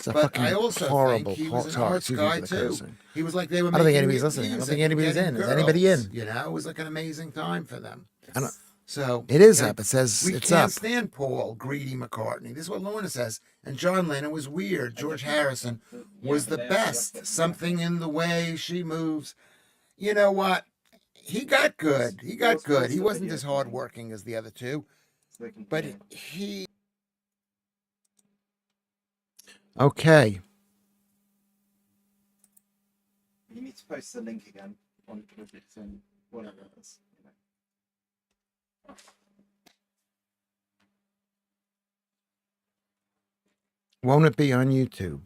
It's a But fucking I also horrible, think he was an sorry, arts excuse me guy for the too. cursing. He was like they were. I don't think making anybody's listening. I don't music think and anybody's getting in. Is anybody girls, in? You know, it was like an amazing time for them. I don't, So it is yeah, up. It says we it's can't up. stand Paul, greedy McCartney. This is what Lorna says. And John Lennon was weird. George Harrison was the best. Something in the way she moves. You know what? He got good. He got good. He wasn't as hardworking as the other two, but he. Okay. You need to post the link again on Twitter and whatever it is. Won't it be on YouTube?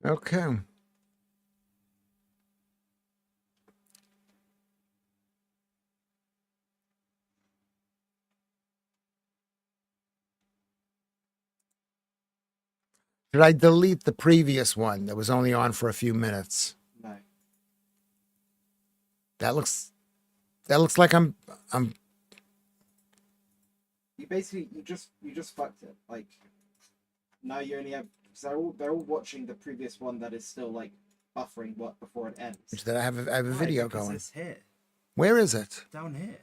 Okay. Should I delete the previous one that was only on for a few minutes? No. That looks like I'm You basically you just fucked it. Like now you only have so they're all watching the previous one that is still like buffering what before it ends. that I have a video because going. it's here, Where is it? down here.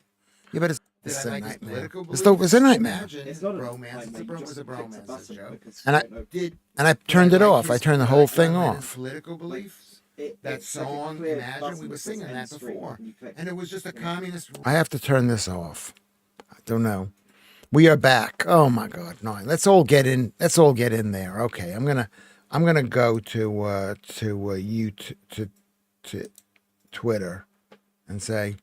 Yeah, but it's Did this I is a like his nightmare. political It's beliefs? a nightmare. Imagine It's not a romance. nightmare, It's you a just clicked bromance, a button Joe. because And you I- don't know. Did And I turned it like off. I his- turned the did whole like thing John Lennon's off. Political beliefs. It, That it's like a song, clear Imagine, button we were that says singing end that stream, before. and you click And it was just a communist. I have to turn this off. I don't know. We are back. Oh my God! No, let's all get in. Let's all get in there. Okay, I'm gonna go to YouTube to Twitter and say.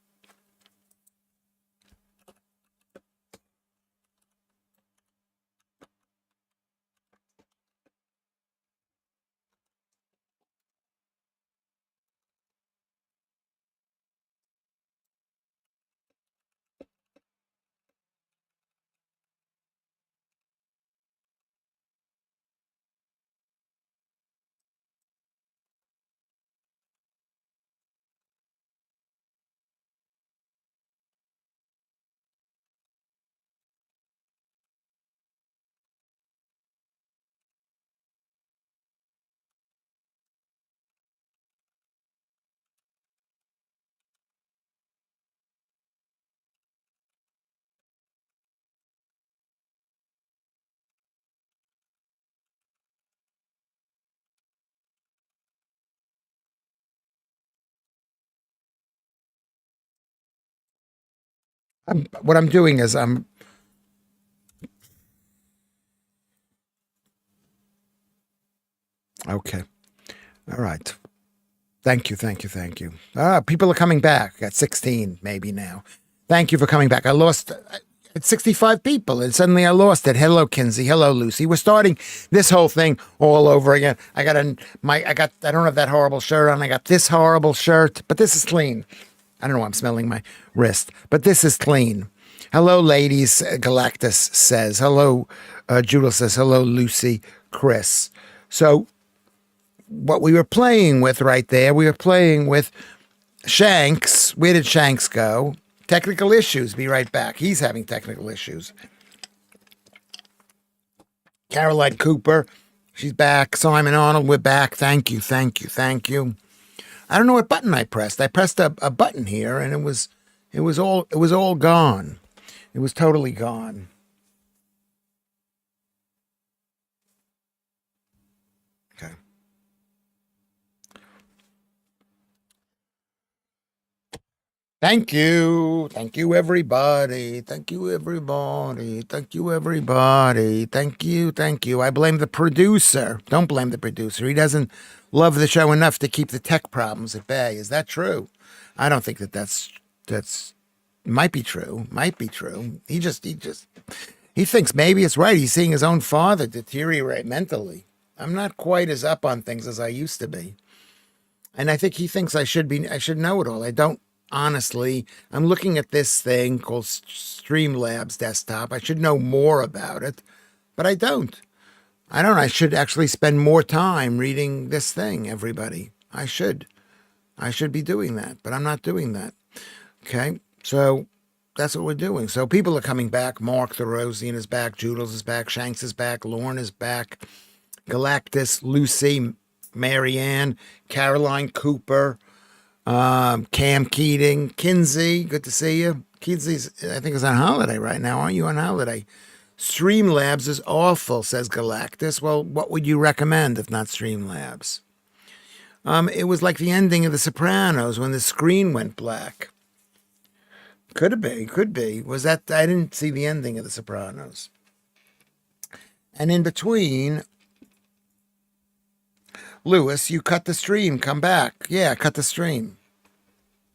What I'm doing is I'm. Okay. All right. Thank you. People are coming back at 16, maybe now. Thank you for coming back. I lost at 65 people, and suddenly I lost it. Hello, Kinsey. Hello, Lucy. We're starting this whole thing all over again. I don't have that horrible shirt on. I got this horrible shirt, but this is clean. I don't know why I'm smelling my wrist, but this is clean. Hello, ladies. Galactus says. Hello, Judith says. Hello, Lucy. Chris. So, what we were playing with right there, we were playing with Shanks. Where did Shanks go? Technical issues. Be right back. He's having technical issues. Caroline Cooper, she's back. Simon Arnold, we're back. Thank you. I don't know what button I pressed. I pressed a button here, and it was all gone. It was totally gone. Okay. Thank you, everybody. Thank you. I blame the producer. Don't blame the producer. He doesn't love the show enough to keep the tech problems at bay. Is that true? I don't think that's might be true. He thinks maybe it's right. He's seeing his own father deteriorate mentally. I'm not quite as up on things as I used to be. And I think he thinks I should know it all. I don't. Honestly, I'm looking at this thing called Streamlabs desktop. I should know more about it, but I don't. I don't know. I should actually spend more time reading this thing, everybody. I should. I should be doing that, but I'm not doing that. Okay, so that's what we're doing. So people are coming back. Mark Therosian is back. Judels is back. Shanks is back. Lorne is back. Galactus, Lucy, Marianne, Caroline Cooper, Cam Keating, Kinsey. Good to see you. Kinsey's, I think, is on holiday right now. Aren't you on holiday? Streamlabs is awful, says Galactus. Well, what would you recommend if not Streamlabs? It was like the ending of The Sopranos when the screen went black. Could be, could be. Was that, I didn't see the ending of The Sopranos. And in between, Lewis, you cut the stream, come back. Yeah, cut the stream.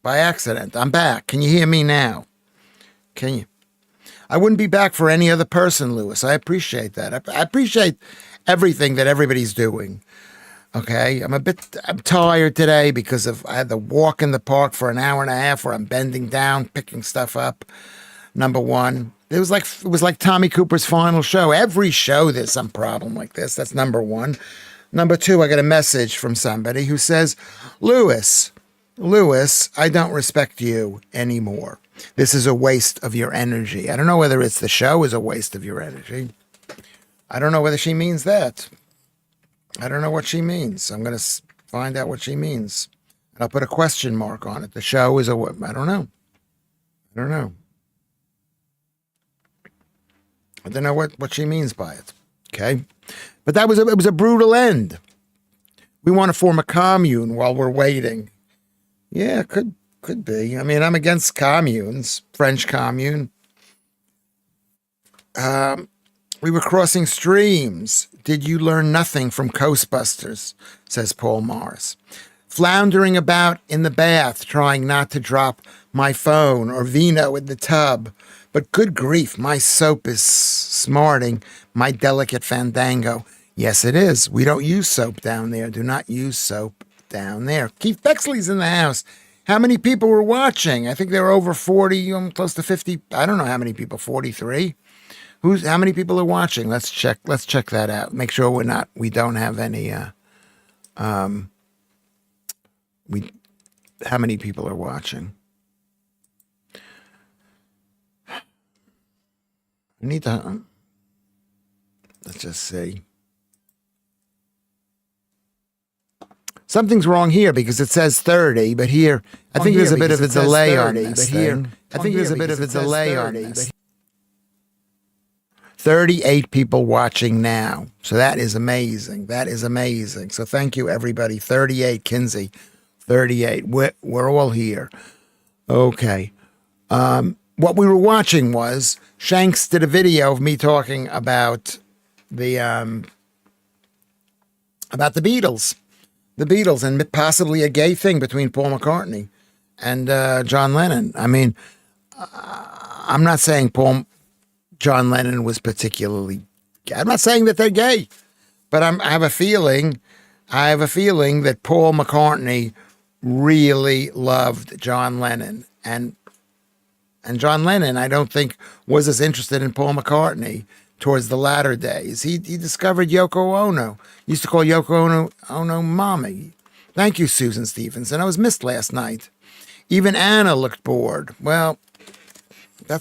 By accident. I'm back. Can you hear me now? Can you? I wouldn't be back for any other person, Lewis. I appreciate that. I appreciate everything that everybody's doing. Okay, I'm tired today because I had to walk in the park for an hour and a half where I'm bending down, picking stuff up. Number one, it was like Tommy Cooper's final show. Every show there's some problem like this. That's number one. Number two, I got a message from somebody who says, Lewis, I don't respect you anymore. This is a waste of your energy. I don't know whether it's the show is a waste of your energy. I don't know whether she means that. I don't know what she means. I'm going to find out what she means. And I'll put a question mark on it. The show is I don't know. I don't know. I don't know what she means by it. Okay. But it was a brutal end. We want to form a commune while we're waiting. Yeah, could be. I mean, I'm against communes. French commune. We were crossing streams. Did you learn nothing from Ghostbusters? Says Paul Morris. Floundering about in the bath, trying not to drop my phone or vino in the tub. But good grief, my soap is smarting my delicate fandango. Yes, it is. We don't use soap down there. Do not use soap down there. Keith Bexley's in the house. How many people were watching? I think there were over 40, close to 50. I don't know how many people, 43. How many people are watching? Let's check that out. Make sure we don't have any, how many people are watching? I need to, let's just see. Something's wrong here because it says 30, but here, I think there's a bit of a delay on this thing. I think there's a bit of a delay on this. 38 people watching now. So that is amazing. That is amazing. So thank you, everybody. 38, Kinsey. 38. We're all here. Okay. What we were watching was Shanks did a video of me talking about the Beatles. The Beatles and possibly a gay thing between Paul McCartney and John Lennon. I mean, I'm not saying John Lennon was particularly gay. I'm not saying that they're gay, but I have a feeling that Paul McCartney really loved John Lennon, and John Lennon, I don't think, was as interested in Paul McCartney towards the latter days. He discovered Yoko Ono. He used to call Yoko Ono mommy. Thank you, Susan Stevenson. I was missed last night. Even Anna looked bored. Well, I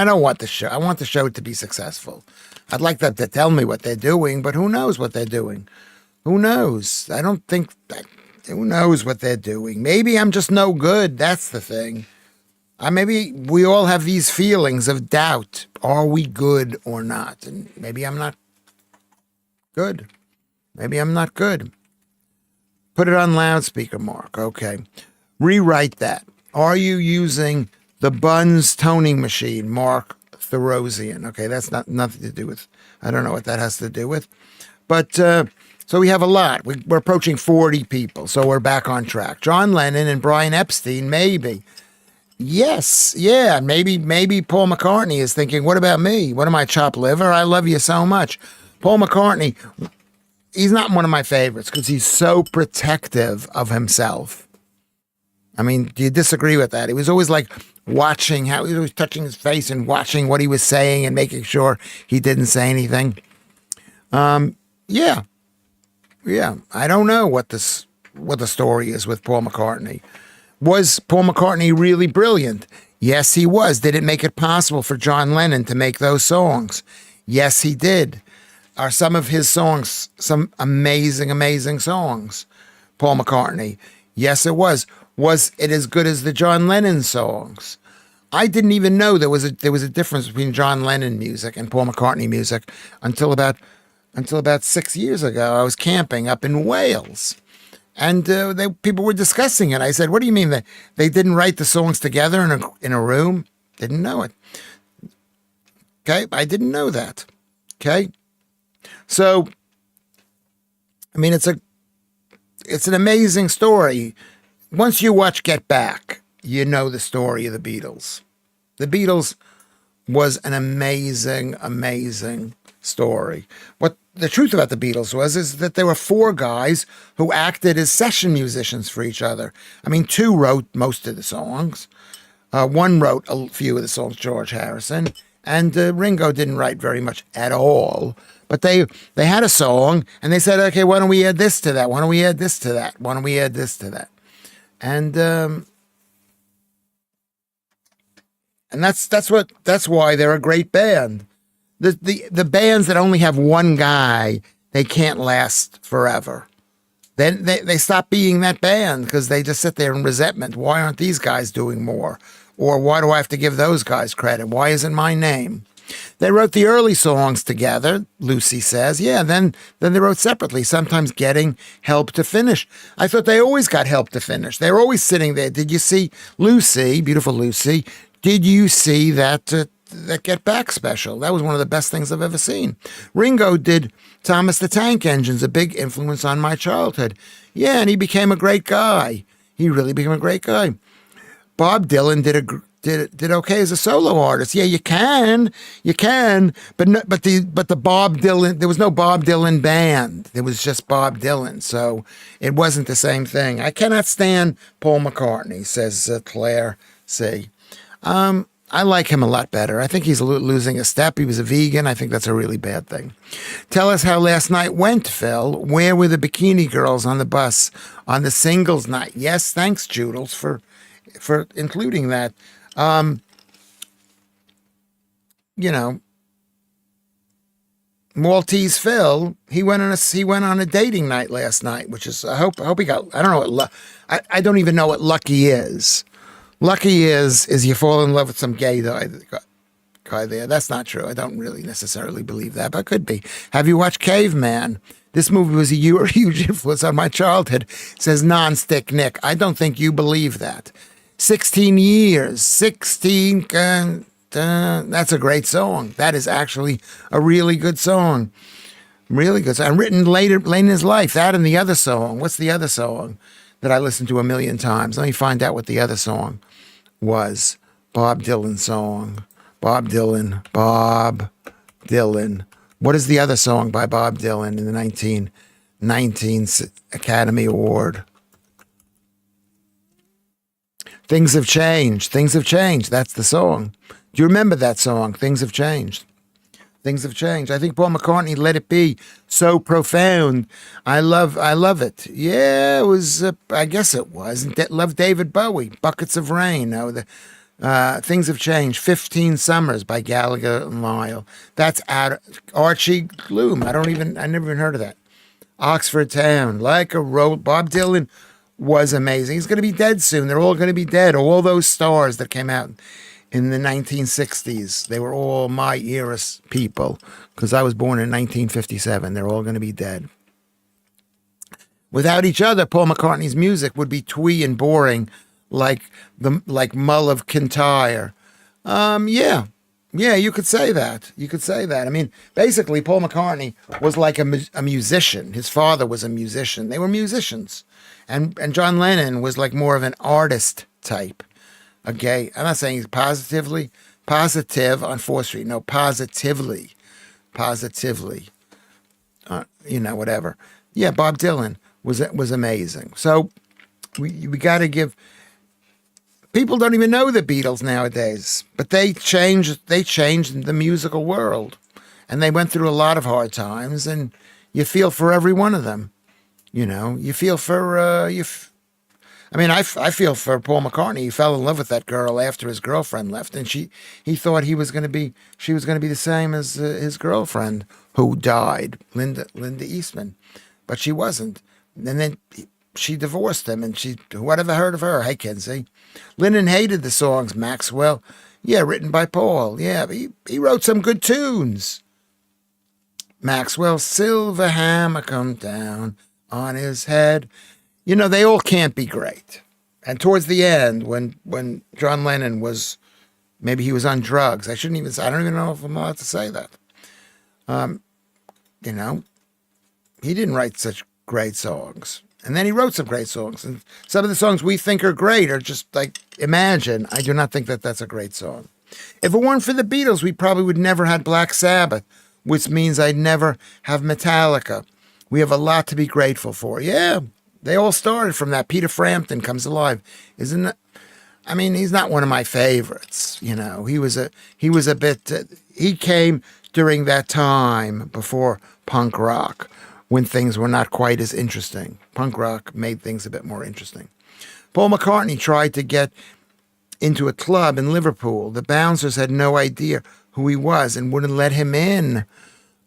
don't want the show. I want the show to be successful. I'd like them to tell me what they're doing, but who knows what they're doing? Who knows? I don't think who knows what they're doing? Maybe I'm just no good. That's the thing. Maybe we all have these feelings of doubt. Are we good or not? And maybe I'm not good. Maybe I'm not good. Put it on loudspeaker, Mark. Okay. Rewrite that. Are you using the Buns toning machine, Mark Therosian? Okay, that's nothing to do with, I don't know what that has to do with. But, so we have a lot. We're approaching 40 people, so we're back on track. John Lennon and Brian Epstein, maybe. Yes, yeah, maybe Paul McCartney is thinking, what about me? What am I, chopped liver? I love you so much. Paul McCartney, he's not one of my favorites because he's so protective of himself. I mean, do you disagree with that? He was always like watching how he was touching his face and watching what he was saying and making sure he didn't say anything. Yeah, yeah. I don't know what the story is with Paul McCartney. Was Paul McCartney really brilliant? Yes, he was. Did it make it possible for John Lennon to make those songs? Yes, he did. Are some of his songs some amazing, amazing songs? Paul McCartney. Yes, it was. Was it as good as the John Lennon songs? I didn't even know there was a difference between John Lennon music and Paul McCartney music until about 6 years ago. I was camping up in Wales, and people were discussing it. I said, "What do you mean that they didn't write the songs together in a room?" Didn't know it. Okay, I didn't know that. Okay, so I mean, it's an amazing story. Once you watch Get Back, you know the story of the Beatles. The Beatles was an amazing, amazing story. What the truth about the Beatles is that there were four guys who acted as session musicians for each other. I mean, two wrote most of the songs. One wrote a few of the songs, George Harrison, and Ringo didn't write very much at all. But they had a song, and they said, "Okay, why don't we add this to that? Why don't we add this to that? Why don't we add this to that?" And that's why they're a great band. The bands that only have one guy, they can't last forever. Then they stop being that band because they just sit there in resentment. Why aren't these guys doing more? Or why do I have to give those guys credit? Why isn't my name? They wrote the early songs together, Lucy says. Yeah, then they wrote separately, sometimes getting help to finish. I thought they always got help to finish. They were always sitting there. Did you see Lucy, beautiful Lucy? Did you see that Get Back special? That was one of the best things I've ever seen. Ringo did Thomas the Tank Engine's, a big influence on my childhood. Yeah, and he became a great guy. He really became a great guy. Bob Dylan did okay as a solo artist. Yeah, you can, but the Bob Dylan, there was no Bob Dylan band. There was just Bob Dylan, so it wasn't the same thing. I cannot stand Paul McCartney, says Claire C. I like him a lot better. I think he's losing a step. He was a vegan. I think that's a really bad thing. Tell us how last night went, Phil. Where were the bikini girls on the bus on the singles night? Yes, thanks, Joodles, for including that. Maltese Phil, he went on a dating night last night, which is I hope he got. I don't know what I don't even know what lucky is. Lucky is you fall in love with some gay guy there. That's not true. I don't really necessarily believe that, but it could be. Have you watched Caveman? This movie was a huge influence on my childhood, says Non-Stick Nick. I don't think you believe that. 16 years. 16. That's a great song. That is actually a really good song. Really good song. Written late in his life. That and the other song. What's the other song that I listened to a million times? Let me find out what the other song was. Bob Dylan song. Bob Dylan. What is the other song by Bob Dylan in the 1919 Academy Award? Things Have Changed. Things Have Changed. That's the song. Do you remember that song? Things Have Changed. Things have changed. I think Paul McCartney let it be so profound. I love it. Yeah, it was. I guess it was. Love David Bowie. Buckets of Rain. No, Things Have Changed. 15 Summers by Gallagher and Lyle. That's Archie Gloom. I never even heard of that. Oxford Town. Like a Roll. Bob Dylan was amazing. He's going to be dead soon. They're all going to be dead. All those stars that came out in the 1960s, they were all my era people because I was born in 1957. They're all going to be dead. Without each other, Paul McCartney's music would be twee and boring, like Mull of Kintyre. Yeah, you could say that. I mean, basically, Paul McCartney was like a musician. His father was a musician. They were musicians, and John Lennon was like more of an artist type. Okay, I'm not saying he's positive on 4th Street. No, positively, whatever. Yeah, Bob Dylan was amazing. So we got to give. People don't even know the Beatles nowadays, but they changed the musical world, and they went through a lot of hard times, and you feel for every one of them. You feel for I mean, I feel for Paul McCartney. He fell in love with that girl after his girlfriend left, and he thought she was going to be the same as his girlfriend who died, Linda Eastman, but she wasn't. And then she divorced him, and whatever heard of her? Hey, Kinsey, Lennon hated the songs. Maxwell, yeah, written by Paul. Yeah, he wrote some good tunes. Maxwell, silver hammer come down on his head. They all can't be great. And towards the end, when John Lennon was, maybe he was on drugs. I don't even know if I'm allowed to say that. He didn't write such great songs. And then he wrote some great songs. And some of the songs we think are great are just like Imagine. I do not think that that's a great song. If it weren't for the Beatles, we probably would never had Black Sabbath, which means I'd never have Metallica. We have a lot to be grateful for. Yeah. They all started from that. Peter Frampton comes alive, isn't it? I mean, he's not one of my favorites. He was a bit. He came during that time before punk rock, when things were not quite as interesting. Punk rock made things a bit more interesting. Paul McCartney tried to get into a club in Liverpool. The bouncers had no idea who he was and wouldn't let him in.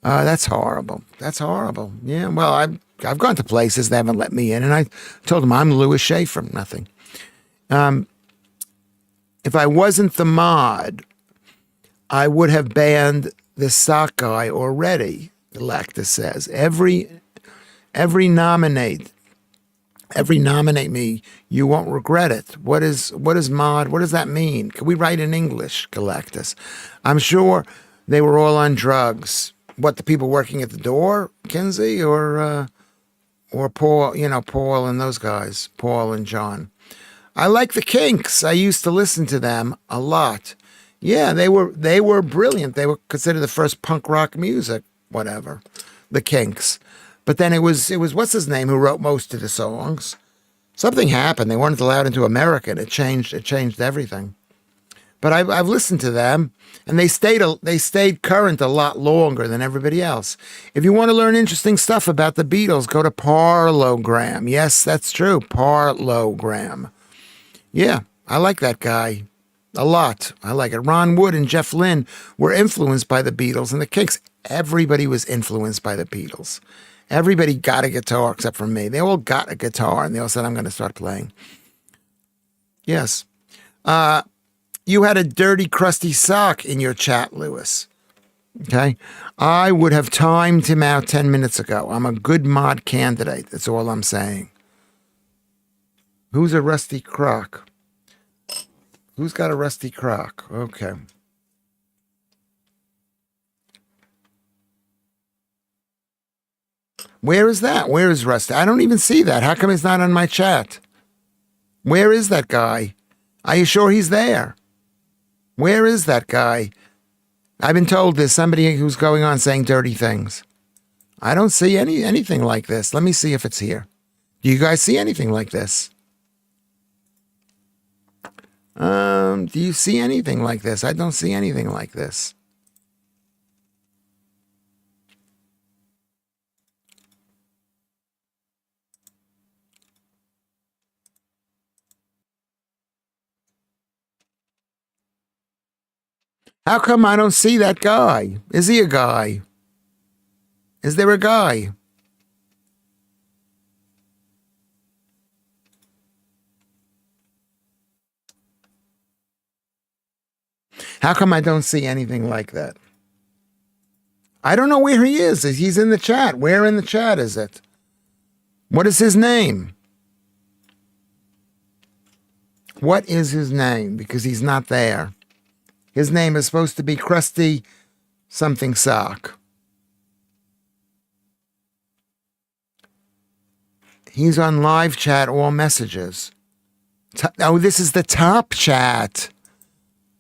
That's horrible. That's horrible. Yeah. Well, I've gone to places they haven't let me in, and I told them I'm Lewis Schaffer. Nothing. If I wasn't the mod, I would have banned the sock guy already. Galactus says every nominate me, you won't regret it. What is mod? What does that mean? Can we write in English, Galactus? I'm sure they were all on drugs. What, the people working at the door, Kinsey, or Paul, Paul and those guys, Paul and John. I like the Kinks. I used to listen to them a lot. Yeah, they were brilliant. They were considered the first punk rock music, whatever, the Kinks. But then it was what's his name who wrote most of the songs. Something happened. They weren't allowed into America, and it changed everything. But I've listened to them, and they stayed current a lot longer than everybody else. If you want to learn interesting stuff about the Beatles, go to Parlogram. Yes, that's true, Parlogram. Yeah, I like that guy a lot. I like it. Ron Wood and Jeff Lynne were influenced by the Beatles and the Kinks. Everybody was influenced by the Beatles. Everybody got a guitar except for me. They all got a guitar, and they all said, I'm going to start playing. Yes. You had a dirty, crusty sock in your chat, Lewis. Okay? I would have timed him out 10 minutes ago. I'm a good mod candidate. That's all I'm saying. Who's a rusty crock? Who's got a rusty crock? Okay. Where is that? Where is Rusty? I don't even see that. How come he's not on my chat? Where is that guy? Are you sure he's there? Where is that guy? I've been told there's somebody who's going on saying dirty things. I don't see anything like this. Let me see if it's here. Do you guys see anything like this? Do you see anything like this? I don't see anything like this. How come I don't see that guy? Is he a guy? Is there a guy? How come I don't see anything like that? I don't know where he is. He's in the chat. Where in the chat is it? What is his name? What is his name? Because he's not there. His name is supposed to be Krusty something sock. He's on live chat, all messages. Oh, this is the top chat.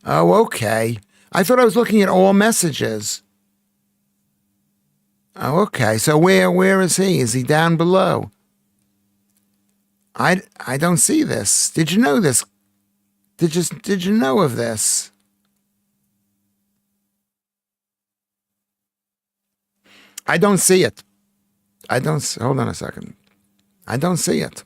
Oh, okay. I thought I was looking at all messages. Oh, okay. So where is he? Is he down below? I don't see this. Did you know this? Did you know of this? I don't see it. Hold on a second. I don't see it.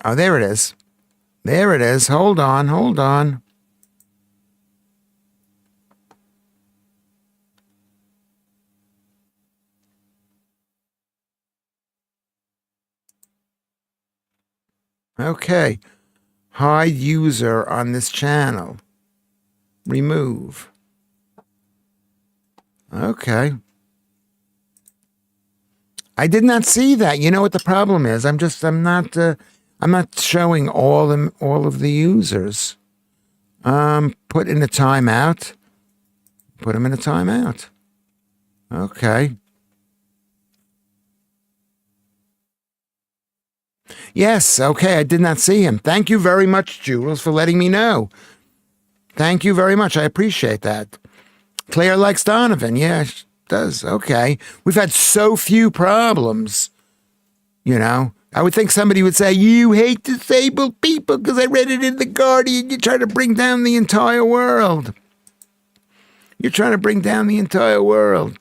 Oh, there it is. There it is. Hold on, hold on. Okay. Hide user on this channel. Remove. Okay. I did not see that. You know what the problem is? I'm not showing all of the users. Put in a timeout. Put them in a timeout. Okay. Yes, okay, I did not see him. Thank you very much, Jules, for letting me know. Thank you very much. I appreciate that. Claire likes Donovan. Yeah, she does. Okay. We've had so few problems. You know, I would think somebody would say, you hate disabled people because I read it in The Guardian. You're trying to bring down the entire world. You're trying to bring down the entire world.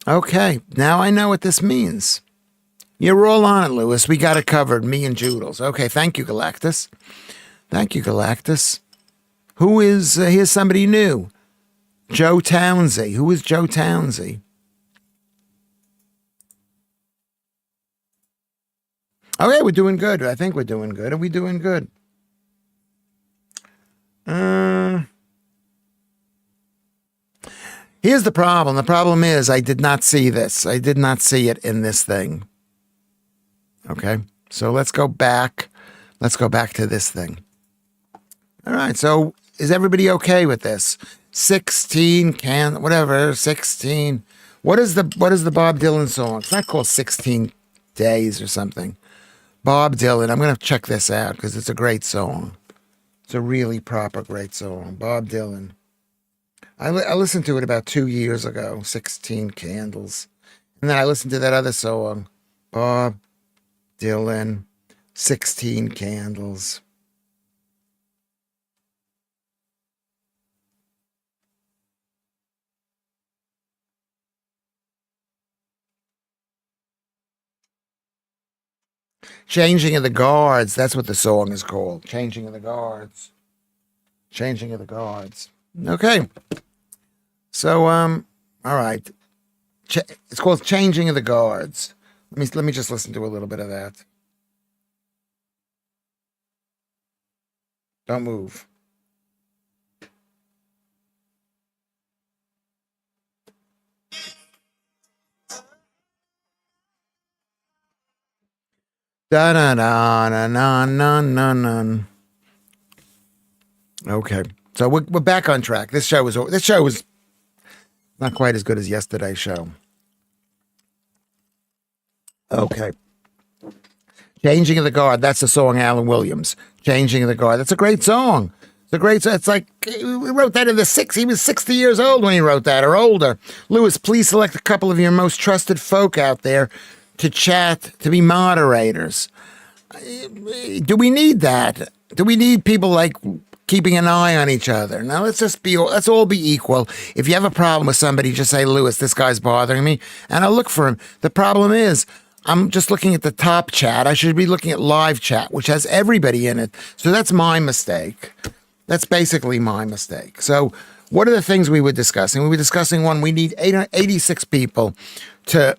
Okay, now I know what this means. You're all on it, Lewis. We got it covered, me and Joodles. Okay, thank you, Galactus. Thank you, Galactus. Who is, here's somebody new. Joe Townsey. Who is Joe Townsey? Okay, we're doing good. I think we're doing good. Are we doing good? Here's the problem. The problem is I did not see this. I did not see it in this thing. Okay, so let's go back. Let's go back to this thing. All right, so is everybody okay with this? 16 whatever, 16. What is the Bob Dylan song? It's not called 16 Days or something. Bob Dylan. I'm going to check this out because it's a great song. It's a really proper great song. Bob Dylan. I listened to it about 2 years ago, 16 Candles. And then I listened to that other song, Bob Dylan, 16 Candles. Changing of the Guards. That's what the song is called. Changing of the Guards. Changing of the Guards. Okay. So, all right. It's called Changing of the Guards. Let me just listen to a little bit of that. Don't move. Da da da da da da da. Okay, so we're back on track. This show was not quite as good as yesterday's show. Okay. Changing of the Guard. That's the song, Alan Williams. Changing of the Guard. That's a great song. It's a great song. It's like, he wrote that in the 60s. He was 60 years old when he wrote that, or older. Lewis, please select a couple of your most trusted folk out there to chat, to be moderators. Do we need that? Do we need people like keeping an eye on each other? Now let's all be equal. If you have a problem with somebody, just say, Lewis, this guy's bothering me, and I'll look for him. The problem is, I'm just looking at the top chat. I should be looking at live chat, which has everybody in it. So that's my mistake. That's basically my mistake. So what are the things we were discussing? We were discussing, one, we need 86 people to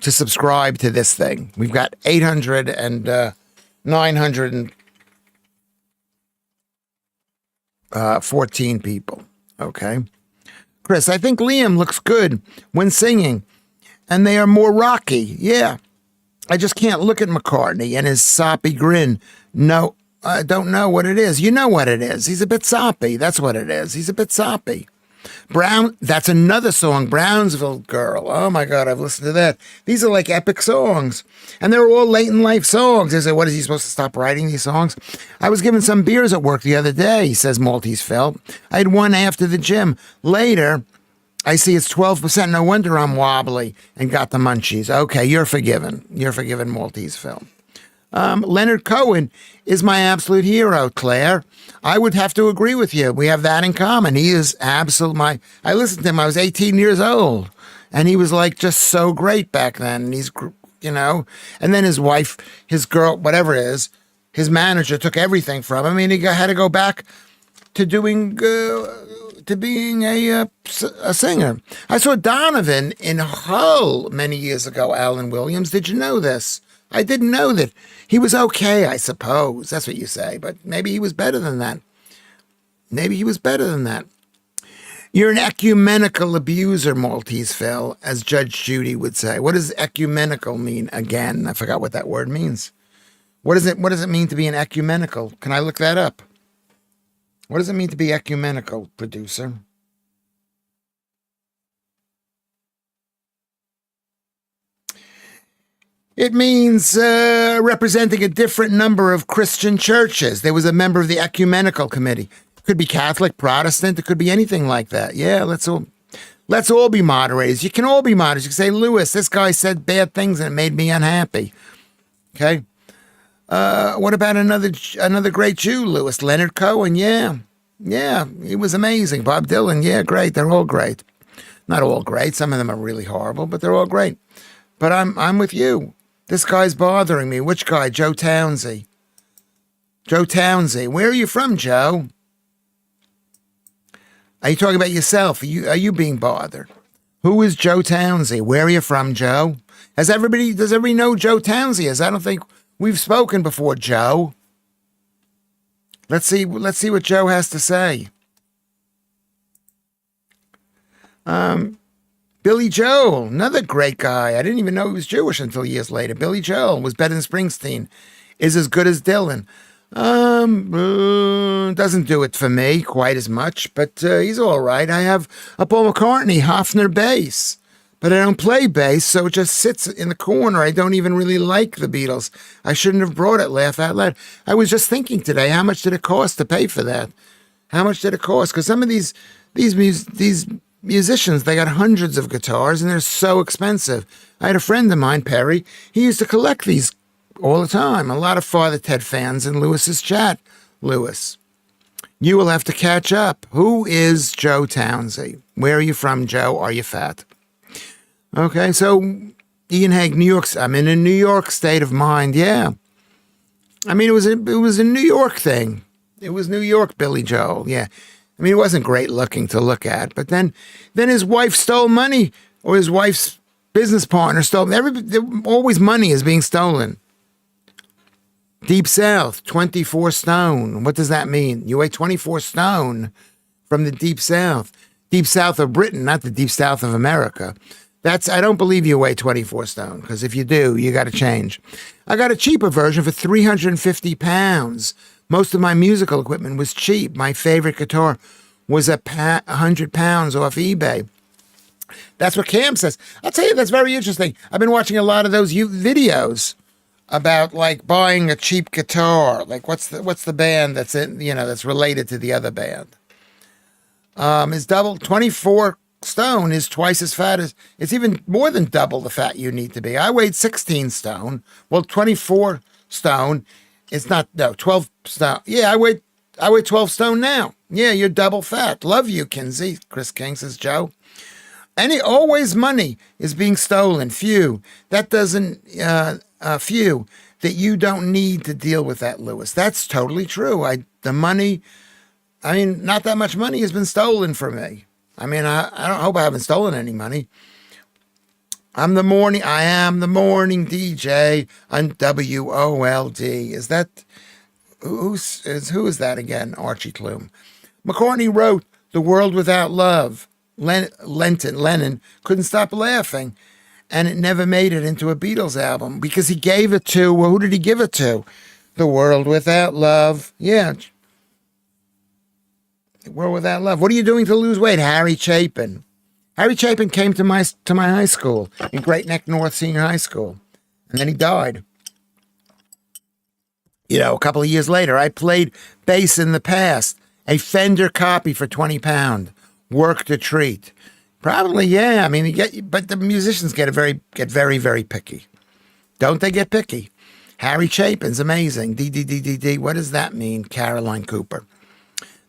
subscribe to this thing. We've got 800 and 914 people. Okay. Chris, I think Liam looks good when singing, and they are more rocky. Yeah. I just can't look at McCartney and his soppy grin. No, I don't know what it is. You know what it is. He's a bit soppy. That's what it is. He's a bit soppy. Brown, that's another song, Brownsville Girl. Oh my God, I've listened to that. These are like epic songs. And they're all late in life songs. They say, what, is he supposed to stop writing these songs? I was given some beers at work the other day, says Maltese Phil. I had one after the gym. Later, I see it's 12%. No wonder I'm wobbly and got the munchies. Okay, you're forgiven. You're forgiven, Maltese Phil. Leonard Cohen is my absolute hero, Claire. I would have to agree with you. We have that in common. He is absolute. I listened to him. I was 18 years old, and he was like just so great back then. And he's, and then his wife, his girl, whatever it is, his manager took everything from him. And he had to go back to doing to being a singer. I saw Donovan in Hull many years ago. Alan Williams. Did you know this? I didn't know that. He was okay, I suppose. That's what you say. But maybe he was better than that. Maybe he was better than that. You're an ecumenical abuser, Maltese Phil, as Judge Judy would say. What does ecumenical mean? Again, I forgot what that word means. What does it mean to be an ecumenical? Can I look that up? What does it mean to be ecumenical, producer? It means representing a different number of Christian churches. There was a member of the ecumenical committee. It could be Catholic, Protestant. It could be anything like that. Yeah, let's all be moderators. You can all be moderators. You can say, Lewis, this guy said bad things and it made me unhappy. Okay. What about another great Jew, Lewis? Leonard Cohen. Yeah, he was amazing. Bob Dylan. Yeah, great. They're all great. Not all great. Some of them are really horrible, but they're all great. But I'm with you. This guy's bothering me. Which guy? Joe Townsend. Joe Townsend. Where are you from, Joe? Are you talking about yourself? Are you being bothered? Who is Joe Townsend? Where are you from, Joe? Does everybody know Joe Townsend is? I don't think we've spoken before, Joe. Let's see what Joe has to say. Billy Joel, another great guy. I didn't even know he was Jewish until years later. Billy Joel was better than Springsteen. Is as good as Dylan. Doesn't do it for me quite as much, but he's all right. I have a Paul McCartney Hofner bass, but I don't play bass, so it just sits in the corner. I don't even really like the Beatles. I shouldn't have brought it. Laugh out loud. I was just thinking today, how much did it cost to pay for that? How much did it cost? Because some of these musicians, they got hundreds of guitars and they're so expensive. I had a friend of mine, Perry. He used to collect these all the time. A lot of Father Ted fans in Lewis's chat. Lewis, you will have to catch up. Who is Joe Townsend? Where are you from, Joe? Are you fat? Okay, so Ian Haig, New York. I'm in a New York state of mind. Yeah, I mean it was a New York thing. It was New York, Billy Joel. Yeah. I mean, he wasn't great looking to look at, but then his wife stole money, or his wife's business partner stole. Always money is being stolen. Deep South, 24 stone. What does that mean? You weigh 24 stone from the Deep South. Deep South of Britain, not the Deep South of America. I don't believe you weigh 24 stone, because if you do, you got to change. I got a cheaper version for 350 pounds. Most of my musical equipment was cheap. My favorite guitar was 100 pounds off eBay. That's what Cam says. I'll tell you, that's very interesting. I've been watching a lot of those videos about like buying a cheap guitar. Like what's the band that's that's related to the other band? Is double 24 stone is twice as fat as it's even more than double the fat you need to be. I weighed 16 stone. Well, 24 stone. It's not, no, 12 stone. Yeah, I weigh 12 stone now. Yeah, you're double fat. Love you, Kinsey. Chris King says, Joe. Always money is being stolen. Few. That doesn't, few. That you don't need to deal with that, Lewis. That's totally true. Not that much money has been stolen from me. I don't hope I haven't stolen any money. I am the morning DJ on WOLD. Is that, who is that again? Archie Klum. McCartney wrote The World Without Love. Lennon couldn't stop laughing, and it never made it into a Beatles album because he gave it to, well, who did he give it to? The World Without Love. Yeah. The World Without Love. What are you doing to lose weight? Harry Chapin. Harry Chapin came to my high school in Great Neck North Senior High School, and then he died. A couple of years later, I played bass in the past, a Fender copy for £20, worked a treat. Probably, yeah. But the musicians get very, very picky. Don't they get picky? Harry Chapin's amazing. D. What does that mean? Caroline Cooper.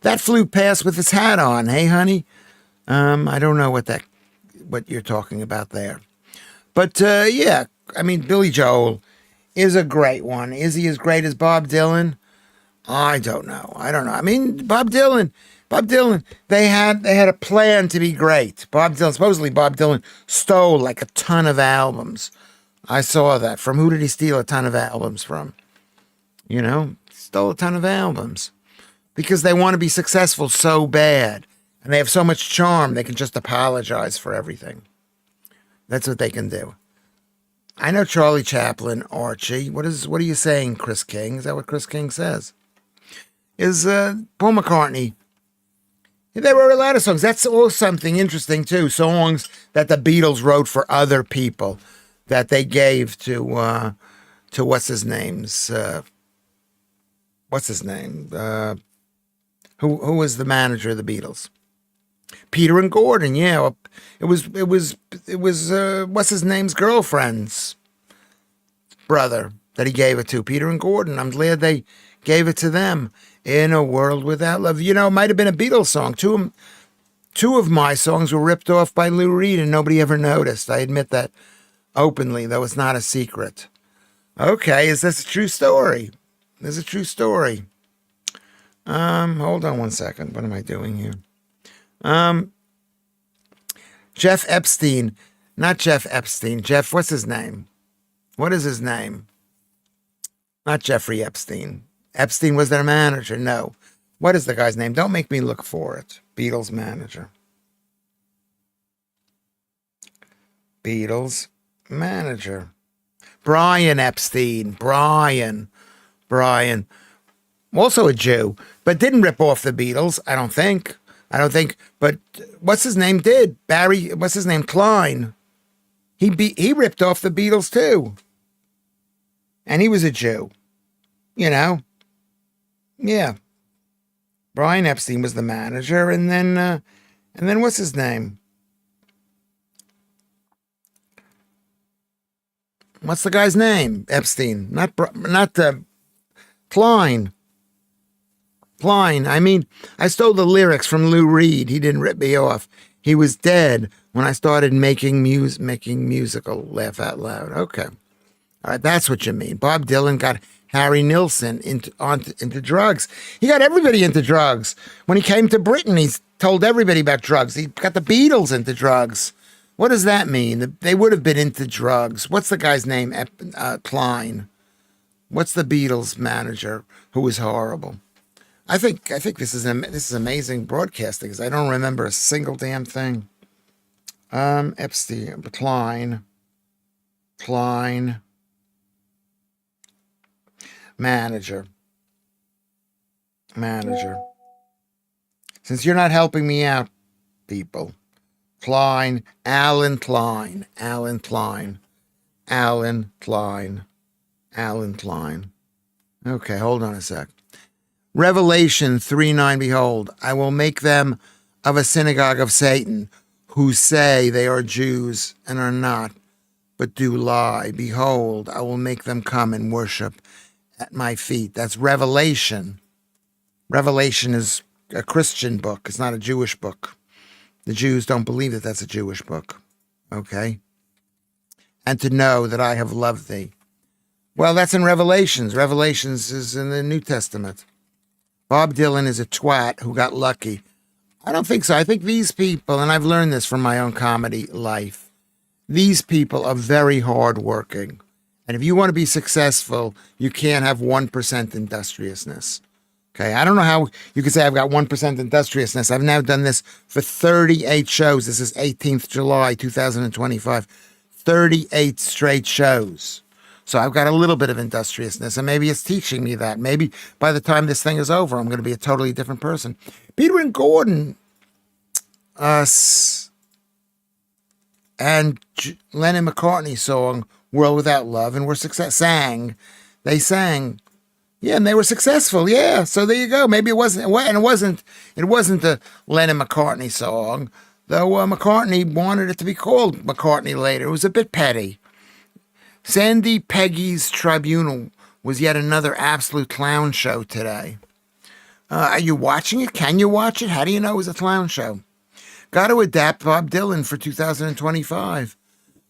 That flew past with his hat on. Hey, honey. I don't know what you're talking about there. But yeah, I mean, Billy Joel is a great one. Is he as great as Bob Dylan? I don't know. I mean, Bob Dylan, they had a plan to be great. Supposedly Bob Dylan stole like a ton of albums. I saw that. From who did he steal a ton of albums from? You know, stole a ton of albums because they want to be successful so bad. And they have so much charm, they can just apologize for everything. That's what they can do. I know Charlie Chaplin, Archie. What are you saying, Chris King? Is that what Chris King says? Is Paul McCartney. They wrote a lot of songs. That's all something interesting, too. Songs that the Beatles wrote for other people that they gave to what's his name's... what's his name? Who was the manager of the Beatles? Peter and Gordon, yeah. It was what's his name's girlfriend's brother that he gave it to, Peter and Gordon. I'm glad they gave it to them. In a World Without Love. You know, it might have been a Beatles song. Two of my songs were ripped off by Lou Reed and nobody ever noticed. I admit that openly, though it's not a secret. Okay, is this a true story? This is a true story. Hold on one second. What am I doing here? Jeff Epstein. Not Jeff Epstein. Jeff, what's his name? What is his name? Not Jeffrey Epstein. Epstein was their manager. No. What is the guy's name? Don't make me look for it. Beatles manager. Beatles manager. Brian Epstein. Brian. Also a Jew, but didn't rip off the Beatles, I don't think. But what's his name did? What's his name? Klein. He ripped off the Beatles too. And he was a Jew. You know? Yeah. Brian Epstein was the manager, and then what's his name? What's the guy's name? Epstein, not Klein. Klein. I mean, I stole the lyrics from Lou Reed. He didn't rip me off. He was dead when I started making musical laugh out loud. Okay. All right, that's what you mean. Bob Dylan got Harry Nilsson into drugs. He got everybody into drugs. When he came to Britain, he told everybody about drugs. He got the Beatles into drugs. What does that mean? They would have been into drugs. What's the guy's name? Klein. What's the Beatles manager who was horrible? I think this is amazing broadcasting because I don't remember a single damn thing. Epstein, Klein. Manager. Since you're not helping me out, people. Klein. Alan Klein. Okay, hold on a sec. Revelation 3:9, behold, I will make them of a synagogue of Satan, who say they are Jews and are not, but do lie. Behold, I will make them come and worship at my feet. That's Revelation. Revelation is a Christian book. It's not a Jewish book. The Jews don't believe that that's a Jewish book. Okay? And to know that I have loved thee. Well, that's in Revelations. Revelations is in the New Testament. Bob Dylan is a twat who got lucky. I don't think so. I think these people, and I've learned this from my own comedy life, these people are very hardworking. And if you want to be successful, you can't have 1% industriousness. Okay, I don't know how you could say I've got 1% industriousness. I've now done this for 38 shows. This is 18th July, 2025. 38 straight shows. So I've got a little bit of industriousness, and maybe it's teaching me that. Maybe by the time this thing is over, I'm going to be a totally different person. Peter and Gordon and Lennon McCartney song World Without Love, and they sang. Yeah, and they were successful. Yeah, so there you go. Maybe it wasn't a Lennon McCartney song, though. McCartney wanted it to be called McCartney later. It was a bit petty. Sandy Peggy's Tribunal was yet another absolute clown show today. Are you watching it? Can you watch it? How do you know it was a clown show? Got to adapt Bob Dylan for 2025.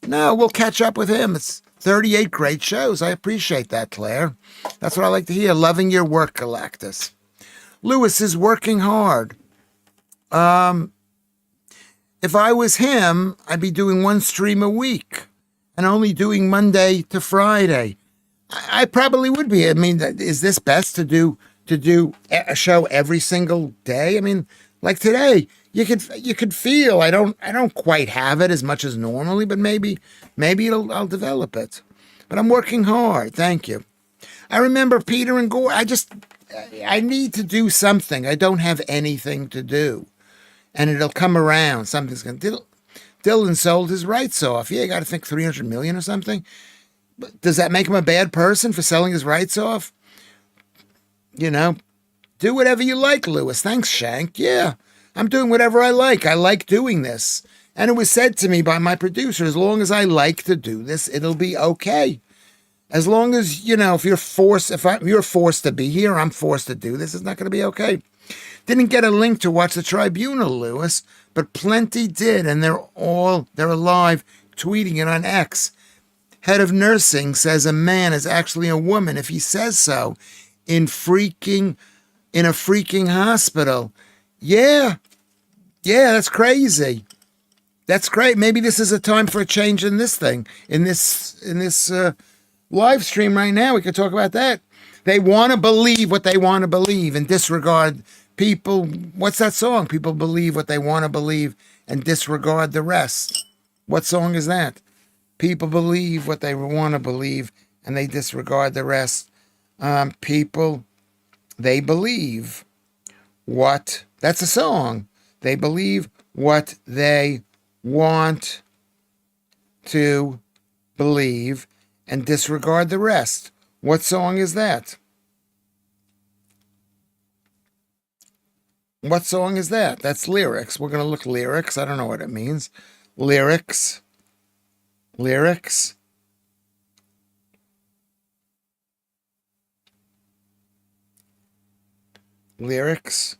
No, we'll catch up with him. It's 38 great shows. I appreciate that, Claire. That's what I like to hear. Loving your work, Galactus. Lewis is working hard. If I was him, I'd be doing one stream a week and only doing Monday to Friday. I probably would be. I mean, is this best to do a show every single day? I mean, like today, you could feel I don't quite have it as much as normally, but maybe I'll develop it. But I'm working hard. Thank you. I remember Peter and Gore. I need to do something. I don't have anything to do. And it'll come around. Something's going to... Dylan sold his rights off. Yeah, you got to think 300 million or something. But does that make him a bad person for selling his rights off? You know, do whatever you like, Lewis. Thanks, Shank. Yeah, I'm doing whatever I like. I like doing this. And it was said to me by my producer, as long as I like to do this, it'll be okay. As long as, you know, if you're forced to be here, I'm forced to do this, it's not going to be okay. Didn't get a link to watch the Tribunal, Lewis, but plenty did, and they're alive, tweeting it on X. Head of nursing says a man is actually a woman if he says so in a freaking hospital. Yeah, that's crazy. That's great. Maybe this is a time for a change in this thing, in this live stream right now. We could talk about that. They want to believe what they want to believe and disregard people. What's that song? People believe what they want to believe and disregard the rest. What song is that? People believe what they want to believe and they disregard the rest. People, they believe what, that's a song. They believe what they want to believe and disregard the rest. What song is that? What song is that? That's lyrics. We're going to look lyrics. I don't know what it means. Lyrics. Lyrics. Lyrics.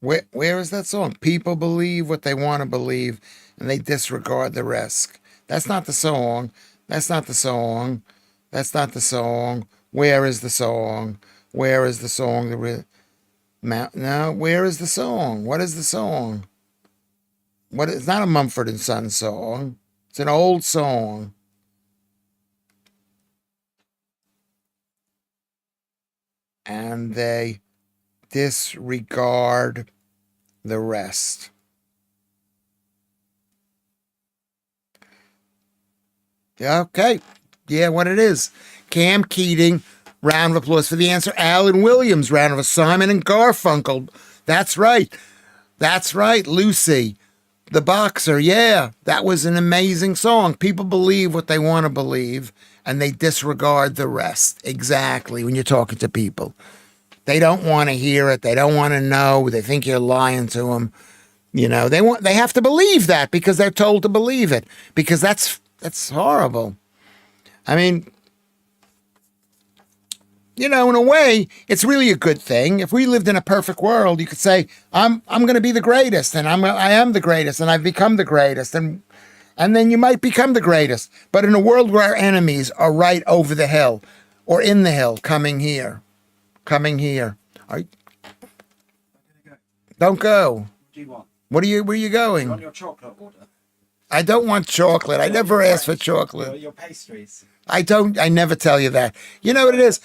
Where is that song? People believe what they want to believe and they disregard the rest. That's not the song. That's not the song. That's not the song. Where is the song? Where is the song? No, where is the song? What is the song? It's not a Mumford and Sons song. It's an old song. And they disregard the rest. Okay. Yeah, what it is. Cam Keating, round of applause for the answer. Alan Williams, round of Simon and Garfunkel. That's right. That's right, Lucy. The Boxer, yeah. That was an amazing song. People believe what they want to believe, and they disregard the rest. Exactly, when you're talking to people. They don't want to hear it. They don't want to know. They think you're lying to them. You know, they have to believe that because they're told to believe it. Because that's horrible. I mean, you know, in a way, it's really a good thing. If we lived in a perfect world, you could say, I'm going to be the greatest, and I am the greatest, and I've become the greatest, and then you might become the greatest. But in a world where our enemies are right over the hill, or in the hill, coming here. Don't go. What do you want? Where are you going? You want your chocolate order? I don't want chocolate. I never asked for chocolate. Your pastries. I never tell you that. You know what it is?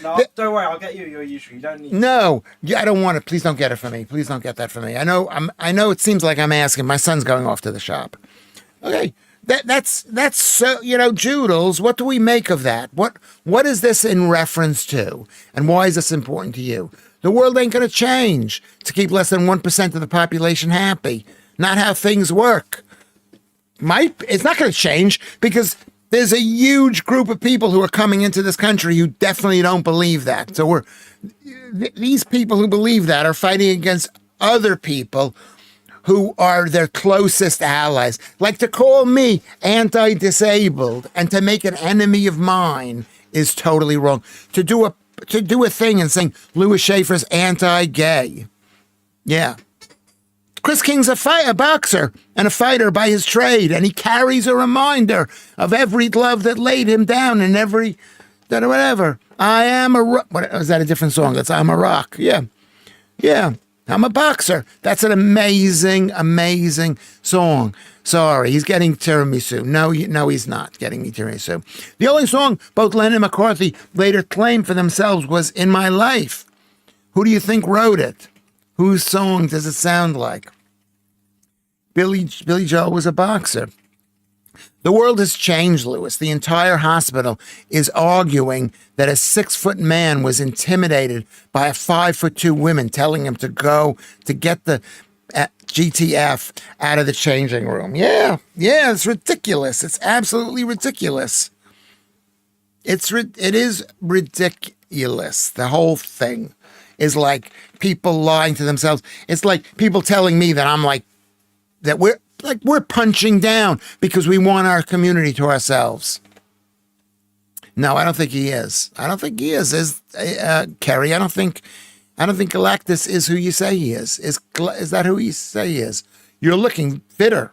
No, don't worry, I'll get you your usual. You don't need No, yeah, I don't want it. Please don't get it for me. Please don't get that for me. I know it seems like I'm asking. My son's going off to the shop. Okay. That's so, you know, Joodles, what do we make of that? What is this in reference to? And why is this important to you? The world ain't going to change to keep less than 1% of the population happy. Not how things work. It's not going to change because there's a huge group of people who are coming into this country who definitely don't believe that. So these people who believe that are fighting against other people who are their closest allies. Like to call me anti-disabled and to make an enemy of mine is totally wrong. To do a thing and saying Lewis Schaffer's anti-gay. Yeah. Chris King's a boxer and a fighter by his trade, and he carries a reminder of every glove that laid him down and every whatever. I am a what is that? A different song? That's I'm a rock. Yeah, yeah. I'm a boxer. That's an amazing, amazing song. Sorry, he's getting tiramisu. No, he's not getting me tiramisu. The only song both Lennon and McCarthy later claimed for themselves was "In My Life." Who do you think wrote it? Whose song does it sound like? Billy Joel was a boxer. The world has changed, Lewis. The entire hospital is arguing that a 6-foot man was intimidated by a 5'2" woman telling him to go to get the GTF out of the changing room. Yeah, it's ridiculous. It's absolutely ridiculous. It is ridiculous. The whole thing is like people lying to themselves. It's like people telling me that I'm like, that we're punching down because we want our community to ourselves. No, I don't think he is. I don't think he is Kerry. I don't think Galactus is who you say he is. Is that who you say he is? You're looking fitter,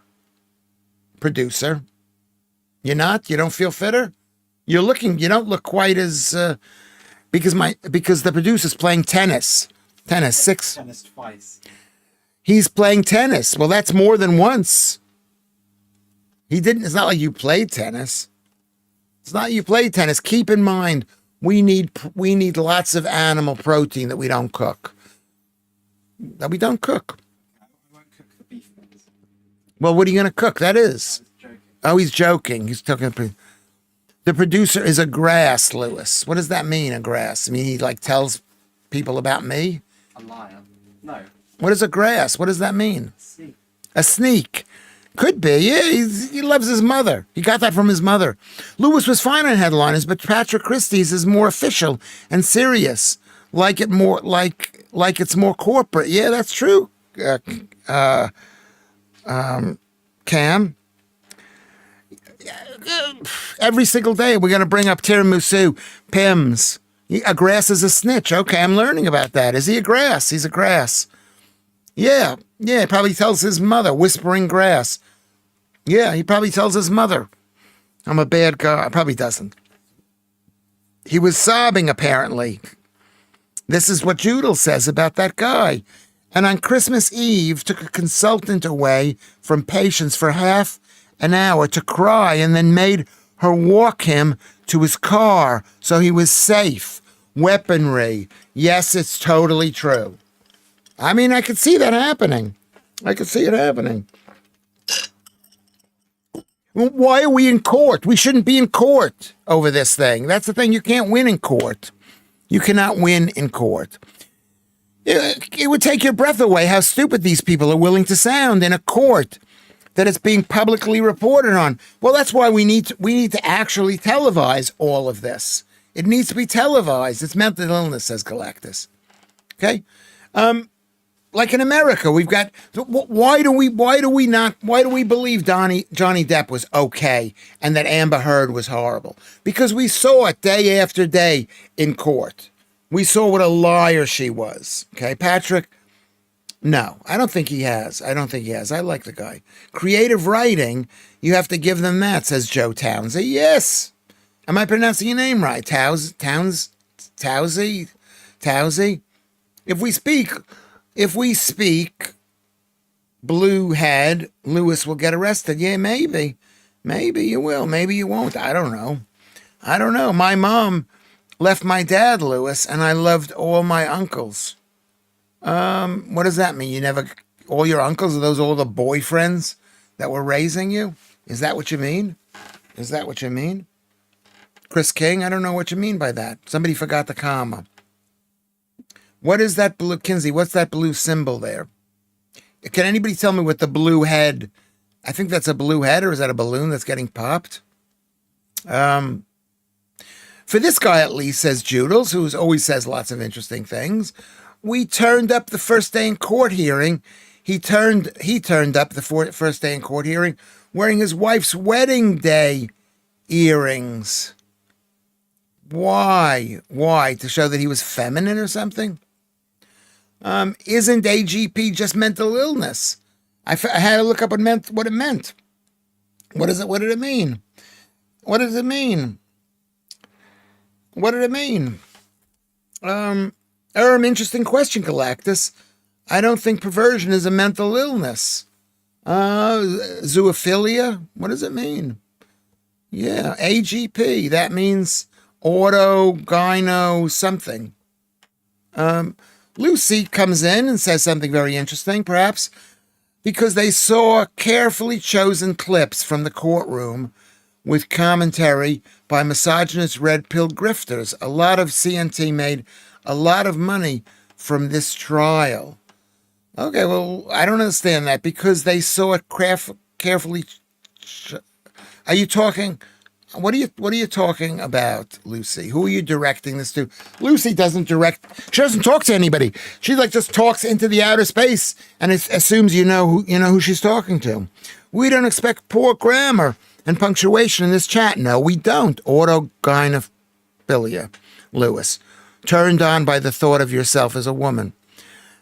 producer. You're not? You don't feel fitter? You don't look quite as because the producer's playing tennis. Tennis twice. He's playing tennis. Well, that's more than once. It's not like you played tennis. It's not you played tennis. Keep in mind, we need lots of animal protein that we don't cook. I won't cook the beef ones. Well, what are you going to cook? That is. Oh, he's joking. He's talking. The producer is a grass, Lewis. What does that mean, a grass? I mean, he like tells people about me? A liar. No. What is a grass? What does that mean? A sneak. Could be. Yeah, he loves his mother. He got that from his mother. Lewis was fine on headliners, but Patrick Christie's is more official and serious. Like it's more corporate. Yeah, that's true. Cam. Every single day we're going to bring up tiramisu, Pims. A grass is a snitch. Okay, I'm learning about that. Is he a grass? He's a grass. Yeah, he probably tells his mother, whispering grass. Yeah, he probably tells his mother, I'm a bad guy. Probably doesn't. He was sobbing, apparently. This is what Judel says about that guy. And on Christmas Eve, took a consultant away from patients for half an hour to cry and then made her walk him to his car so he was safe. Weaponry. Yes, it's totally true. I mean, I could see that happening. I could see it happening. Why are we in court? We shouldn't be in court over this thing. That's the thing. You can't win in court. You cannot win in court. It would take your breath away how stupid these people are willing to sound in a court that is being publicly reported on. Well, that's why we need to actually televise all of this. It needs to be televised. It's mental illness, says Galactus. Okay? Like in America, we've got. Why do we believe Johnny Depp was okay and that Amber Heard was horrible? Because we saw it day after day in court. We saw what a liar she was. Okay, Patrick. No, I don't think he has. I like the guy. Creative writing, you have to give them that, says Joe Townsend. Yes. Am I pronouncing your name right? Towsey? If we speak blue head, Lewis will get arrested. Yeah, maybe. Maybe you will. Maybe you won't. I don't know. My mom left my dad, Lewis, and I loved all my uncles. What does that mean? All your uncles, are those all the boyfriends that were raising you? Is that what you mean? Chris King, I don't know what you mean by that. Somebody forgot the comma. What is that blue, Kinsey? What's that blue symbol there? Can anybody tell me what the blue head? I think that's a blue head, or is that a balloon that's getting popped? For this guy, at least, says Judels, who always says lots of interesting things. We turned up the first day in court hearing. He turned up the first day in court hearing wearing his wife's wedding day earrings. Why? Why? To show that he was feminine or something? Isn't AGP just mental illness? I had to look up what it meant. What is it? What did it mean? What does it mean? What did it mean? Interesting question, Galactus. I don't think perversion is a mental illness. Zoophilia? What does it mean? Yeah, AGP. That means auto, gyno, something. Lucy comes in and says something very interesting, perhaps because they saw carefully chosen clips from the courtroom with commentary by misogynist red-pilled grifters. A lot of CNT made a lot of money from this trial. Okay, well, I don't understand that because they saw it carefully. Are you talking? What are you talking about, Lucy? Who are you directing this to? Lucy doesn't direct. She doesn't talk to anybody. She just talks into the outer space and assumes you know who she's talking to. We don't expect poor grammar and punctuation in this chat. No, we don't. Autogynephilia, Lewis. Turned on by the thought of yourself as a woman.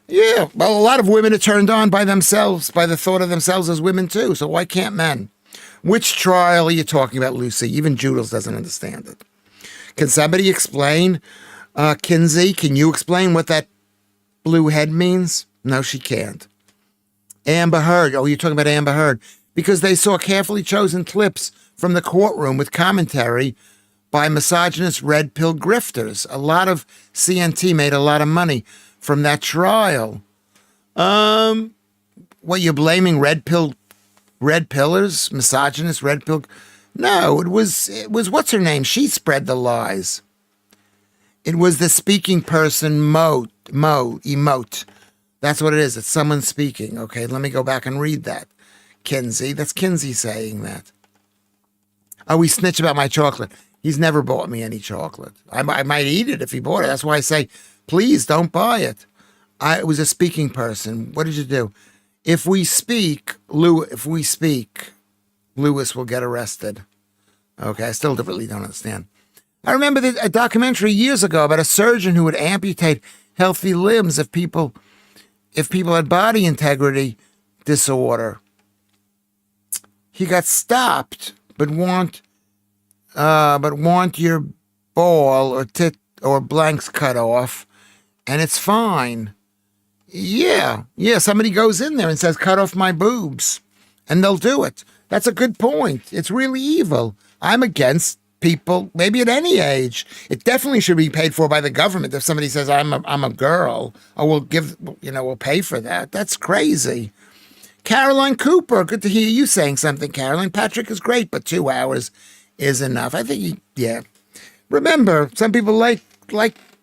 Yeah, well, a lot of women are turned on by themselves, by the thought of themselves as women too. So why can't men? Which trial are you talking about, Lucy? Even Joodles doesn't understand it. Can somebody explain? Kinsey, can you explain what that blue head means? No, she can't. Amber Heard. Oh, you're talking about Amber Heard. Because they saw carefully chosen clips from the courtroom with commentary by misogynist red-pilled grifters. A lot of CNT made a lot of money from that trial. What, you're blaming red pillars, misogynist, red pill? No, it was what's her name? She spread the lies. It was the speaking person, emote. That's what it is. It's someone speaking. Okay, let me go back and read that. Kinsey, that's Kinsey saying that. Oh, he snitched about my chocolate. He's never bought me any chocolate. I might eat it if he bought it. That's why I say, please don't buy it. It was a speaking person. What did you do? If we speak, Lewis will get arrested. Okay, I still really don't understand. I remember a documentary years ago about a surgeon who would amputate healthy limbs if people had body integrity disorder. He got stopped, but want your ball or tit or blanks cut off, and it's fine. Yeah, somebody goes in there and says, cut off my boobs, and they'll do it. That's a good point. It's really evil. I'm against people, maybe at any age. It definitely should be paid for by the government. If somebody says, I'm a girl, we'll pay for that. That's crazy. Caroline Cooper, good to hear you saying something, Caroline. Patrick is great, but 2 hours is enough. I think, yeah. Remember, some people like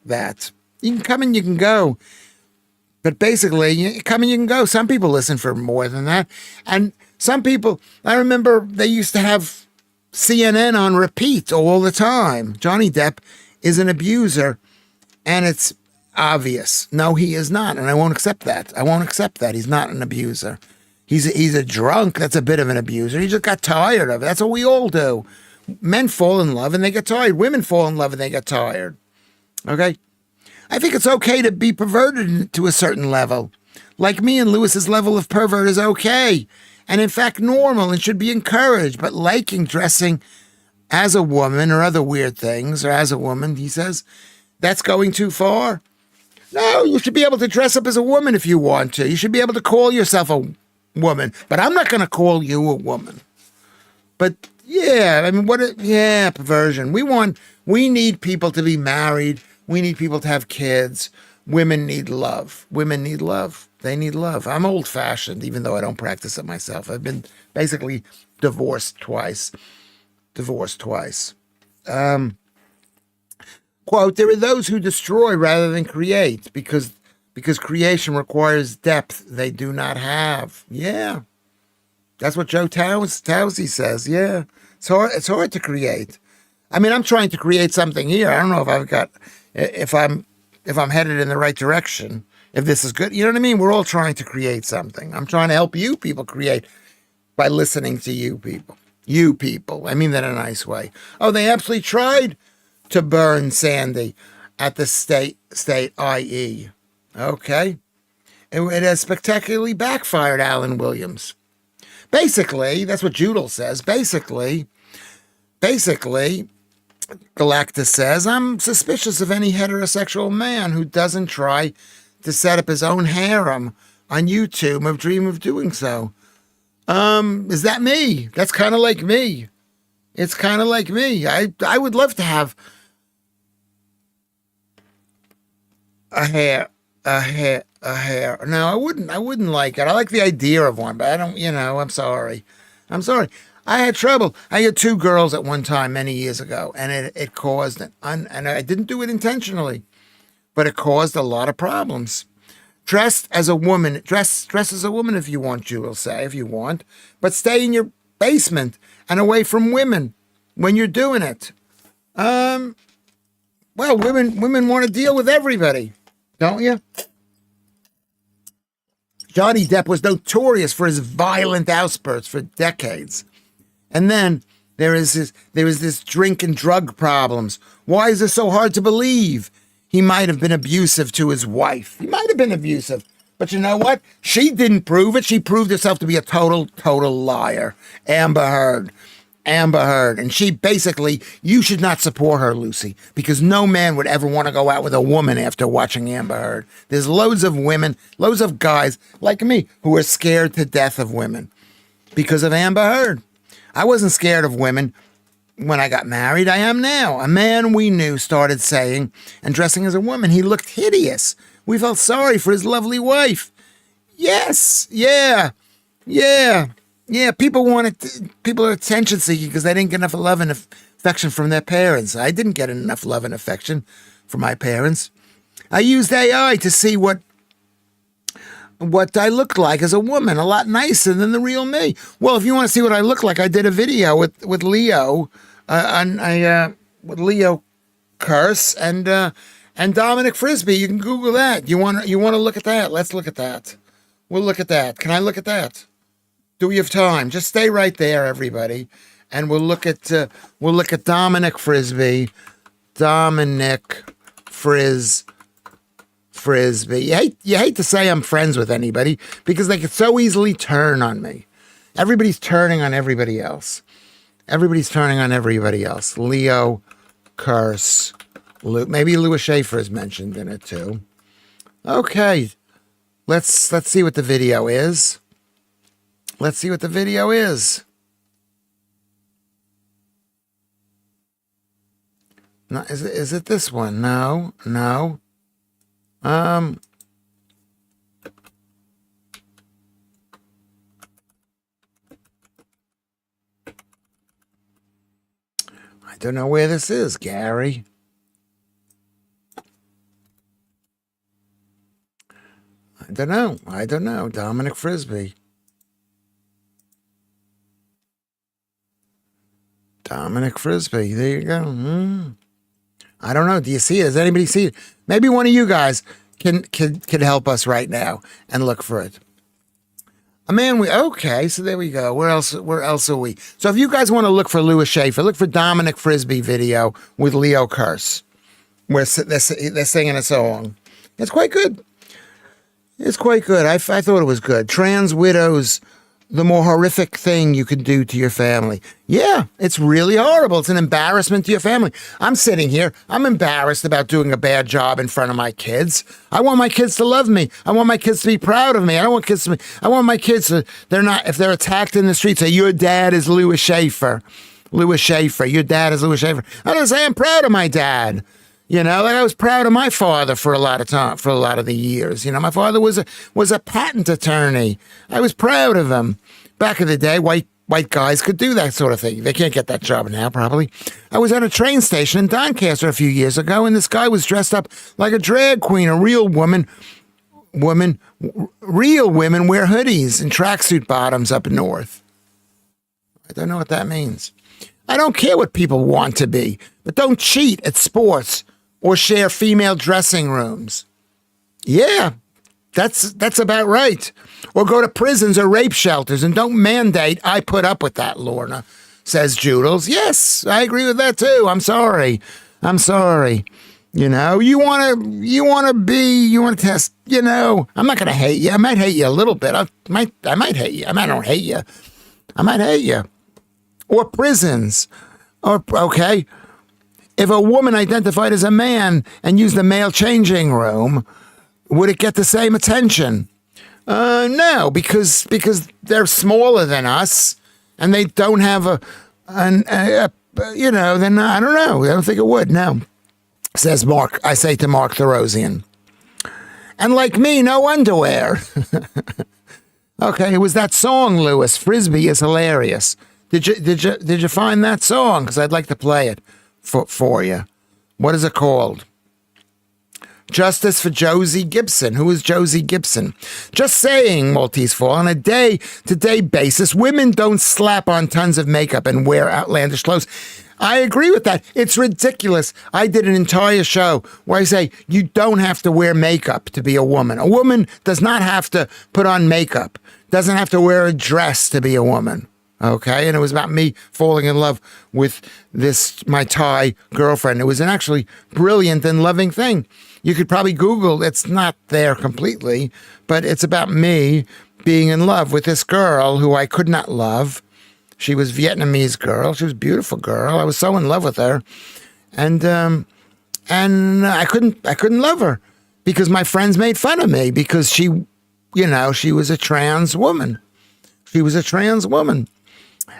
that. You can come and you can go. But basically, you come and you can go. Some people listen for more than that. And some people, I remember they used to have CNN on repeat all the time. Johnny Depp is an abuser, and it's obvious. No, he is not, and I won't accept that. I won't accept that. He's not an abuser. He's a drunk. That's a bit of an abuser. He just got tired of it. That's what we all do. Men fall in love, and they get tired. Women fall in love, and they get tired. Okay? I think it's okay to be perverted to a certain level. Like me and Lewis's level of pervert is okay, and in fact normal and should be encouraged. But liking dressing as a woman or other weird things, or as a woman, he says, that's going too far. No, you should be able to dress up as a woman if you want to. You should be able to call yourself a woman, but I'm not going to call you a woman. But yeah, I mean, perversion. We need people to be married. We need people to have kids. Women need love. Women need love. They need love. I'm old-fashioned, even though I don't practice it myself. I've been basically divorced twice. Quote, there are those who destroy rather than create because creation requires depth they do not have. Yeah. That's what Joe Towsey says. Yeah. It's hard to create. I mean, I'm trying to create something here. I don't know if I'm headed in the right direction, if this is good. You know what I mean? We're all trying to create something. I'm trying to help you people create by listening to you people. You people. I mean that in a nice way. Oh, they absolutely tried to burn Sandy at the state IE. Okay? It has spectacularly backfired, Alan Williams. Basically, that's what Judel says. Basically, Galactus says, I'm suspicious of any heterosexual man who doesn't try to set up his own harem on YouTube or dream of doing so. Is that me? That's kind of like me. It's kind of like me. I would love to have a hair. No, I wouldn't like it. I like the idea of one, but I don't, I'm sorry. I had trouble. I had 2 girls at one time many years ago, and it caused, and I didn't do it intentionally, but it caused a lot of problems. Dress as a woman if you want, you will say, if you want, but stay in your basement and away from women when you're doing it. Well, women want to deal with everybody, don't you? Johnny Depp was notorious for his violent outbursts for decades. And then there was this drink and drug problems. Why is this so hard to believe? He might have been abusive to his wife. He might have been abusive. But you know what? She didn't prove it. She proved herself to be a total liar. Amber Heard. And she basically, you should not support her, Lucy, because no man would ever want to go out with a woman after watching Amber Heard. There's loads of women, loads of guys like me who are scared to death of women because of Amber Heard. I wasn't scared of women when I got married. I am now. A man we knew started saying and dressing as a woman. He looked hideous. We felt sorry for his lovely wife. Yes. Yeah. People are attention seeking because they didn't get enough love and affection from their parents. I didn't get enough love and affection from my parents. I used AI to see what I looked like as a woman, a lot nicer than the real me. Well, if you want to see what I look like, I did a video with Leo, with Leo Curse and Dominic Frisby. You can Google that. You want to look at that? Let's look at that. We'll look at that. Can I look at that? Do we have time? Just stay right there, everybody, and we'll look at Dominic Frisby. Frisby. You hate to say I'm friends with anybody because they could so easily turn on me. Everybody's turning on everybody else. Leo, Curse, Luke. Maybe Lewis Schaffer is mentioned in it too. Okay, let's see what the video is. No, is it this one? No. I don't know where this is, Gary. I don't know. Dominic Frisby. There you go. I don't know. Do you see it? Does anybody see it? Maybe one of you guys can help us right now and look for it. Okay, so there we go. Where else are we? So if you guys want to look for Lewis Schaffer, look for Dominic Frisby video with Leo Curse, where they're singing a song. It's quite good. I thought it was good. Trans widows, the more horrific thing you could do to your family. Yeah, it's really horrible. It's an embarrassment to your family. I'm sitting here. I'm embarrassed about doing a bad job in front of my kids. I want my kids to love me. I want my kids to be proud of me. I want my kids to, if they're attacked in the street, say, your dad is Lewis Schaffer. Your dad is Lewis Schaffer. I don't say I'm proud of my dad. Like I was proud of my father for a lot of time, for a lot of the years. My father was a patent attorney. I was proud of him. Back in the day, white guys could do that sort of thing. They can't get that job now, probably. I was at a train station in Doncaster a few years ago, and this guy was dressed up like a drag queen, a real woman. Real women wear hoodies and tracksuit bottoms up north. I don't know what that means. I don't care what people want to be, but don't cheat at sports or share female dressing rooms. Yeah, that's about right. Or go to prisons or rape shelters and don't mandate I put up with that, Lorna, says Judels. Yes, I agree with that too. I'm sorry. I'm sorry. You know, you want to test, you know, I'm not going to hate you. I might hate you a little bit. I might hate you. I don't hate you. I might hate you. Or prisons. Or, okay, if a woman identified as a man and used the male changing room, would it get the same attention? No, because they're smaller than us and they don't have you know, then I don't know. I don't think it would. No. Says Mark, I say to Mark Therosian. And like me, no underwear. Okay, it was that song, Lewis. Frisbee is hilarious. Did you find that song? Because I'd like to play it for you. What is it called? Justice for Josie Gibson. Who is Josie Gibson? Just saying, Maltese Fall, on a day-to-day basis, women don't slap on tons of makeup and wear outlandish clothes. I agree with that. It's ridiculous. I did an entire show where I say you don't have to wear makeup to be a woman. A woman does not have to put on makeup, doesn't have to wear a dress to be a woman. Okay, and it was about me falling in love with my Thai girlfriend. It was an actually brilliant and loving thing. You could probably Google, it's not there completely, but it's about me being in love with this girl who I could not love. She was a Vietnamese girl. She was a beautiful girl. I was so in love with her. And I couldn't love her because my friends made fun of me because she was a trans woman. She was a trans woman.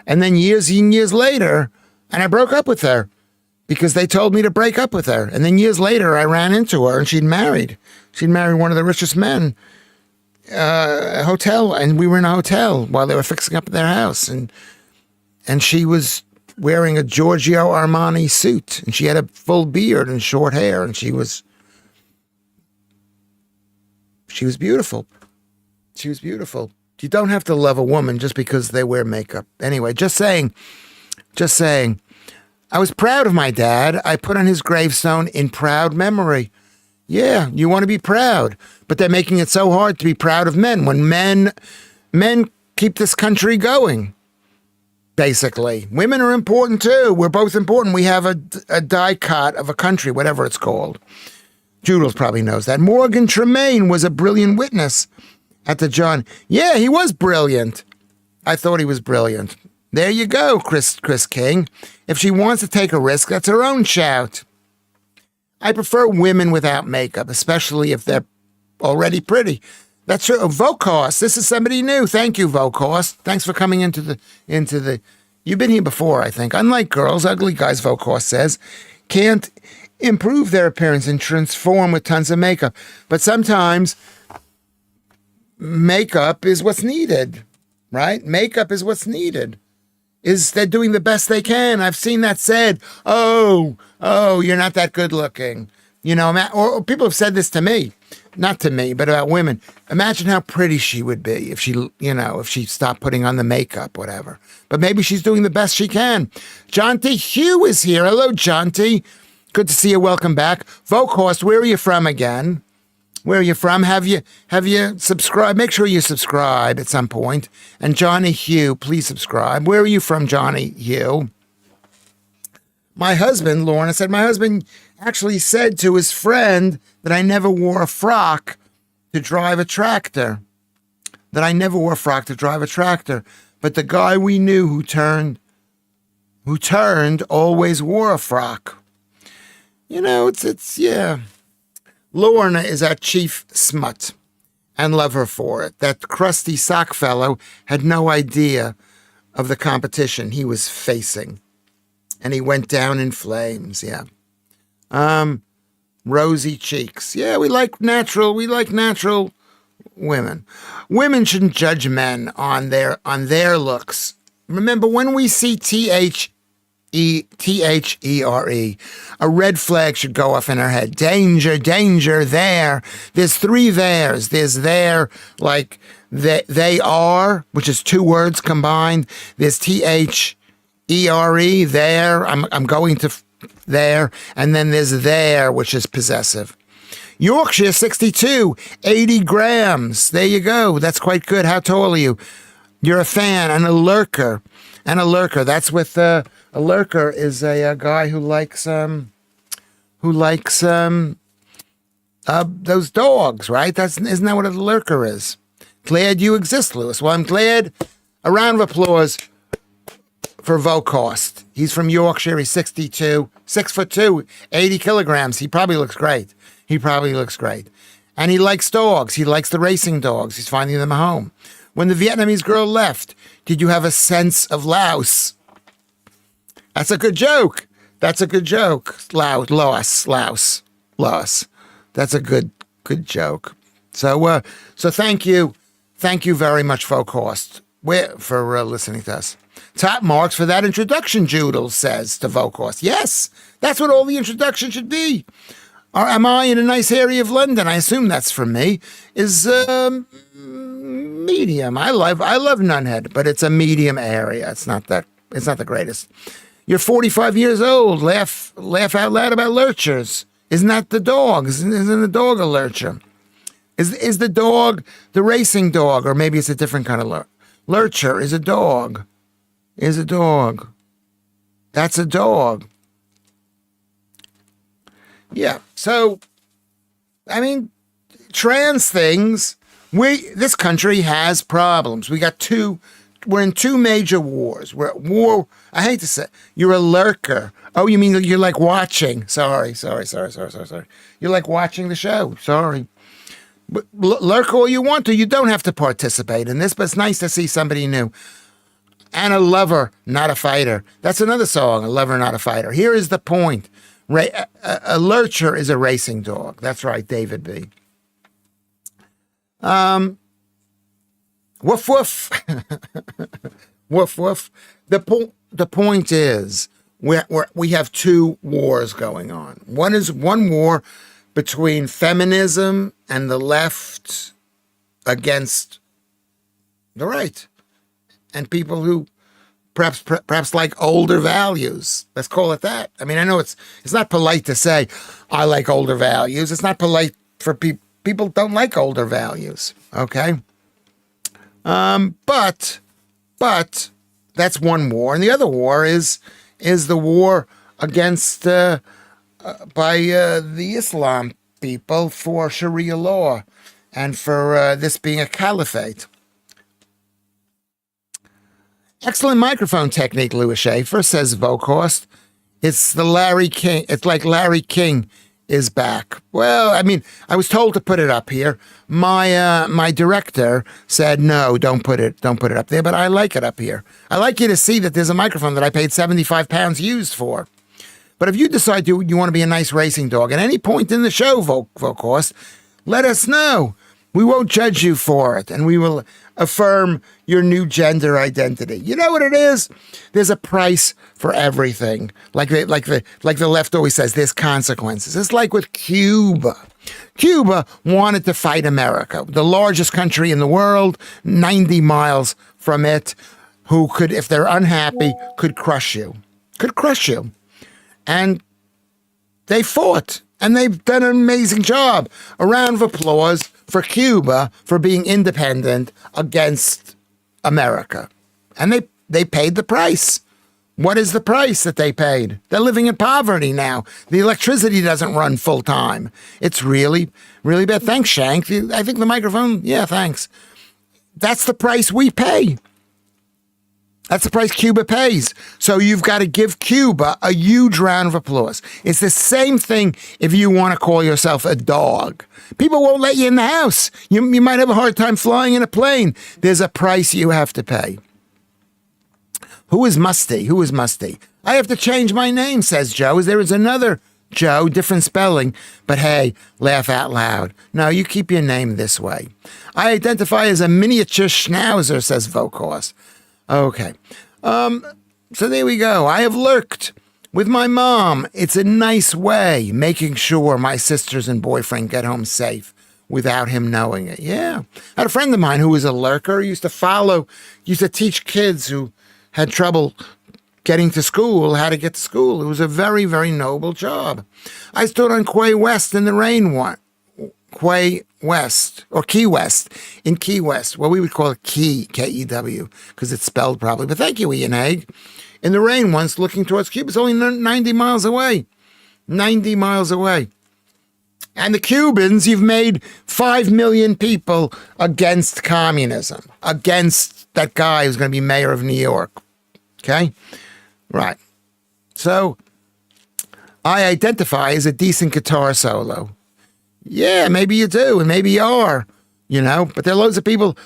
And then years and years later, and I broke up with her because they told me to break up with her. And then years later, I ran into her and she'd married. She'd married one of the richest men, a hotel. And we were in a hotel while they were fixing up their house. And she was wearing a Giorgio Armani suit. And she had a full beard and short hair. And she was beautiful. She was beautiful. You don't have to love a woman just because they wear makeup. Anyway, just saying. I was proud of my dad. I put on his gravestone in proud memory. Yeah, you want to be proud. But they're making it so hard to be proud of men when men keep this country going, basically. Women are important too. We're both important. We have a dicot of a country, whatever it's called. Judels probably knows that. Morgan Tremaine was a brilliant witness at the John. Yeah, he was brilliant. I thought he was brilliant. There you go, Chris King. If she wants to take a risk, that's her own shout. I prefer women without makeup, especially if they're already pretty. That's true. Vocos, this is somebody new. Thank you, Vocos. Thanks for coming into the. You've been here before, I think. Unlike girls, ugly guys, Vocos says, can't improve their appearance and transform with tons of makeup. But sometimes makeup is what's needed, right? Makeup is what's needed. They're doing the best they can. I've seen that said, oh, you're not that good looking. You know, or people have said this to me, not to me, but about women. Imagine how pretty she would be if she stopped putting on the makeup, whatever. But maybe she's doing the best she can. Jonty Hugh is here. Hello, Jonty. Good to see you. Welcome back. Vokhorst, where are you from again? Where are you from? Have you subscribed? Make sure you subscribe at some point. And Johnny Hugh, please subscribe. Where are you from, Johnny Hugh? My husband, Lorna said, my husband actually said to his friend that I never wore a frock to drive a tractor. But the guy we knew who turned always wore a frock. You know, it's yeah. Lorna is our chief smut, and love her for it. That crusty sock fellow had no idea of the competition he was facing, and he went down in flames. Yeah, rosy cheeks. Yeah, we like natural women. Women shouldn't judge men on their looks. Remember, when we see THERE, a red flag should go off in our head. Danger, danger, there. There's three theirs. There's there, like they are, which is two words combined. There's THERE, there. I'm going to there. And then there's there, which is possessive. Yorkshire 62, 80 grams. There you go. That's quite good. How tall are you? You're a fan and a lurker. That's with a lurker is a guy who likes who likes those dogs, right? Isn't that what a lurker is? Glad you exist, Lewis. Well, I'm glad. A round of applause for Vocost. He's from Yorkshire. He's 62, 6'2", 80 kilograms. He probably looks great. And he likes dogs. He likes the racing dogs. He's finding them a home. When the Vietnamese girl left, did you have a sense of louse? That's a good joke. Louse. That's a good joke. So thank you very much, Vocost, for listening to us. Top marks for that introduction, Joodle says to Vocost. Yes, that's what all the introduction should be. Or am I in a nice area of London? I assume that's for me. Is medium. I love Nunhead, but it's a medium area. It's not the greatest. You're 45 years old. Laugh out loud about lurchers. Isn't that the dog? Isn't the dog a lurcher? Is the dog the racing dog, or maybe it's a different kind of lurcher? Is a dog. That's a dog. Yeah. So, I mean, trans things. This country has problems. We're in two major wars. We're at war. I hate to say, you're a lurker. Oh, you mean you're like watching? Sorry. You're like watching the show. Sorry. But lurk all you want to. You don't have to participate in this, but it's nice to see somebody new. And a lover, not a fighter. That's another song, a lover, not a fighter. Here is the point. A lurcher is a racing dog. That's right, David B. Woof, woof. Woof, woof. The point is, we have two wars going on. One war between feminism and the left against the right, and people who perhaps like older values. Let's call it that. I mean, I know it's not polite to say I like older values. It's not polite for people don't like older values. Okay. But that's one war, and the other war is the war against by the Islam people for Sharia law and for this being a caliphate. Excellent microphone technique, Lewis Schaffer, says Vocost. It's Larry King. It's like Larry King is back. Well, I mean, I was told to put it up here. My director said, no, don't put it up there, but I like it up here. I like you to see that there's a microphone that I paid £75 used for. But if you decide you want to be a nice racing dog at any point in the show, Vocost, let us know. We won't judge you for it, and we will affirm your new gender identity. You know what it is? There's a price for everything. Like the left always says, there's consequences. It's like with Cuba. Cuba wanted to fight America, the largest country in the world, 90 miles from it, who could, if they're unhappy, could crush you. And they fought, and they've done an amazing job. A round of applause for Cuba for being independent against America. And they paid the price. What is the price that they paid? They're living in poverty now. The electricity doesn't run full time. It's really, really bad. Thanks, Shank. I think the microphone, yeah, thanks. That's the price we pay. That's the price Cuba pays. So you've got to give Cuba a huge round of applause. It's the same thing if you want to call yourself a dog. People won't let you in the house. You might have a hard time flying in a plane. There's a price you have to pay. Who is Musty? I have to change my name, says Joe. There is another Joe, different spelling, but hey, laugh out loud. No, you keep your name this way. I identify as a miniature schnauzer, says Vocost. Okay. So there we go. I have lurked with my mom. It's a nice way, making sure my sisters and boyfriend get home safe without him knowing it. Yeah. I had a friend of mine who was a lurker, used to teach kids who had trouble getting to school how to get to school. It was a very, very noble job. I stood on Quay West in the rain once. Quay West, or Key West, in Key West. Well, we would call it Key, K-E-W, because it's spelled properly. But thank you, Ian Haig. In the rain once, looking towards Cuba. It's only 90 miles away. 90 miles away. And the Cubans, you've made 5 million people against communism, against that guy who's going to be mayor of New York. Okay? Right. So I identify as a decent guitar solo. Yeah, maybe you do, and maybe you are, but there are loads of people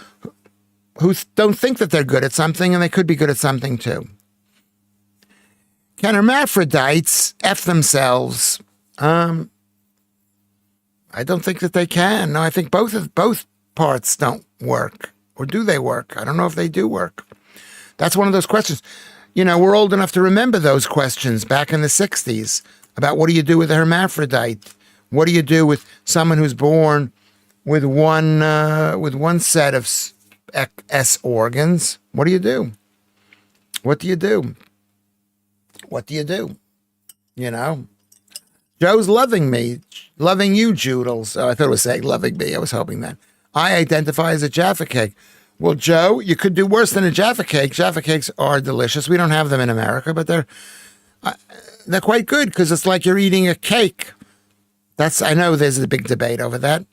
who don't think that they're good at something, and they could be good at something too. Can hermaphrodites F themselves? I don't think that they can. No, I think both parts don't work. Or do they work? I don't know if they do work. That's one of those questions. We're old enough to remember those questions back in the 60s about what do you do with a hermaphrodite? What do you do with someone who's born with one set of S organs? What do you do? What do you do? What do you do? Joe's loving me. Loving you, Joodles. Oh, I thought it was saying loving me. I was hoping that. I identify as a Jaffa cake. Well, Joe, you could do worse than a Jaffa cake. Jaffa cakes are delicious. We don't have them in America, but they're quite good because it's like you're eating a cake. I know there's a big debate over that.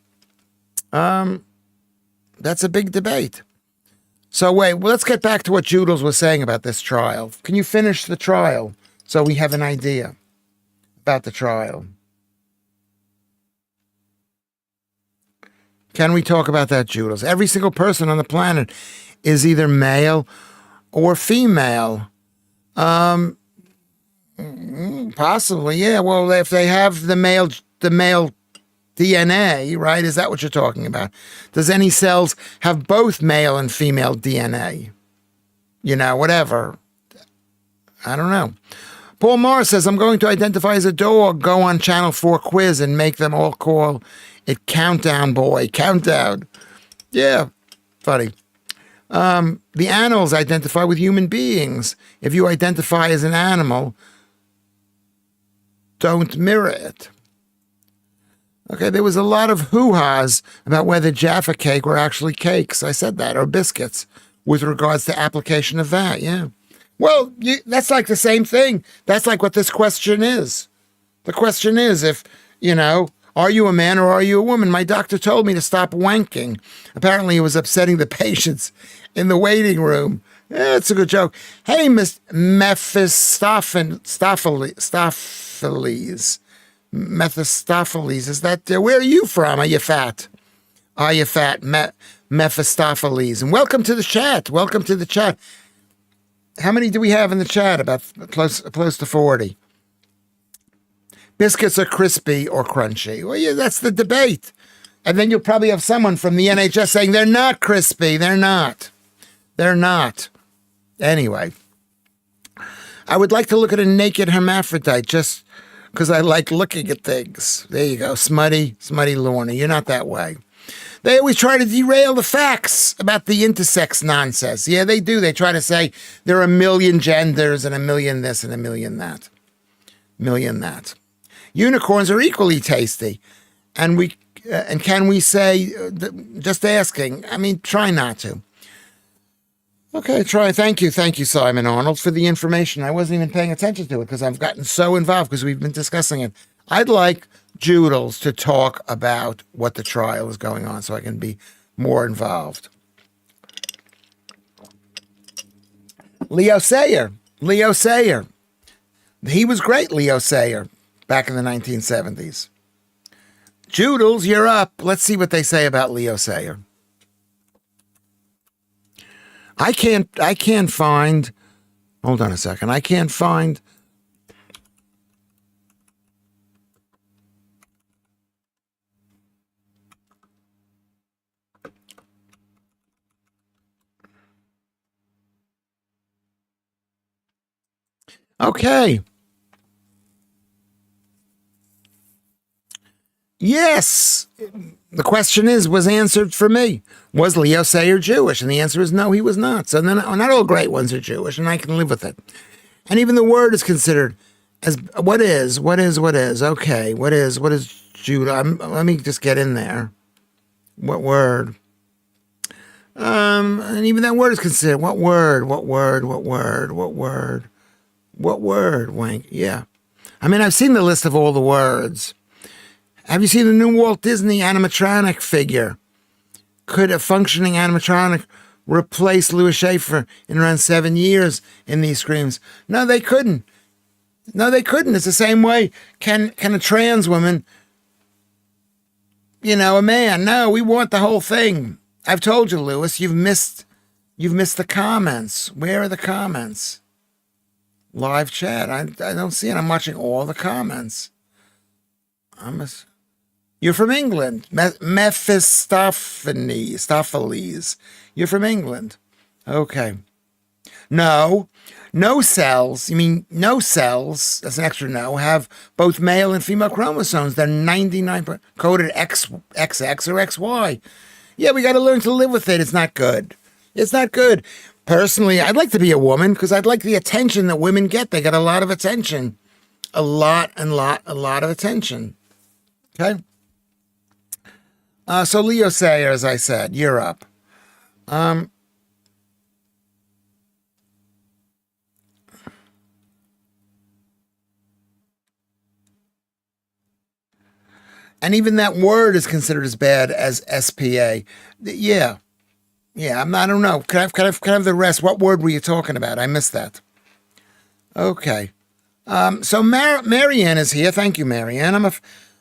That's a big debate. So wait, well, let's get back to what Joodles was saying about this trial. Can you finish the trial so we have an idea about the trial? Can we talk about that, Joodles? Every single person on the planet is either male or female. Possibly, yeah. Well, if they have the male DNA, right? Is that what you're talking about? Does any cells have both male and female DNA? Whatever. I don't know. Paul Morris says, I'm going to identify as a dog, go on Channel 4 quiz and make them all call it Countdown Boy. Countdown. Yeah, funny. The animals identify with human beings. If you identify as an animal, don't mirror it. Okay, there was a lot of hoo-has about whether Jaffa cake were actually cakes. I said that, or biscuits, with regards to application of that, yeah. Well, that's like the same thing. That's like what this question is. The question is if, are you a man or are you a woman? My doctor told me to stop wanking. Apparently it was upsetting the patients in the waiting room. Yeah, it's a good joke. Hey, Miss Mephistopheles, is that where are you from? Are you fat? Are you fat? Mephistopheles. And welcome to the chat. Welcome to the chat. How many do we have in the chat? About close to 40. Biscuits are crispy or crunchy. Well, yeah, that's the debate. And then you'll probably have someone from the NHS saying they're not crispy. They're not. They're not. Anyway, I would like to look at a naked hermaphrodite just because I like looking at things. There you go. Smutty Lorna. You're not that way. They always try to derail the facts about the intersex nonsense. Yeah, they do. They try to say there are a million genders and a million this and a million that. Unicorns are equally tasty. And can we say, just asking, try not to. Okay, try. Thank you, Simon Arnold, for the information. I wasn't even paying attention to it because I've gotten so involved because we've been discussing it. I'd like Joodles to talk about what the trial is going on so I can be more involved. Leo Sayer. He was great, Leo Sayer, back in the 1970s. Joodles, you're up. Let's see what they say about Leo Sayer. I can't find, hold on a second. I can't find, okay. Yes. The question was answered for me. Was Leo Sayer Jewish? And the answer is no, he was not. So then, not all great ones are Jewish, and I can live with it. And even the word is considered as what is. Okay, what is Judah? Let me just get in there. What word? And even that word is considered. What word? Wank. Yeah. I mean, I've seen the list of all the words. Have you seen the new Walt Disney animatronic figure? Could a functioning animatronic replace Lewis Schaffer in around 7 years in these screams? No, they couldn't. No, they couldn't. It's the same way. Can a trans woman, a man? No, we want the whole thing. I've told you, Lewis, you've missed the comments. Where are the comments? Live chat. I don't see it. I'm watching all the comments. You're from England. Mephistopheles. You're from England. Okay. No cells. You mean no cells, that's an extra no, have both male and female chromosomes. They're 99% coded XX or XY. Yeah, we got to learn to live with it. It's not good. It's not good. Personally, I'd like to be a woman because I'd like the attention that women get. They got a lot of attention. A lot of attention. Okay? So Leo Sayer, as I said, you're up. And even that word is considered as bad as SPA. Yeah. I don't know. Can I have the rest? What word were you talking about? I missed that. Okay. So Marianne is here. Thank you, Marianne.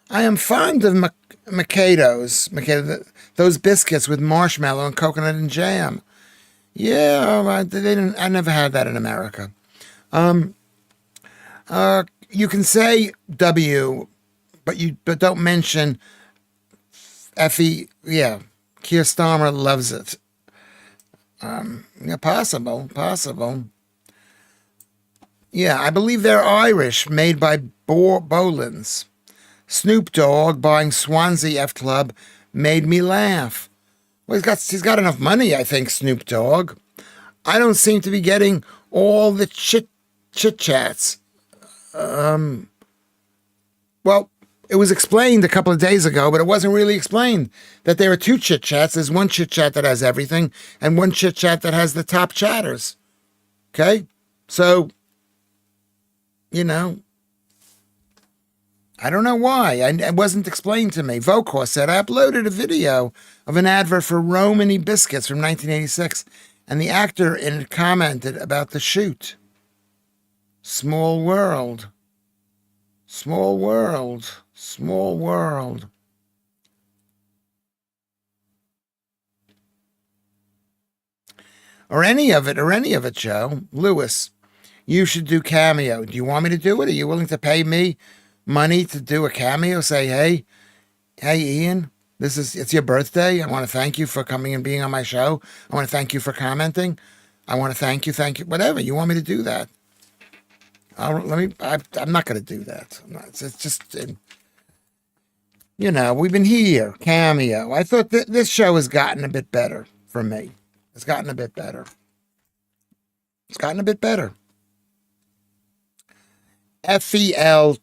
I am fond of Mikados, those biscuits with marshmallow and coconut and jam. Yeah, I never had that in America. You can say W, but don't mention Effie. Yeah, Keir Starmer loves it. Yeah, possible. Yeah, I believe they're Irish, made by Bolins. Snoop Dogg buying Swansea F Club made me laugh. Well, he's got enough money, I think, Snoop Dogg. I don't seem to be getting all the chit chats. Well, it was explained a couple of days ago, but it wasn't really explained that there are two chit chats. There's one chit chat that has everything and one chit chat that has the top chatters. Okay? So, I don't know why. It wasn't explained to me. Vocor said, I uploaded a video of an advert for Romany biscuits from 1986, and the actor in it commented about the shoot. Small world. Or any of it, Joe. Lewis, you should do Cameo. Do you want me to do it? Are you willing to pay me money to do a cameo? Say, hey, Ian, it's your birthday. I want to thank you for coming and being on my show. I want to thank you for commenting. I want to thank you, whatever. You want me to do that? I'm not going to do that. It's just, we've been here, Cameo. I thought this show has gotten a bit better for me. It's gotten a bit better. FELTC.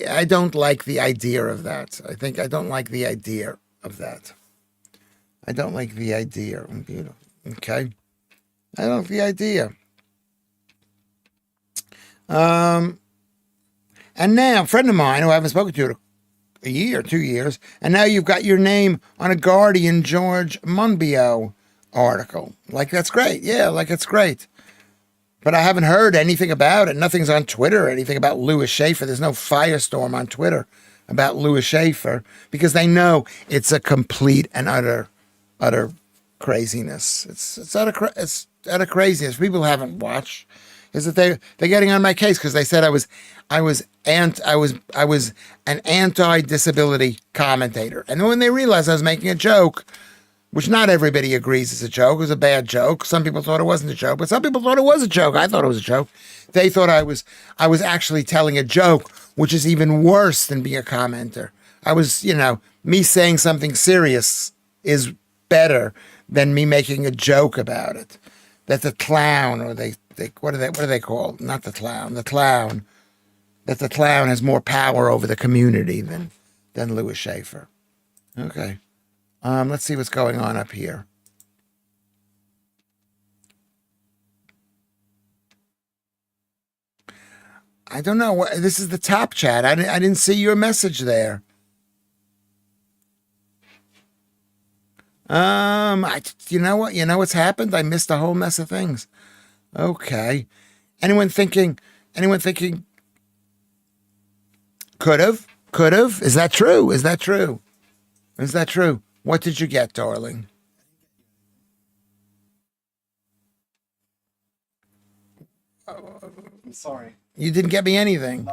I don't like the idea of that. I don't like the idea of that. I don't like the idea. Okay. I don't like the idea. And now, a friend of mine who I haven't spoken to in a year, 2 years, and now you've got your name on a Guardian George Monbiot article. Like, that's great. Yeah, like, it's great. But I haven't heard anything about it. Nothing's on Twitter or anything about Lewis Schaffer. There's no firestorm on Twitter about Lewis Schaffer because they know it's a complete and utter craziness. It's utter craziness. People haven't watched. Is that they're getting on my case because they said I was an anti-disability commentator, and then when they realized I was making a joke, which not everybody agrees is a joke, it was a bad joke. Some people thought it wasn't a joke, but some people thought it was a joke. I thought it was a joke. They thought I was actually telling a joke, which is even worse than being a commenter. I was, me saying something serious is better than me making a joke about it. That the clown, or what are they called? Not the clown. The clown. That the clown has more power over the community than Lewis Schaffer. Okay. Let's see what's going on up here. I don't know. This is the top chat. I didn't see your message there. You know what? You know what's happened? I missed a whole mess of things. Okay. Anyone thinking? Could have? Is that true? Is that true? What did you get, darling? I'm sorry. You didn't get me anything.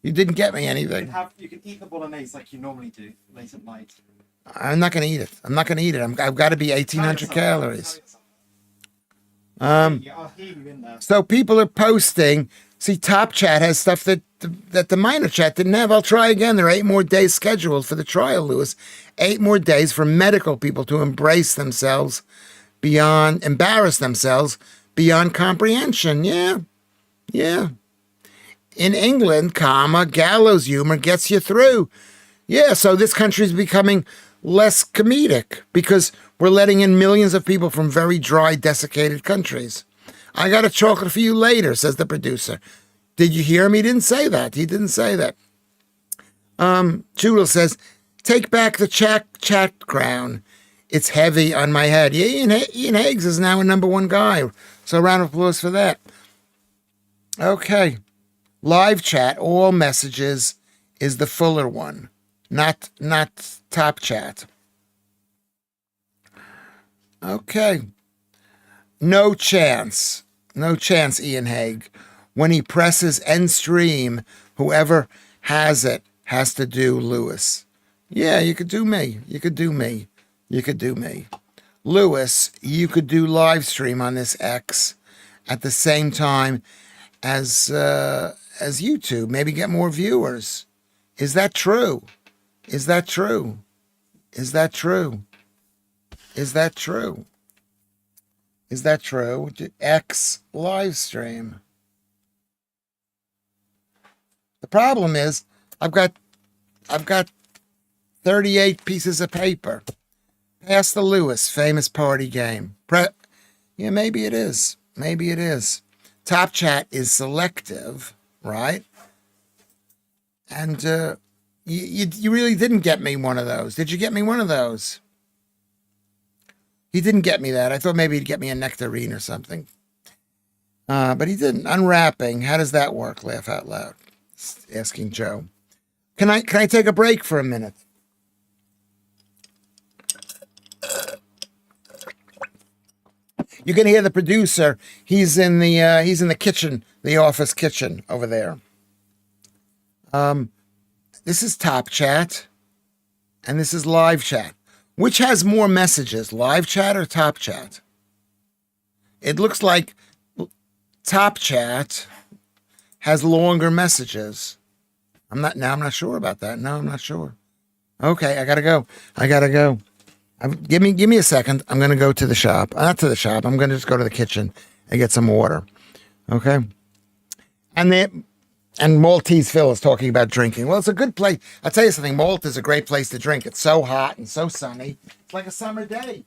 You didn't get me You anything. can eat the bolognese like you normally do late at night. I'm not going to eat it. I've got to be 1,800 calories. I'll hear you in there. So people are posting. See, Top Chat has stuff that the minor chat didn't have. I'll try again. There are 8 more days scheduled for the trial, Lewis. 8 more days for medical people to embrace themselves embarrass themselves beyond comprehension. Yeah. In England, gallows humor gets you through. Yeah, so this country's becoming less comedic because we're letting in millions of people from very dry, desiccated countries. I got a chocolate for you later, says the producer. Did you hear him? He didn't say that. Judel says, take back the chat crown. It's heavy on my head. Yeah, Ian Higgs is now a #1 guy. So a round of applause for that. Okay. Live chat, all messages, is the fuller one, not Top Chat. Okay. No chance, Ian Haig. When he presses end stream, whoever has it has to do Lewis. Yeah, you could do me. Lewis, you could do live stream on this X at the same time as YouTube. Maybe get more viewers. Is that true? X live stream. The problem is I've got 38 pieces of paper. Pass the Lewis famous party game. Yeah, maybe it is. Top Chat is selective, right? And you really didn't get me one of those. Did you get me one of those? He didn't get me that. I thought maybe he'd get me a nectarine or something. But he didn't. Unwrapping. How does that work? Laugh out loud. Asking Joe. Can I take a break for a minute? You're gonna hear the producer. He's in the kitchen, the office kitchen over there. This is Top Chat, and this is Live Chat. Which has more messages, Live Chat or Top Chat? It looks like Top Chat has longer messages. I'm not sure about that. No, I'm not sure. Okay, I gotta go. Give me a second. I'm gonna go to the shop. Not to the shop. I'm gonna just go to the kitchen and get some water. Okay. And Maltese Phil is talking about drinking. Well, it's a good place. I'll tell you something. Malt is a great place to drink. It's so hot and so sunny. It's like a summer day.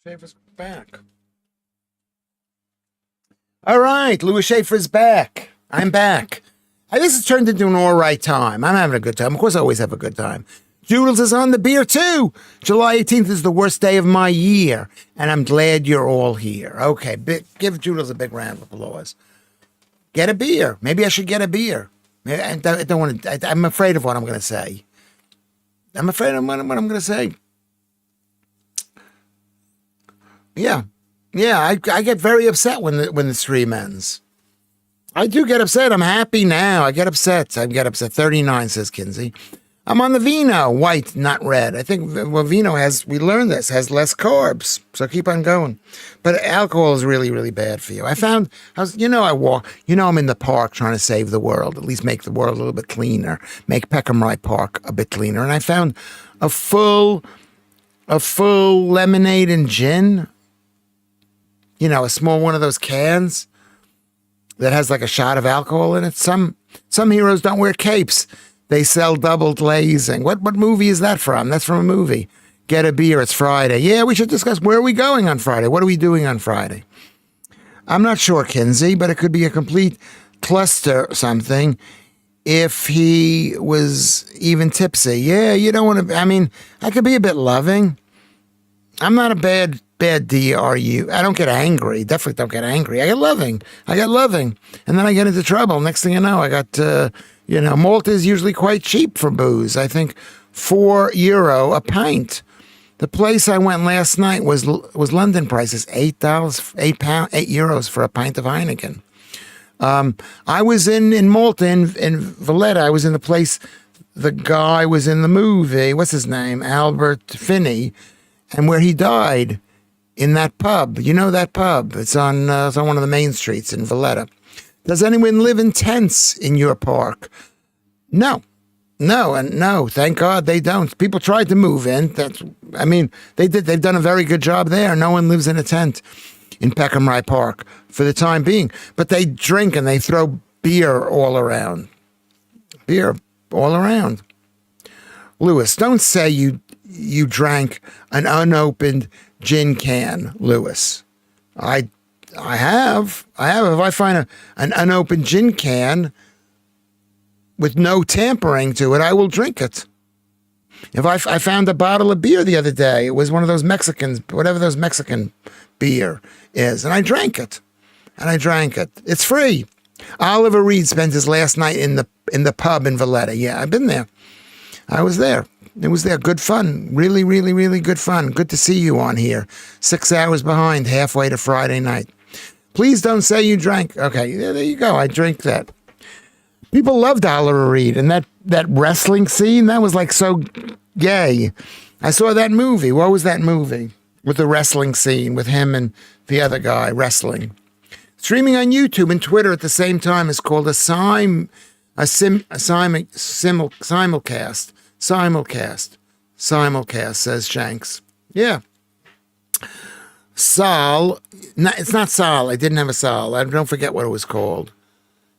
Schaffer's back. All right, Lewis Schaffer's back. I'm back. This has turned into an all right time. I'm having a good time. Of course, I always have a good time. Judels is on the beer too. July 18th is the worst day of my year, and I'm glad you're all here. Okay, give Judels a big round of applause. Get a beer. Maybe I should get a beer. I don't want to. I'm afraid of what I'm going to say. I'm afraid of what I'm going to say. Yeah, I get very upset when the stream ends. I do get upset. I'm happy now. I get upset. 39, says Kinsey. I'm on the vino, white, not red. I think vino we learned this, has less carbs. So keep on going. But alcohol is really, really bad for you. I'm in the park trying to save the world, at least make the world a little bit cleaner, make Peckham Rye Park a bit cleaner. And I found a full lemonade and gin, a small one of those cans that has like a shot of alcohol in it. Some heroes don't wear capes. They sell double glazing. What movie is that from? That's from a movie. Get a beer. It's Friday. Yeah, we should discuss where are we going on Friday? What are we doing on Friday? I'm not sure, Kinsey, but it could be a complete cluster or something if he was even tipsy. Yeah, you don't want to. I mean, I could be a bit loving. I'm not a bad DRU. I don't get angry. Definitely don't get angry. I get loving. And then I get into trouble. Next thing you know, I got, Malta is usually quite cheap for booze. I think €4 a pint. The place I went last night was London prices, €8 for a pint of Heineken. I was in Malta, in Valletta. I was in the place, the guy was in the movie. What's his name? Albert Finney. And where he died, in that pub. You know that pub? It's on one of the main streets in Valletta. Does anyone live in tents in your park? No. Thank God they don't. People tried to move in. They did. They've done a very good job there. No one lives in a tent in Peckham Rye Park for the time being. But they drink and they throw beer all around. Lewis, don't say you drank an unopened gin can, Lewis. I have. If I find an unopened gin can with no tampering to it, I will drink it. If I found a bottle of beer the other day, it was one of those Mexicans, whatever those Mexican beer is, and I drank it. It's free. Oliver Reed spent his last night in the pub in Valletta. Yeah, I've been there. I was there. It was there. Good fun. Really, really, really good fun. Good to see you on here. 6 hours behind, halfway to Friday night. Please don't say you drank. Okay, there you go. I drink that. People loved Oliver Reed. And that wrestling scene, that was like so gay. I saw that movie. What was that movie? With the wrestling scene with him and the other guy wrestling. Streaming on YouTube and Twitter at the same time is called a simulcast. Simulcast, says Shanks. Yeah. Sol. No, it's not Sol. I didn't have a Sol. I don't forget what it was called.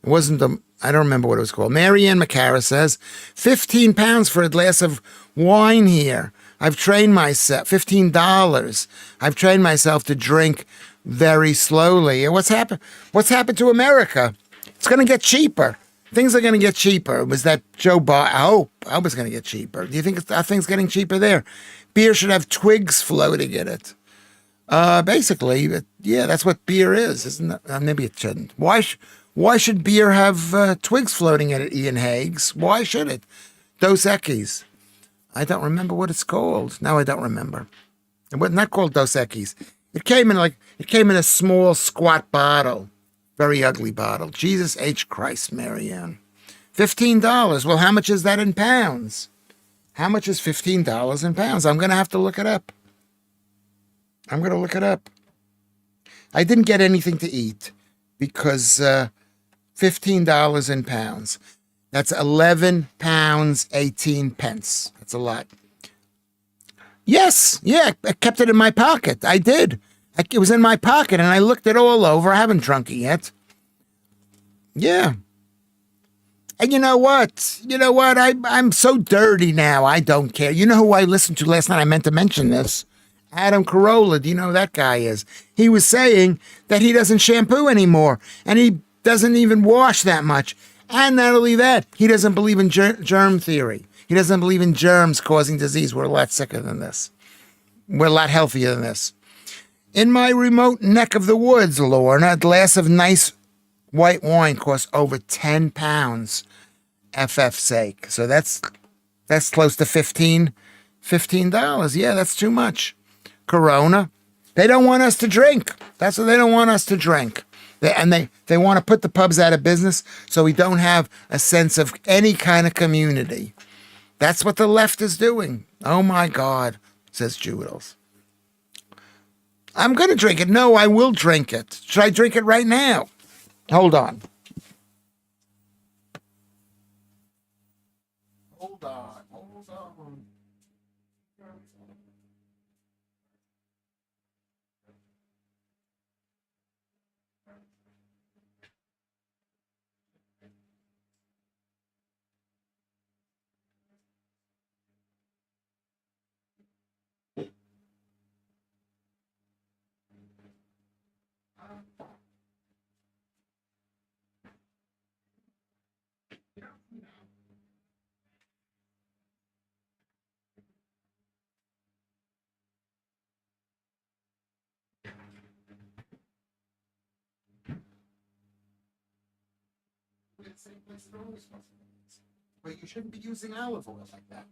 It wasn't I don't remember what it was called. Marianne McCara says, 15 pounds for a glass of wine here. I've trained myself, $15. I've trained myself to drink very slowly. And what's happened to America? It's going to get cheaper. Things are going to get cheaper. Was that Joe Biden? I hope it's going to get cheaper. Do you think are things getting cheaper there? Beer should have twigs floating in it. Basically, yeah, that's what beer is, isn't it? Maybe it shouldn't. Why should beer have twigs floating in it, Ian Higgs? Why should it? Dos Equis. I don't remember what it's called. No, I don't remember. It was not called Dos Equis. It came in a small, squat bottle. Very ugly bottle. Jesus H. Christ, Marianne. $15. Well, how much is that in pounds? How much is $15 in pounds? I'm going to have to look it up. I didn't get anything to eat because $15 in pounds. That's 11 pounds, 18 pence. That's a lot. Yes. Yeah, I kept it in my pocket. I did. It was in my pocket, and I looked it all over. I haven't drunk it yet. Yeah. And you know what? I'm so dirty now. I don't care. You know who I listened to last night? I meant to mention this. Adam Carolla. Do you know who that guy is? He was saying that he doesn't shampoo anymore, and he doesn't even wash that much. And not only that, he doesn't believe in germ theory. He doesn't believe in germs causing disease. We're a lot sicker than this. We're a lot healthier than this. In my remote neck of the woods, Lorna, a glass of nice white wine costs over 10 pounds, FF's sake. So that's close to $15. Yeah, that's too much. Corona. They don't want us to drink. That's what they don't want us to drink. They want to put the pubs out of business so we don't have a sense of any kind of community. That's what the left is doing. Oh my God, says Jewels. I'm going to drink it. No, I will drink it. Should I drink it right now? Hold on. Hold on. Hold on. But you shouldn't be using olive oil like that.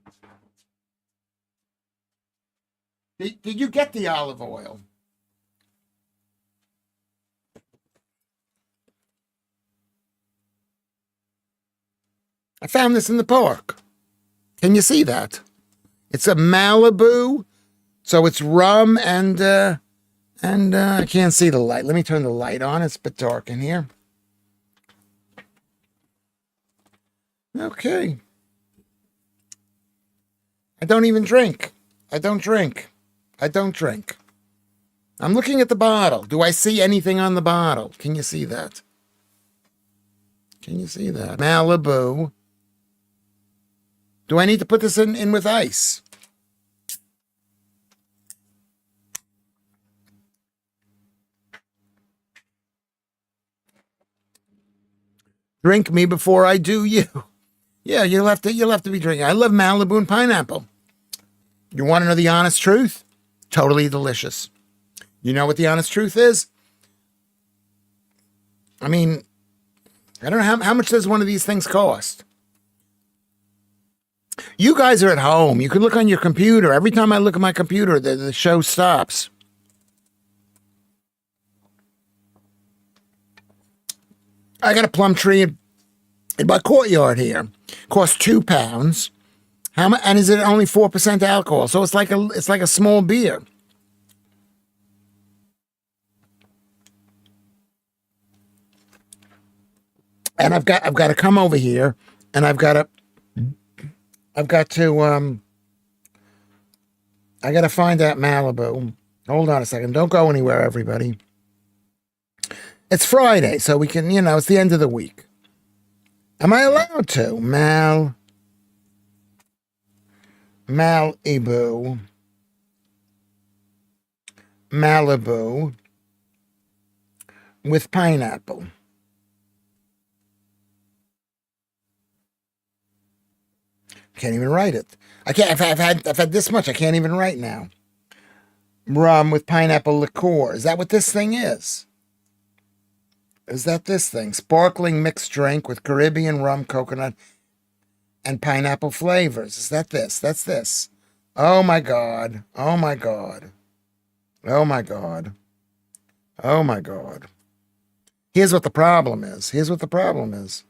Did you get the olive oil? I found this in the park. Can you see that? It's a Malibu, so it's rum and I can't see the light. Let me turn the light on. It's a bit dark in here. Okay. I don't even drink. I don't drink. I don't drink. I'm looking at the bottle. Do I see anything on the bottle? Can you see that? Can you see that? Malibu. Do I need to put this in with ice? Drink me before I do you. Yeah, you'll have to be drinking. I love Malibu and pineapple. You want to know the honest truth? Totally delicious. You know what the honest truth is? I mean, I don't know how much does one of these things cost? You guys are at home. You can look on your computer. Every time I look at my computer, the show stops. I got a plum tree in my courtyard here. Costs £2. How much? And is it only 4% alcohol? So it's like a small beer. And I've got to come over here, and I got to find that Malibu. Hold on a second. Don't go anywhere, everybody. It's Friday, so we can, it's the end of the week. Am I allowed to? Malibu with pineapple. Can't even write it. I can't. I've had this much. I can't even write now. Rum with pineapple liqueur. Is that what this thing is? Is that this thing? Sparkling mixed drink with Caribbean rum, coconut, and pineapple flavors. Is that this? That's this. Oh my God. Oh my God. Oh my God. Oh my God. Here's what the problem is. Here's what the problem is.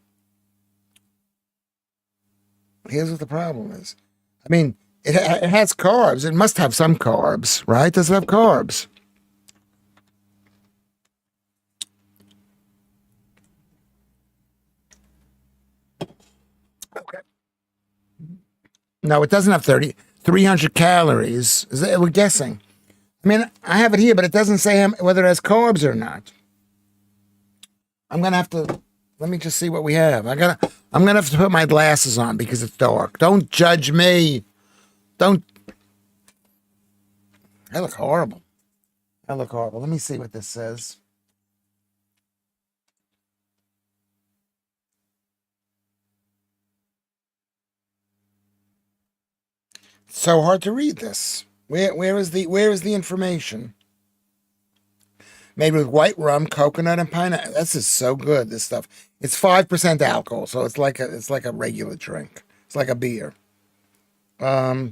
Here's what the problem is. I mean, it has carbs. It must have some carbs, right? Does it have carbs? Okay. No, it doesn't have 300 calories. We're guessing. I mean, I have it here, but it doesn't say whether it has carbs or not. I'm going to have to, let me just see what we have. I'm going to have to put my glasses on because it's dark. Don't judge me. Don't. I look horrible. I look horrible. Let me see what this says. It's so hard to read this. Where is the information? Made with white rum, coconut, and pineapple. This is so good. This stuff. It's 5% alcohol, so it's like a regular drink. It's like a beer. Where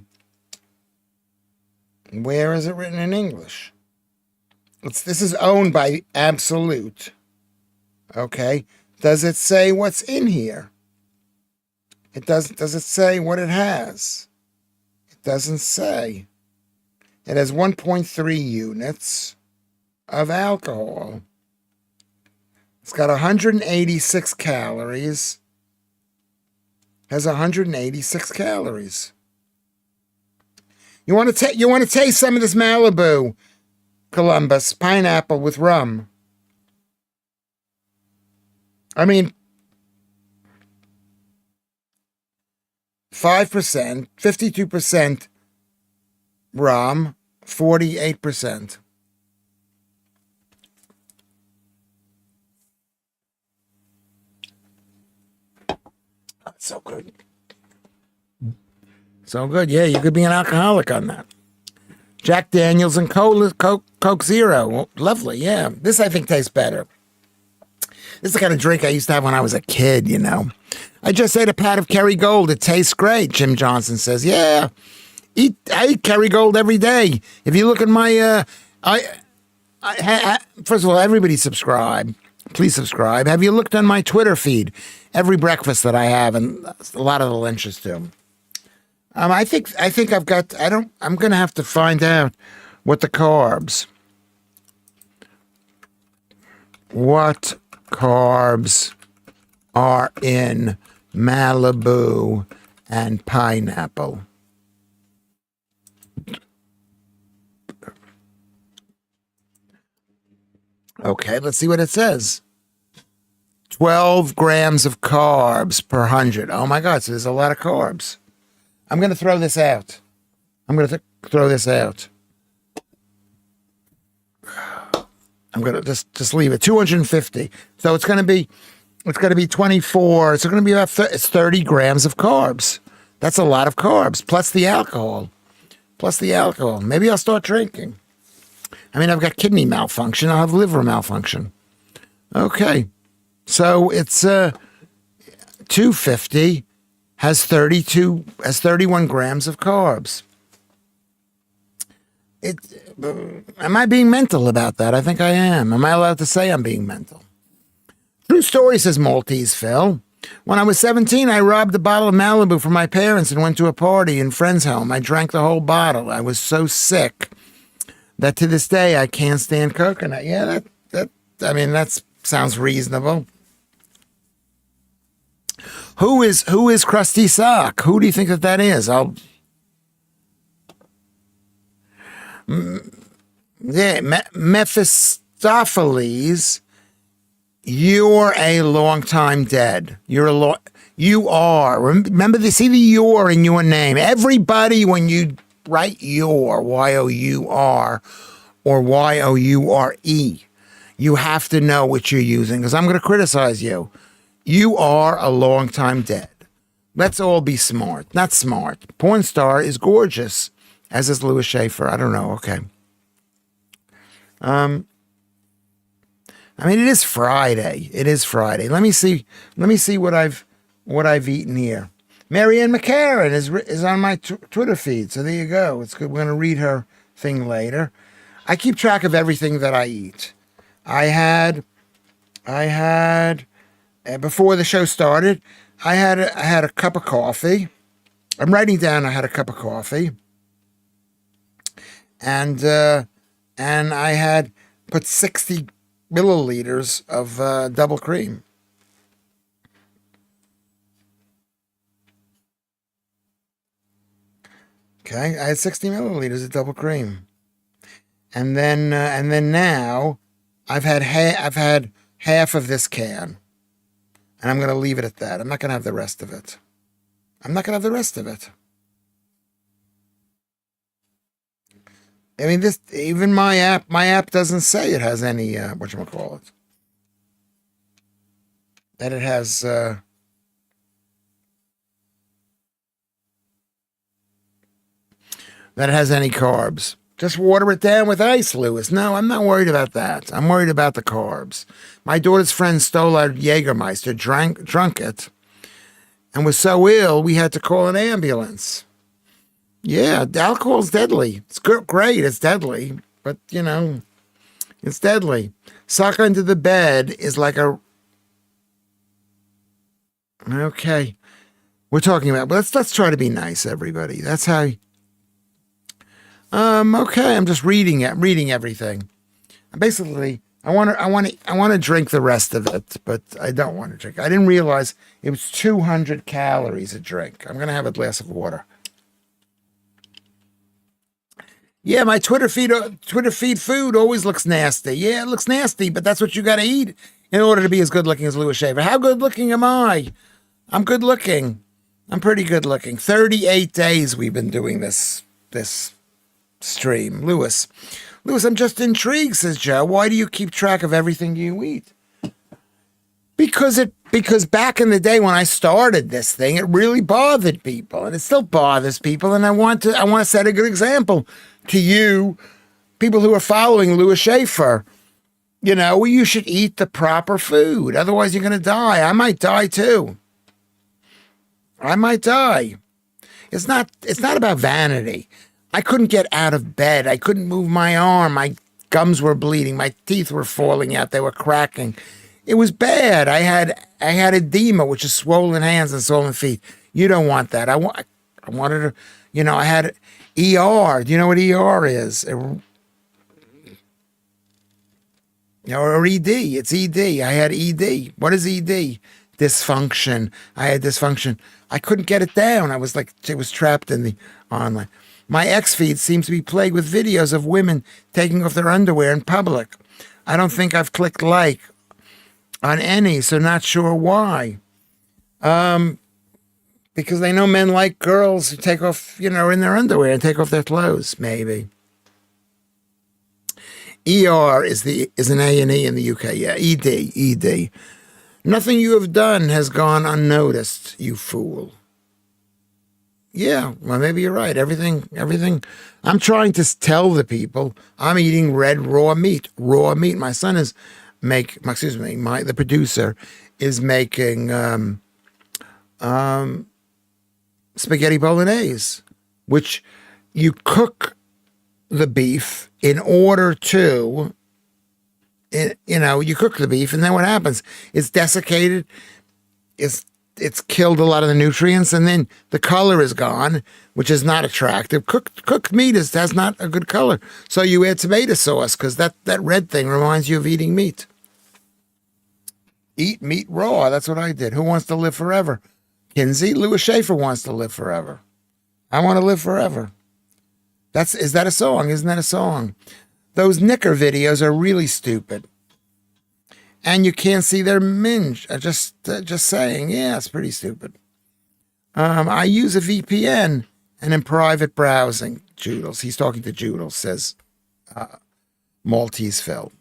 is it written in English? This is owned by Absolute. Okay. Does it say what's in here? Does it say what it has? It doesn't say. It has 1.3 units of alcohol. It's got 186 calories. Has 186 calories. You want to taste some of this Malibu, Columbus pineapple with rum. I mean, 5%, 52% rum, 48%. That's so good. So good. Yeah, you could be an alcoholic on that. Jack Daniels and Coke Zero. Well, lovely. Yeah. This, I think, tastes better. This is the kind of drink I used to have when I was a kid, you know. I just ate a pat of Kerrygold. It tastes great, Jim Johnson says. Yeah. I eat Kerrygold every day. If you look at my, first of all, everybody subscribe. Please subscribe. Have you looked on my Twitter feed? Every breakfast that I have, and a lot of the lunches too. I think I've got. I'm gonna have to find out what the carbs. What carbs are in Malibu and pineapple? Okay, let's see what it says. 12 grams of carbs per 100. Oh my God, so there's a lot of carbs. I'm going to throw this out. I'm going to throw this out. I'm going to just leave it. 250. So it's going to be 24. It's going to be about 30 grams of carbs. That's a lot of carbs, plus the alcohol. Maybe I'll start drinking. I mean, I've got kidney malfunction. I'll have liver malfunction. Okay. So it's 250 has 31 grams of carbs. Am I being mental about that? I think I am. Am I allowed to say I'm being mental? True story, says Maltese Phil. When I was 17, I robbed a bottle of Malibu from my parents and went to a party in a friend's home. I drank the whole bottle. I was so sick that to this day I can't stand coconut. Yeah, that sounds reasonable. Who is Krusty Sock? Who do you think that is? Mephistopheles. You're a long time dead. You are. Remember see the you're in your name. Everybody, when you write your, Y-O-U-R, or Y-O-U-R-E, you have to know what you're using, because I'm going to criticize you. You are a long time dead. Let's all be smart. Not smart. Porn star is gorgeous, as is Lewis Schaffer. I don't know. Okay. I mean, it is Friday. Let me see what I've eaten here. Marianne McCarran is on my Twitter feed. So there you go. It's good. We're going to read her thing later. I keep track of everything that I eat. I had before the show started, I had a cup of coffee. I'm writing down I had a cup of coffee. And I had put 60 milliliters of double cream. Okay, I had 60 milliliters of double cream. And then now I've had half of this can. And I'm going to leave it at that. I'm not going to have the rest of it. I mean, even my app doesn't say it has any, whatchamacallit. That it has, that it has any carbs. Just water it down with ice, Lewis. No, I'm not worried about that. I'm worried about the carbs. My daughter's friend stole our Jägermeister, drunk it, and was so ill we had to call an ambulance. Yeah, alcohol's deadly. It's great, it's deadly, but it's deadly. Sock under the bed is like a Okay. We're talking about, but let's try to be nice, everybody. That's how. Okay. I'm just reading everything. Basically, I want to drink the rest of it, but I don't want to drink. I didn't realize it was 200 calories a drink. I'm gonna have a glass of water. Yeah, my Twitter feed food always looks nasty. Yeah, it looks nasty, but that's what you got to eat in order to be as good looking as Lewis Schaffer. How good looking am I? I'm good looking. I'm pretty good looking. 38 days we've been doing this stream. Lewis, I'm just intrigued, says Joe. Why do you keep track of everything you eat? Because back in the day when I started this thing, it really bothered people, and it still bothers people. And I want to set a good example to you, people who are following Lewis Schaffer. You know, you should eat the proper food. Otherwise, you're going to die. I might die too. I might die. It's not about vanity. I couldn't get out of bed. I couldn't move my arm. My gums were bleeding. My teeth were falling out. They were cracking. It was bad. I had edema, which is swollen hands and swollen feet. You don't want that. I wanted to, you know, I had ER. Do you know what ER is? You know, or ED. It's ED. I had ED. What is ED? Dysfunction. I had dysfunction. I couldn't get it down. It was trapped in the online. My X feed seems to be plagued with videos of women taking off their underwear in public. I don't think I've clicked like on any, so not sure why. Because they know men like girls who take off, you know, in their underwear and take off their clothes, maybe. ER is an A&E in the UK. Yeah, ED. Nothing you have done has gone unnoticed, you fool. Yeah, well, maybe you're right. Everything. I'm trying to tell the people I'm eating red raw meat. My son is the producer is making spaghetti bolognese, which you cook the beef in order to, you cook the beef, and then what happens? It's desiccated. It's killed a lot of the nutrients, and then the color is gone, which is not attractive. Cooked meat has not a good color. So you add tomato sauce because that red thing reminds you of eating meat. Eat meat raw. That's what I did. Who wants to live forever? Kinsey. Lewis Schaffer wants to live forever. I want to live forever. Is that a song? Isn't that a song? Those knicker videos are really stupid. And you can't see their minge. Just saying. Yeah, it's pretty stupid. I use a VPN and in private browsing. Joodles. He's talking to Joodles, says Maltese Phil.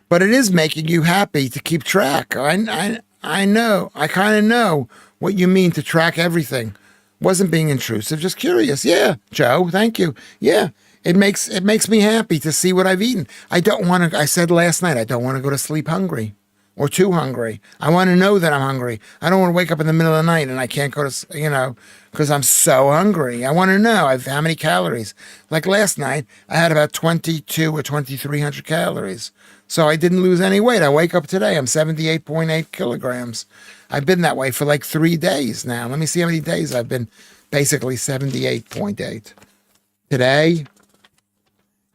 But it is making you happy to keep track. I know. I kind of know what you mean to track everything. Wasn't being intrusive, just curious. Yeah, Joe, thank you. Yeah, it makes me happy to see what I've eaten. I said last night, I don't want to go to sleep hungry or too hungry. I want to know that I'm hungry. I don't want to wake up in the middle of the night and I can't go to, because I'm so hungry. I want to know how many calories. Like last night, I had about 22 or 2,300 calories. So I didn't lose any weight. I wake up today, I'm 78.8 kilograms. I've been that way for like 3 days now. Let me see how many days I've been basically 78.8. Today,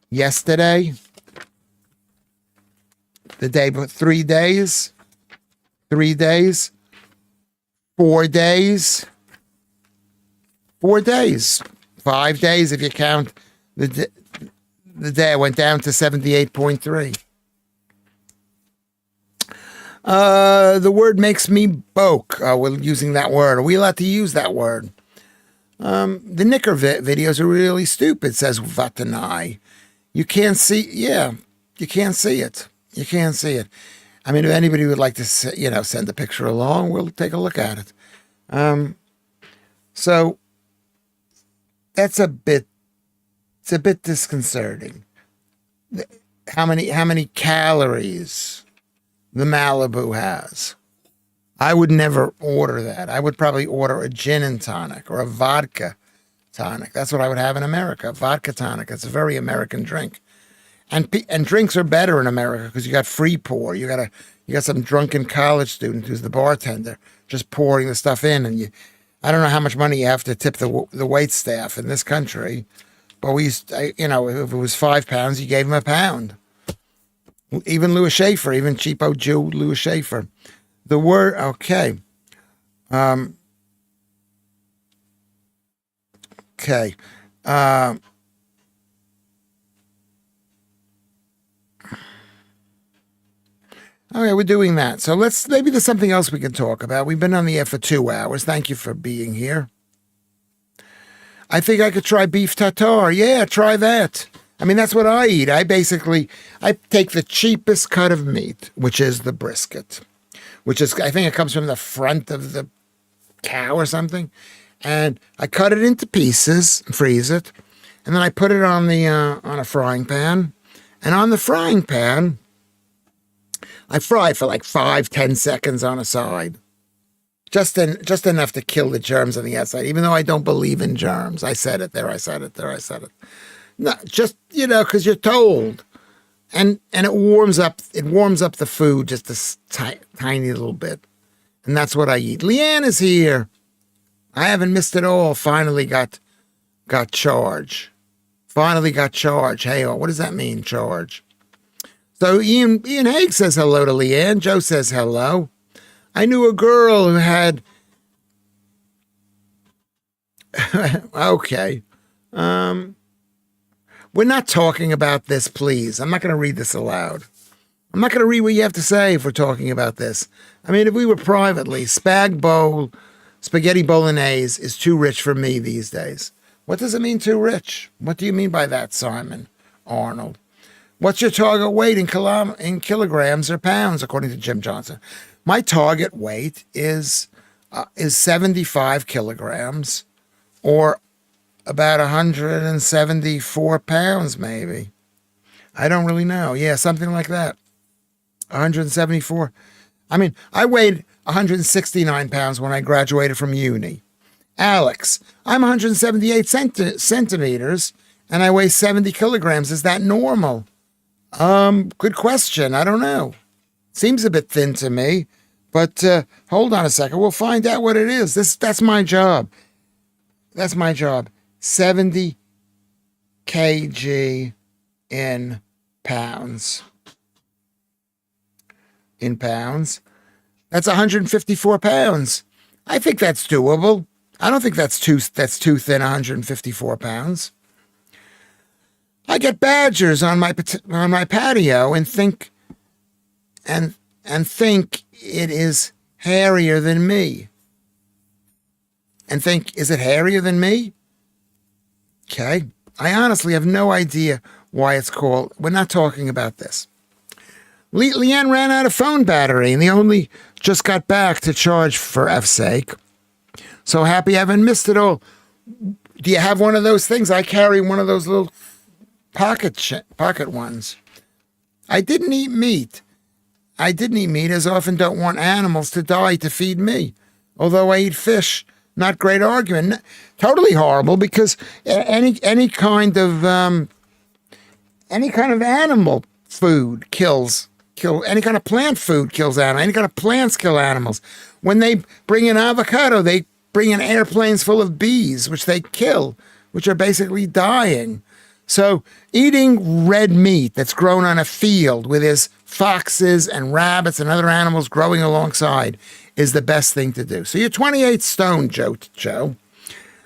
yesterday, the day before, 3 days, 4 days, 4 days, 5 days if you count the day I went down to 78.3. The word makes me boke. We're using that word. Are we allowed to use that word? The knicker videos are really stupid, says Vatanai. You can't see, you can't see it. You can't see it. I mean, if anybody would like to, send a picture along, we'll take a look at it. So that's it's a bit disconcerting. How many calories the Malibu has. I would never order that. I would probably order a gin and tonic or a vodka tonic. That's what I would have in America, vodka tonic. It's a very American drink. And drinks are better in America because you got free pour. You got some drunken college student who's the bartender just pouring the stuff in, and I don't know how much money you have to tip the wait staff in this country, but if it was £5, you gave him £1. Even Lewis Schaffer, even cheapo Jew Lewis Schaffer. The word, okay. Okay. Okay, we're doing that. So maybe there's something else we can talk about. We've been on the air for 2 hours. Thank you for being here. I think I could try beef tartare. Yeah, try that. I mean, that's what I eat. I take the cheapest cut of meat, which is the brisket, I think it comes from the front of the cow or something. And I cut it into pieces, freeze it, and then I put it on a frying pan. And on the frying pan, I fry it for like 5-10 seconds on a side. Just enough to kill the germs on the outside, even though I don't believe in germs. I said it. No, just, because you're told. And it warms up the food just a tiny little bit. And that's what I eat. Leanne is here. I haven't missed it all. Finally got charge. Hey, what does that mean, charge? So Ian Haig says hello to Leanne. Joe says hello. I knew a girl who had... Okay. We're not talking about this, please. I'm not going to read this aloud. I'm not going to read what you have to say if we're talking about this. I mean, if we were privately, spaghetti bolognese is too rich for me these days. What does it mean, too rich? What do you mean by that, Simon Arnold? What's your target weight in kilograms or pounds, according to Jim Johnson? My target weight is 75 kilograms, or about 174 pounds, maybe. I don't really know. Yeah, something like that. 174. I mean, I weighed 169 pounds when I graduated from uni. Alex, I'm 178 centimeters, and I weigh 70 kilograms. Is that normal? Good question. I don't know. Seems a bit thin to me, but hold on a second. We'll find out what it is. That's my job. 70 kg in pounds. That's 154 pounds. I think that's doable. I don't think that's too thin, 154 pounds. I get badgers on my patio and think it is hairier than me. Is it hairier than me? Okay. I honestly have no idea why it's called. We're not talking about this. Leanne ran out of phone battery and they only just got back to charge for F's sake. So happy I haven't missed it all. Do you have one of those things? I carry one of those little pocket ones. I didn't eat meat as I often don't want animals to die to feed me. Although I eat fish, not great argument. Totally horrible because any kind of animal food kills any kind of plant food kills animals. Any kind of plants kill animals. When they bring in avocado, they bring in airplanes full of bees, which they kill, which are basically dying. So eating red meat that's grown on a field with his foxes and rabbits and other animals growing alongside is the best thing to do. So you're 28 stone, Joe.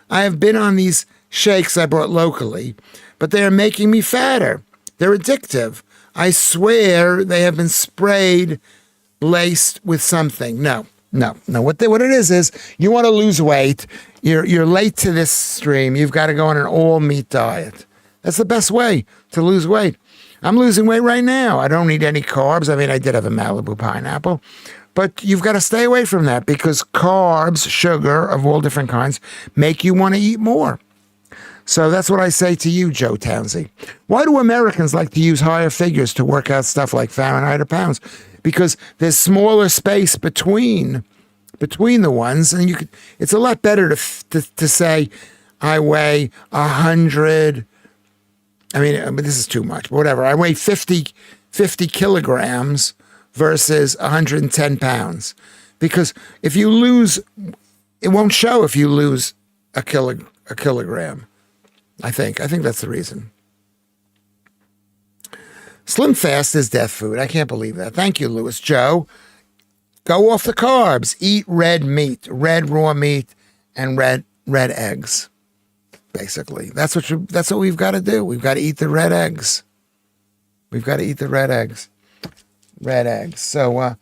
I have been on these shakes I brought locally, but they are making me fatter. They're addictive. I swear they have been sprayed, laced with something. No. What it is you want to lose weight. You're late to this stream. You've got to go on an all meat diet. That's the best way to lose weight. I'm losing weight right now. I don't eat any carbs. I mean, I did have a Malibu pineapple, but you've got to stay away from that because carbs, sugar of all different kinds, make you want to eat more. So that's what I say to you, Joe Townsend. Why do Americans like to use higher figures to work out stuff like Fahrenheit or pounds? Because there's smaller space between the ones, and it's a lot better to say I weigh 100 I mean, this is too much, but whatever. I weigh 50 kilograms versus 110 pounds. Because if you lose, it won't show if you lose a kilogram. I think that's the reason. Slim Fast is death food. I can't believe that. Thank you, Lewis. Joe, go off the carbs. Eat red meat, red raw meat, and red eggs. Basically, that's what we've got to do. We've got to eat the red eggs. We've got to eat the red eggs. Red eggs. So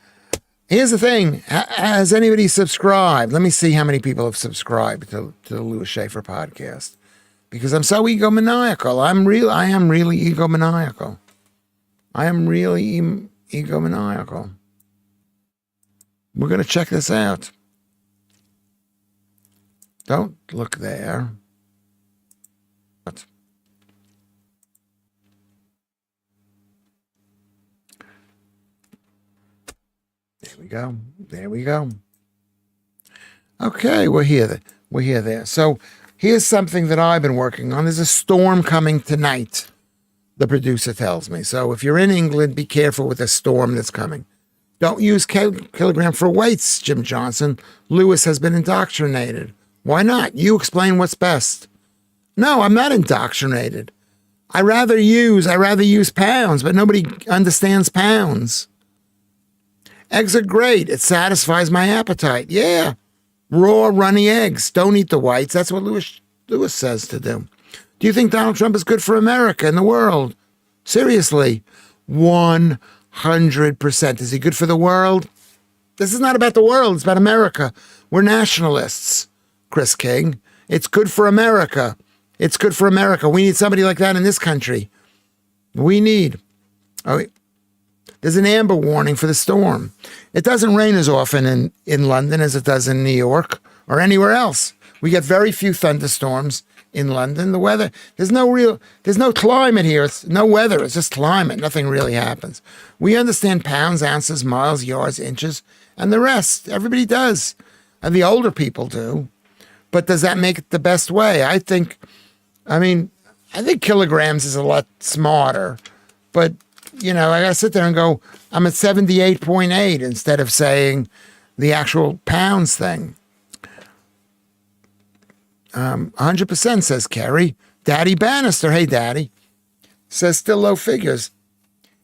here's the thing. Has anybody subscribed? Let me see how many people have subscribed to the Lewis Schaffer podcast. Because I'm so egomaniacal. I am really egomaniacal. I am really egomaniacal. We're going to check this out. Don't look there. There we go. There we go. Okay, we're here. We're there. So here's something that I've been working on. There's a storm coming tonight, the producer tells me. So if you're in England, be careful with the storm that's coming. Don't use kilogram for weights, Jim Johnson. Lewis has been indoctrinated. Why not? You explain what's best. No, I'm not indoctrinated. I rather use pounds, but nobody understands pounds. Eggs are great. It satisfies my appetite. Yeah. Raw, runny eggs. Don't eat the whites. That's what Lewis says to do. Do you think Donald Trump is good for America and the world? Seriously. 100%. Is he good for the world? This is not about the world. It's about America. We're nationalists, Chris King. It's good for America. It's good for America. We need somebody like that in this country. We need. There's an amber warning for the storm. It doesn't rain as often in London as it does in New York or anywhere else. We get very few thunderstorms in London. The weather, there's no climate here. It's no weather. It's just climate. Nothing really happens. We understand pounds, ounces, miles, yards, inches, and the rest. Everybody does. And the older people do. But does that make it the best way? I think kilograms is a lot smarter. But I got to sit there and go, I'm at 78.8 instead of saying the actual pounds thing. 100% says Kerry. Daddy Bannister, hey Daddy, says still low figures.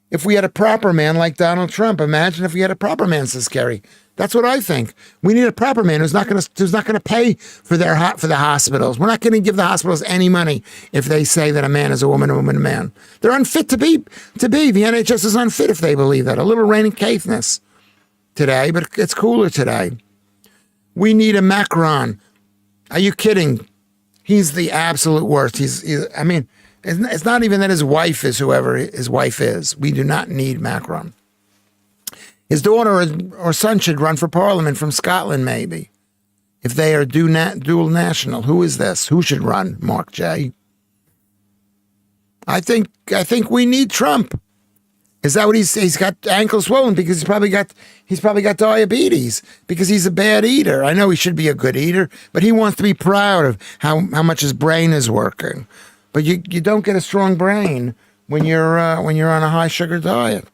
If we had a proper man like Donald Trump, imagine if we had a proper man, says Kerry. That's what I think. We need a proper man who's not going to pay for the hospitals. We're not going to give the hospitals any money if they say that a man is a woman a man. They're unfit to be. The NHS is unfit if they believe that. A little rain and Caithness today, but it's cooler today. We need a Macron. Are you kidding? He's the absolute worst. It's not even that his wife is whoever his wife is. We do not need Macron. His daughter or son should run for parliament from Scotland, maybe. If they are dual national. Who is this? Who should run? Mark J. I think we need Trump. Is that what he's got ankles swollen because he's probably got diabetes because he's a bad eater. I know he should be a good eater, but he wants to be proud of how much his brain is working. But you don't get a strong brain when you're on a high sugar diet.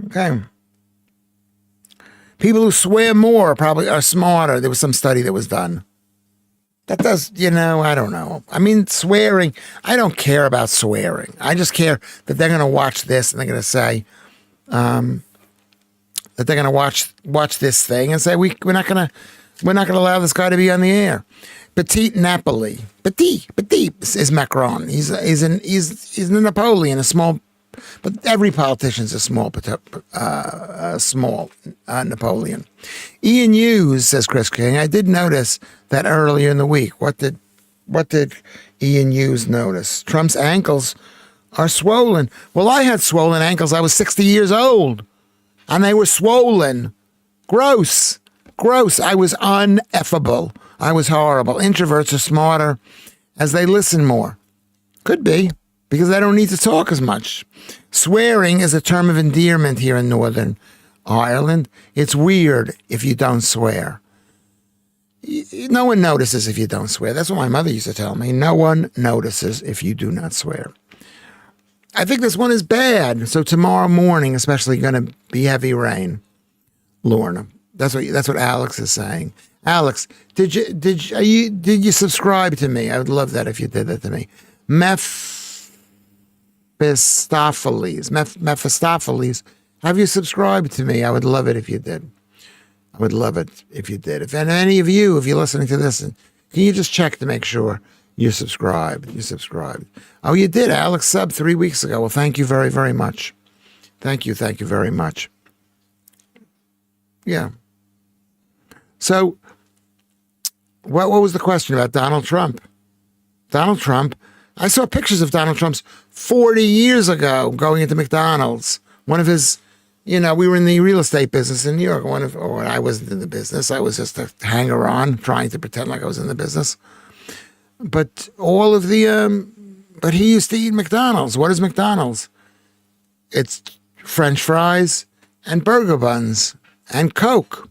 Okay. People who swear more probably are smarter. There was some study that was done. That does, I don't know. Swearing, I don't care about swearing. I just care that they're going to watch this and they're going to say, that they're going to watch this thing and say, we're not going to allow this guy to be on the air. Petit Napoli. Petit is Macron. He's a Napoleon, a small, but every politician's a small Napoleon. Ian Hughes, says Chris King, I did notice that earlier in the week. What did Ian Hughes notice? Trump's ankles are swollen. Well, I had swollen ankles. I was 60 years old, and they were swollen. Gross. I was uneffable. I was horrible. Introverts are smarter as they listen more. Could be, because they don't need to talk as much. Swearing is a term of endearment here in Northern Ireland. It's weird if you don't swear. No one notices if you don't swear. That's what my mother used to tell me. No one notices if you do not swear. I think this one is bad. So tomorrow morning, especially, going to be heavy rain. Lorna, that's what Alex is saying. Alex, did you subscribe to me? I would love that if you did that to me. Mephistopheles, have you subscribed to me? I would love it if you did. I would love it if you did. If any of you, if you're listening to this, can you just check to make sure you're subscribed? You subscribed. Oh, you did. Alex subbed 3 weeks ago. Well, thank you very, very much. Thank you very much. Yeah. So, what was the question about Donald Trump? Donald Trump. I saw pictures of Donald Trump's 40 years ago going into McDonald's. One of his, we were in the real estate business in New York. I wasn't in the business. I was just a hanger-on trying to pretend like I was in the business. But but he used to eat McDonald's. What is McDonald's? It's French fries and burger buns and Coke.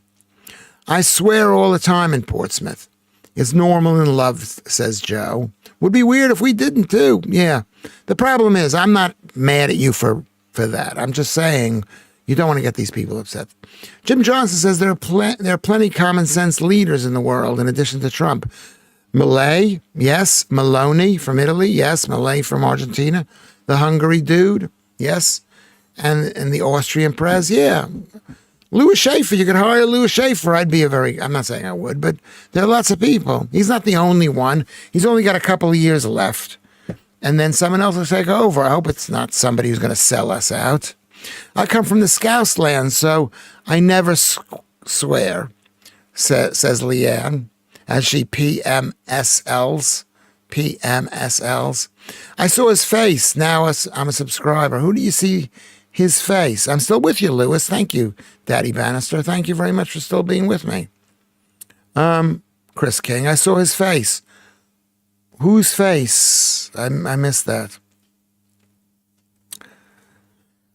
I swear all the time in Portsmouth. It's normal in love, says Joe. Would be weird if we didn't too. Yeah. The problem is I'm not mad at you for that. I'm just saying you don't want to get these people upset. Jim Johnson says there are plenty common sense leaders in the world in addition to Trump. Milei, yes. Meloni from Italy, yes. Milei from Argentina. The Hungary dude, yes. And the Austrian prez, yeah. Lewis Schaffer, you could hire Lewis Schaffer. I'm not saying I would, but there are lots of people. He's not the only one. He's only got a couple of years left. And then someone else will take over. I hope it's not somebody who's going to sell us out. I come from the Scouse land, so I never swear, says Leanne, as she PMSLs. I saw his face. Now I'm a subscriber. Who do you see his face? I'm still with you, Lewis. Thank you, Daddy Bannister. Thank you very much for still being with me. Chris King, I saw his face. Whose face? I missed that.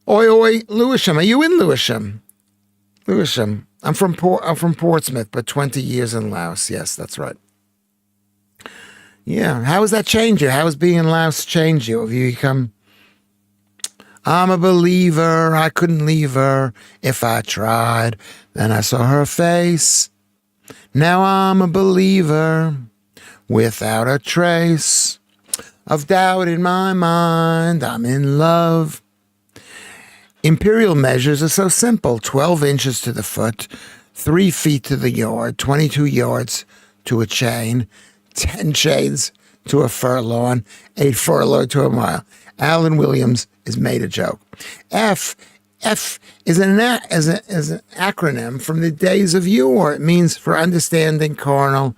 Oi, Lewisham. Are you in Lewisham? Lewisham. I'm from Portsmouth, but 20 years in Laos. Yes, that's right. Yeah. How has that changed you? How has being in Laos changed you? Have you become... I'm a believer. I couldn't leave her if I tried. Then I saw her face. Now I'm a believer without a trace of doubt in my mind. I'm in love. Imperial measures are so simple. 12 inches to the foot, 3 feet to the yard, 22 yards to a chain, 10 chains to a furlong, 8 furlong to a mile. Alan Williams is made a joke. F is an acronym from the days of yore. It means for understanding carnal.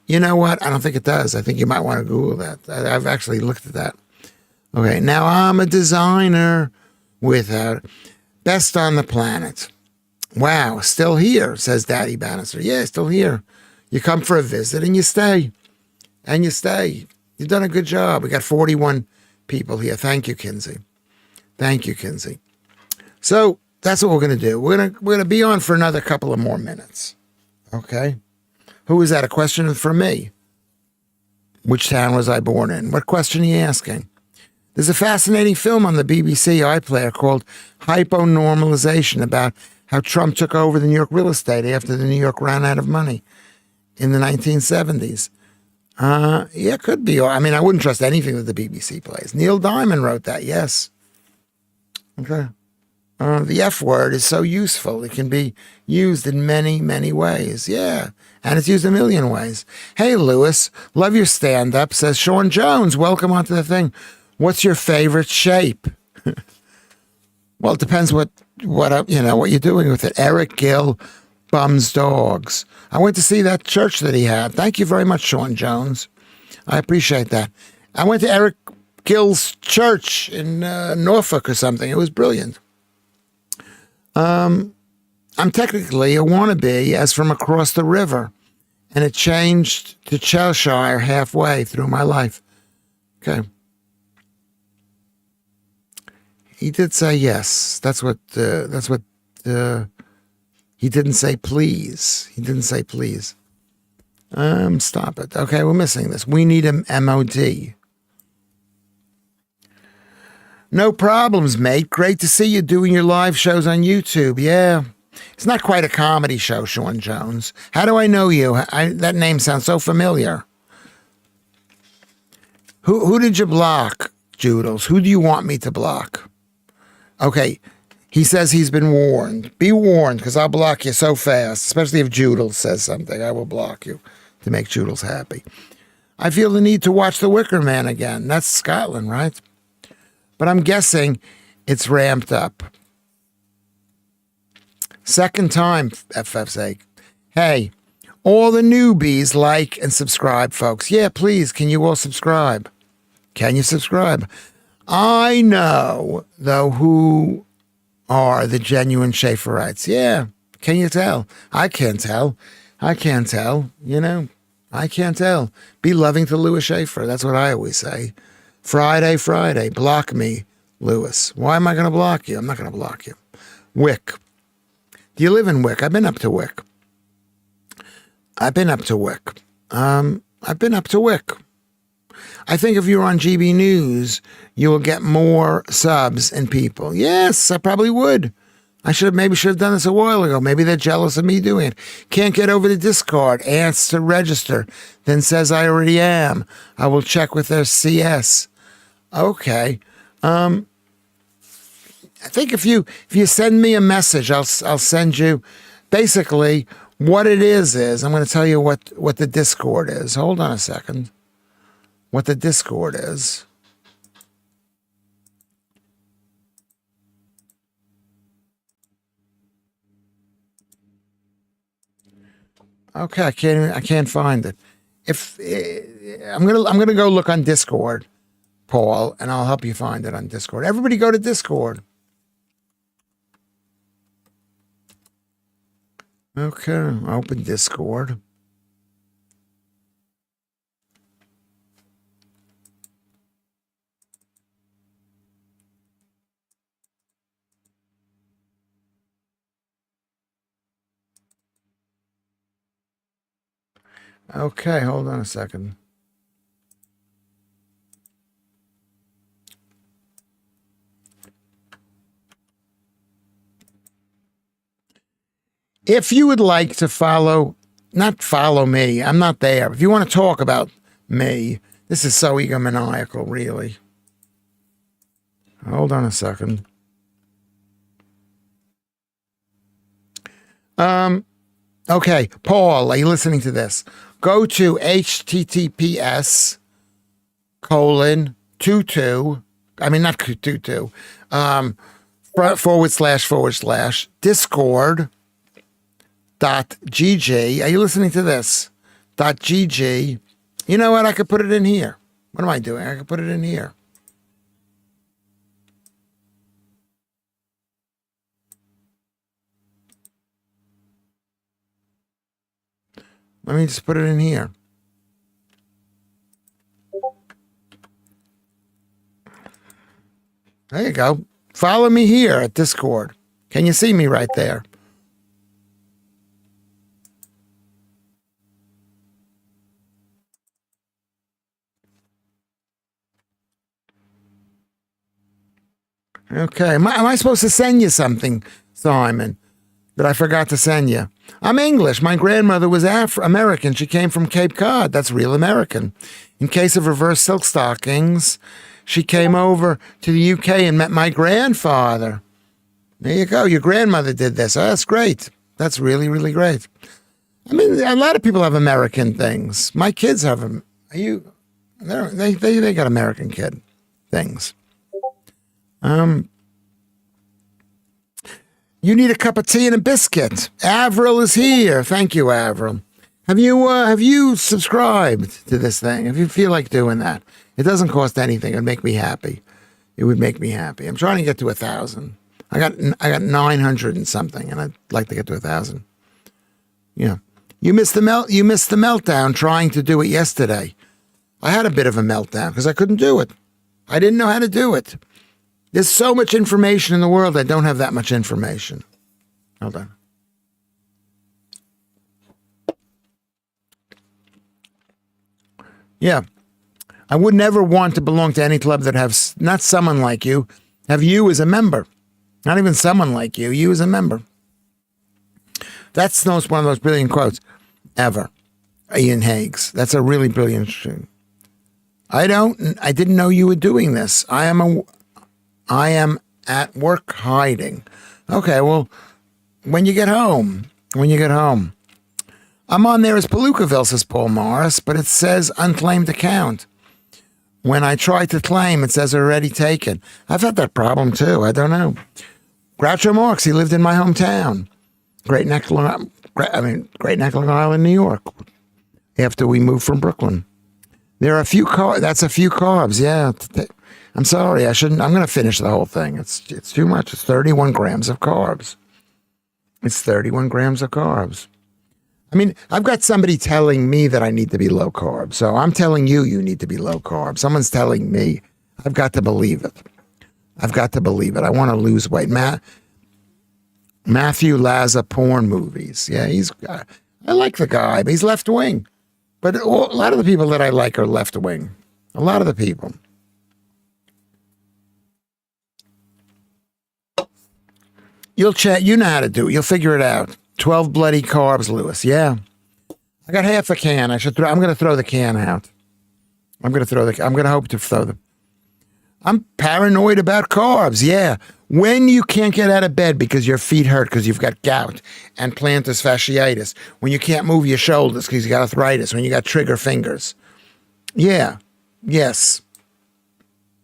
You know what? I don't think it does. I think you might want to Google that. I've actually looked at that. Okay, now I'm a designer without best on the planet. Wow, still here, says Daddy Bannister. Yeah, still here. You come for a visit and you stay. And you stay. You've done a good job. We got 41 people here. Thank you, Kinsey. Thank you, Kinsey. So that's what we're going to do. We're going to be on for another couple of more minutes. Okay? Who is that? A question for me. Which town was I born in? What question are you asking? There's a fascinating film on the BBC iPlayer called Hyponormalization about how Trump took over the New York real estate after the New York ran out of money in the 1970s. Yeah, it could be. I mean, I wouldn't trust anything that the BBC plays. Neil Diamond wrote that, yes. Okay. The F word is so useful. It can be used in many, many ways. Yeah. And it's used a million ways. Hey, Lewis, love your stand-up, says Sean Jones. Welcome onto the thing. What's your favorite shape? Well, it depends what you're doing with it. Eric Gill, Bums Dogs. I went to see that church that he had. Thank you very much, Sean Jones. I appreciate that. I went to Eric Gill's church in Norfolk or something. It was brilliant. I'm technically a wannabe as from across the river, and it changed to Cheshire halfway through my life. Okay. He did say yes. That's what he didn't say please. He didn't say please. Stop it. Okay, we're missing this. We need a MOD. No problems, mate. Great to see you doing your live shows on YouTube. Yeah. It's not quite a comedy show, Sean Jones. How do I know you? That name sounds so familiar. Who did you block, Joodles? Who do you want me to block? Okay. He says he's been warned. Be warned, because I'll block you so fast, especially if Joodles says something. I will block you to make Joodles happy. I feel the need to watch The Wicker Man again. That's Scotland, right? But I'm guessing it's ramped up. Second time, FF's sake. Hey, all the newbies like and subscribe, folks. Yeah, please, can you all subscribe? Can you subscribe? I know, though, who are the genuine Schaefferites. Yeah, can you tell? I can't tell. I can't tell, you know. I can't tell. Be loving to Lewis Schaffer. That's what I always say. Friday, block me, Lewis. Why am I going to block you? I'm not going to block you. Wick. Do you live in Wick? I've been up to Wick. I've been up to Wick. I think if you're on GB News, you will get more subs and people. Yes, I probably would. I should have done this a while ago. Maybe they're jealous of me doing it. Can't get over the Discord. Asks to register. Then says I already am. I will check with their CS. Okay. I think if you send me a message, I'll send you basically what it is I'm going to tell you what the Discord is. Hold on a second. What the Discord is. Okay, I can't find it. If I'm gonna go look on Discord, Paul, and I'll help you find it on Discord. Everybody go to Discord. Okay, open Discord. Okay, hold on a second. If you would like to not follow me, I'm not there. If you want to talk about me, this is so egomaniacal, really. Hold on a second. Okay, Paul, are you listening to this? Go to https:// discord.gg. Are you listening to this? .gg. You know what? I could put it in here. What am I doing? I could put it in here. Let me just put it in here. There you go. Follow me here at Discord. Can you see me right there? Okay. Am I supposed to send you something, Simon, that I forgot to send you? I'm English. My grandmother was American. She came from Cape Cod. That's real American. In case of reverse silk stockings, she came over to the UK and met my grandfather. There you go. Your grandmother did this. Oh, that's great. That's really, really great. I mean, a lot of people have American things. My kids have them. They got American kid things. You need a cup of tea and a biscuit. Avril is here. Thank you, Avril. Have you subscribed to this thing? If you feel like doing that, it doesn't cost anything. It'd make me happy. It would make me happy. I'm trying to get to 1,000. I got 900 and something, and I'd like to get to 1,000. Yeah, you missed the meltdown trying to do it yesterday. I had a bit of a meltdown because I couldn't do it. I didn't know how to do it. There's so much information in the world. I don't have that much information. Hold on. Yeah. I would never want to belong to any club that has not someone like you, have you as a member. Not even someone like you as a member. That's one of the most brilliant quotes ever. Ian Higgs. That's a really brilliant thing. I didn't know you were doing this. I am at work hiding. Okay, well, when you get home. I'm on there as Palookaville, says Paul Morris, but it says unclaimed account. When I try to claim, it says already taken. I've had that problem too. I don't know. Groucho Marx, he lived in my hometown. Great Neck, Long Island, New York. After we moved from Brooklyn. There are a few carbs. That's a few carbs. Yeah. I'm sorry. I shouldn't. I'm going to finish the whole thing. It's too much. It's 31 grams of carbs. It's 31 grams of carbs. I mean, I've got somebody telling me that I need to be low carb. So I'm telling you, you need to be low carb. Someone's telling me. I've got to believe it. I want to lose weight. Matthew Laza porn movies. Yeah, I like the guy, but he's left wing. But a lot of the people that I like are left wing. A lot of the people. You'll chat. You know how to do it. You'll figure it out. 12 bloody carbs, Lewis. Yeah. I got half a can. I'm going to throw the can out. I'm going to hope to throw them. I'm paranoid about carbs. Yeah. When you can't get out of bed because your feet hurt because you've got gout and plantar fasciitis, when you can't move your shoulders because you got arthritis, when you got trigger fingers. Yeah. Yes.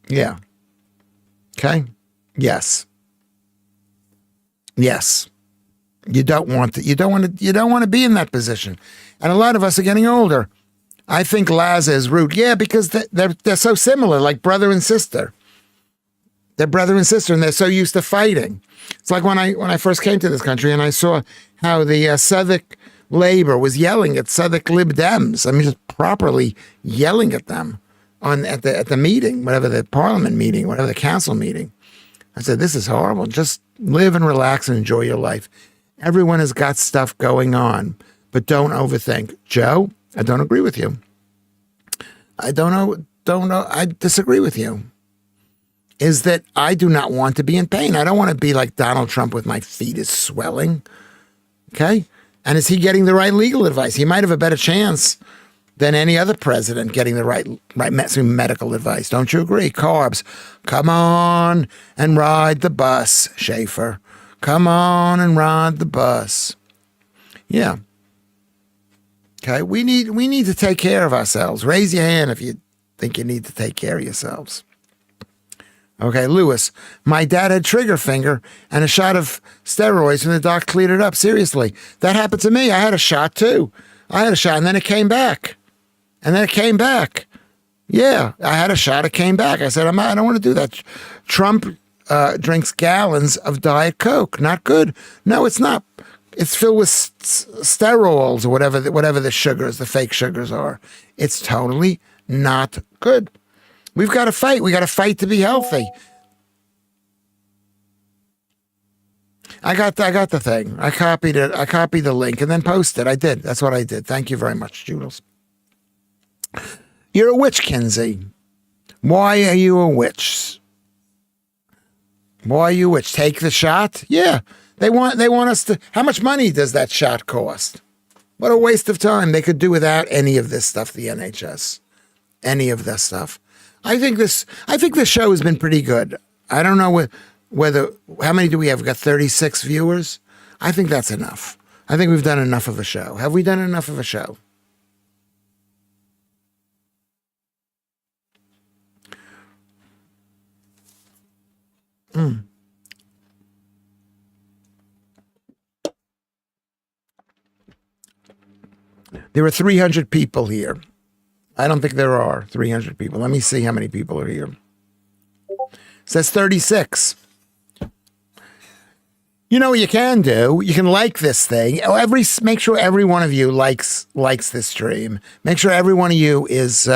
Yeah. Okay. Yes. Yes. You don't want to be in that position. And a lot of us are getting older. I think Laza is rude. Yeah, because they're so similar, like brother and sister. They're brother and sister, and they're so used to fighting. It's like when I first came to this country and I saw how the Southwark Labor was yelling at Southwark Lib Dems. I mean, just properly yelling at them at the meeting, whatever the parliament meeting, whatever the council meeting. I said, this is horrible. Just live and relax and enjoy your life. Everyone has got stuff going on, but don't overthink. Joe, I don't agree with you. I don't know. I disagree with you. Is that I do not want to be in pain. I don't want to be like Donald Trump with my feet is swelling. Okay? And is he getting the right legal advice? He might have a better chance than any other president getting the right medical advice. Don't you agree? Carbs. Come on and ride the bus, Schaffer. Come on and ride the bus. Yeah. Okay, we need to take care of ourselves. Raise your hand if you think you need to take care of yourselves. Okay, Lewis, my dad had trigger finger and a shot of steroids and the doc cleared it up. Seriously, that happened to me. I had a shot too. And then it came back. Yeah, I had a shot. It came back. I said, I don't want to do that. Trump drinks gallons of Diet Coke. Not good. No, it's not. It's filled with sterols or whatever the sugars, the fake sugars are. It's totally not good. We've got to fight. We got to fight to be healthy. I got the thing. I copied it. I copied the link and then posted. I did. That's what I did. Thank you very much, Jules. You're a witch, Kinsey. Why are you a witch? Why are you a witch? Take the shot? Yeah. They want us to. How much money does that shot cost? What a waste of time. They could do without any of this stuff, the NHS. Any of this stuff. I think this show has been pretty good. I don't know whether how many do we have? We've got 36 viewers. I think that's enough. I think we've done enough of a show. Have we done enough of a show? There are 300 people here. I don't think there are 300 people. Let me see how many people are here. It says 36. You know what you can do? You can like this thing. Make sure every one of you likes this stream. Make sure every one of you is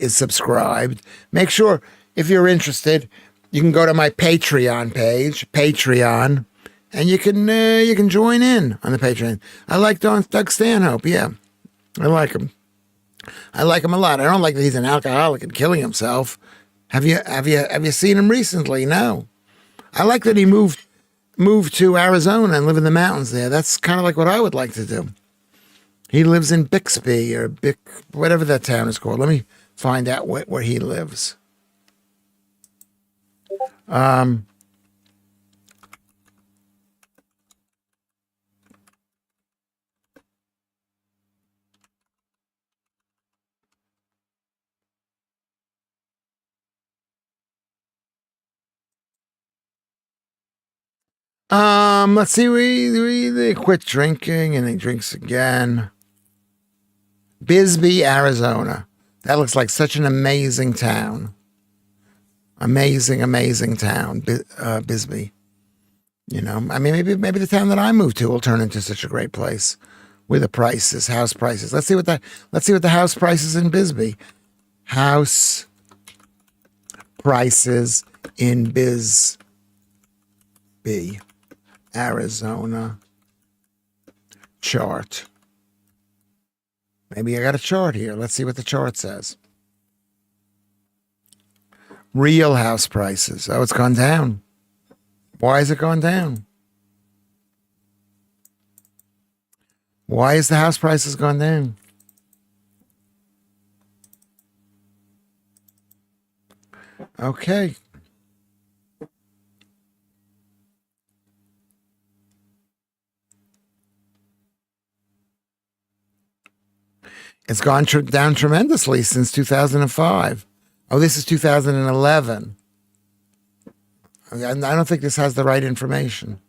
subscribed. Make sure if you're interested, you can go to my Patreon page, Patreon, and you can join in on the Patreon. I like Doug Stanhope. Yeah. I like him. I like him a lot. I don't like that he's an alcoholic and killing himself. Have you seen him recently? No. I like that he moved to Arizona and live in the mountains there. That's kind of like what I would like to do. He lives in Bixby or whatever that town is called. Let me find out where he lives. Let's see. They quit drinking and he drinks again. Bisbee, Arizona. That looks like such an amazing town. Amazing town, Bisbee. You know, I mean, maybe the town that I moved to will turn into such a great place with the prices, house prices. Let's see what the house prices in Bisbee. House prices in Bisbee, Arizona. Chart. Maybe I got a chart here. Let's see what the chart says. Real house prices. Oh, it's gone down. Why has it gone down? Why is the house prices gone down? Okay. It's gone down tremendously since 2005. Oh, this is 2011. I don't think this has the right information.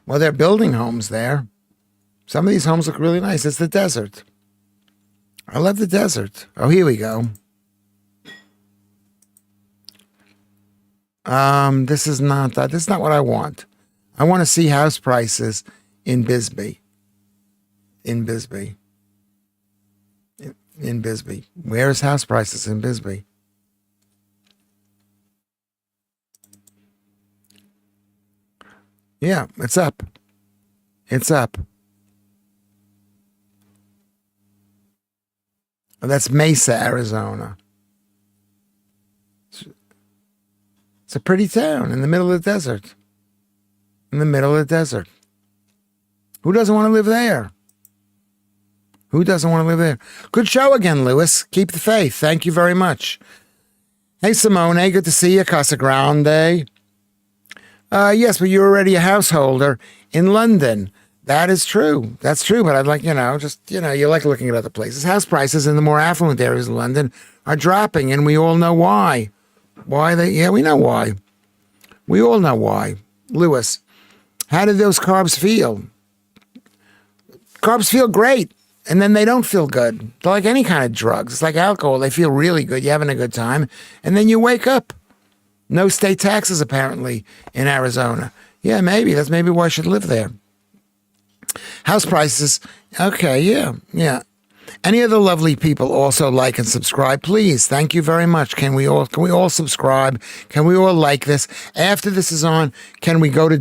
Well, they're building homes there. Some of these homes look really nice. It's the desert. I love the desert. Oh, here we go. This is not that. This is not what I want. I want to see house prices in Bisbee. In Bisbee. In Bisbee. Where is house prices in Bisbee? Yeah, it's up. It's up. Oh, that's Mesa, Arizona. It's a pretty town in the middle of the desert. In the middle of the desert. Who doesn't want to live there? Who doesn't want to live there? Good show again, Lewis. Keep the faith. Thank you very much. Hey, Simone. Good to see you. Casa Grande. Yes, but you're already a householder in London. That is true. That's true. But I'd like, you like looking at other places. House prices in the more affluent areas of London are dropping, and we all know why. We know why. We all know why. Lewis, how do those carbs feel? Carbs feel great, and then they don't feel good. They're like any kind of drugs. It's like alcohol. They feel really good. You're having a good time, and then you wake up. No state taxes, apparently, in Arizona. Yeah, maybe. That's maybe why I should live there. House prices. Okay, yeah. Any of the lovely people also like and subscribe, please. Thank you very much. Can we all subscribe? Can we all like this? After this is on, can we go to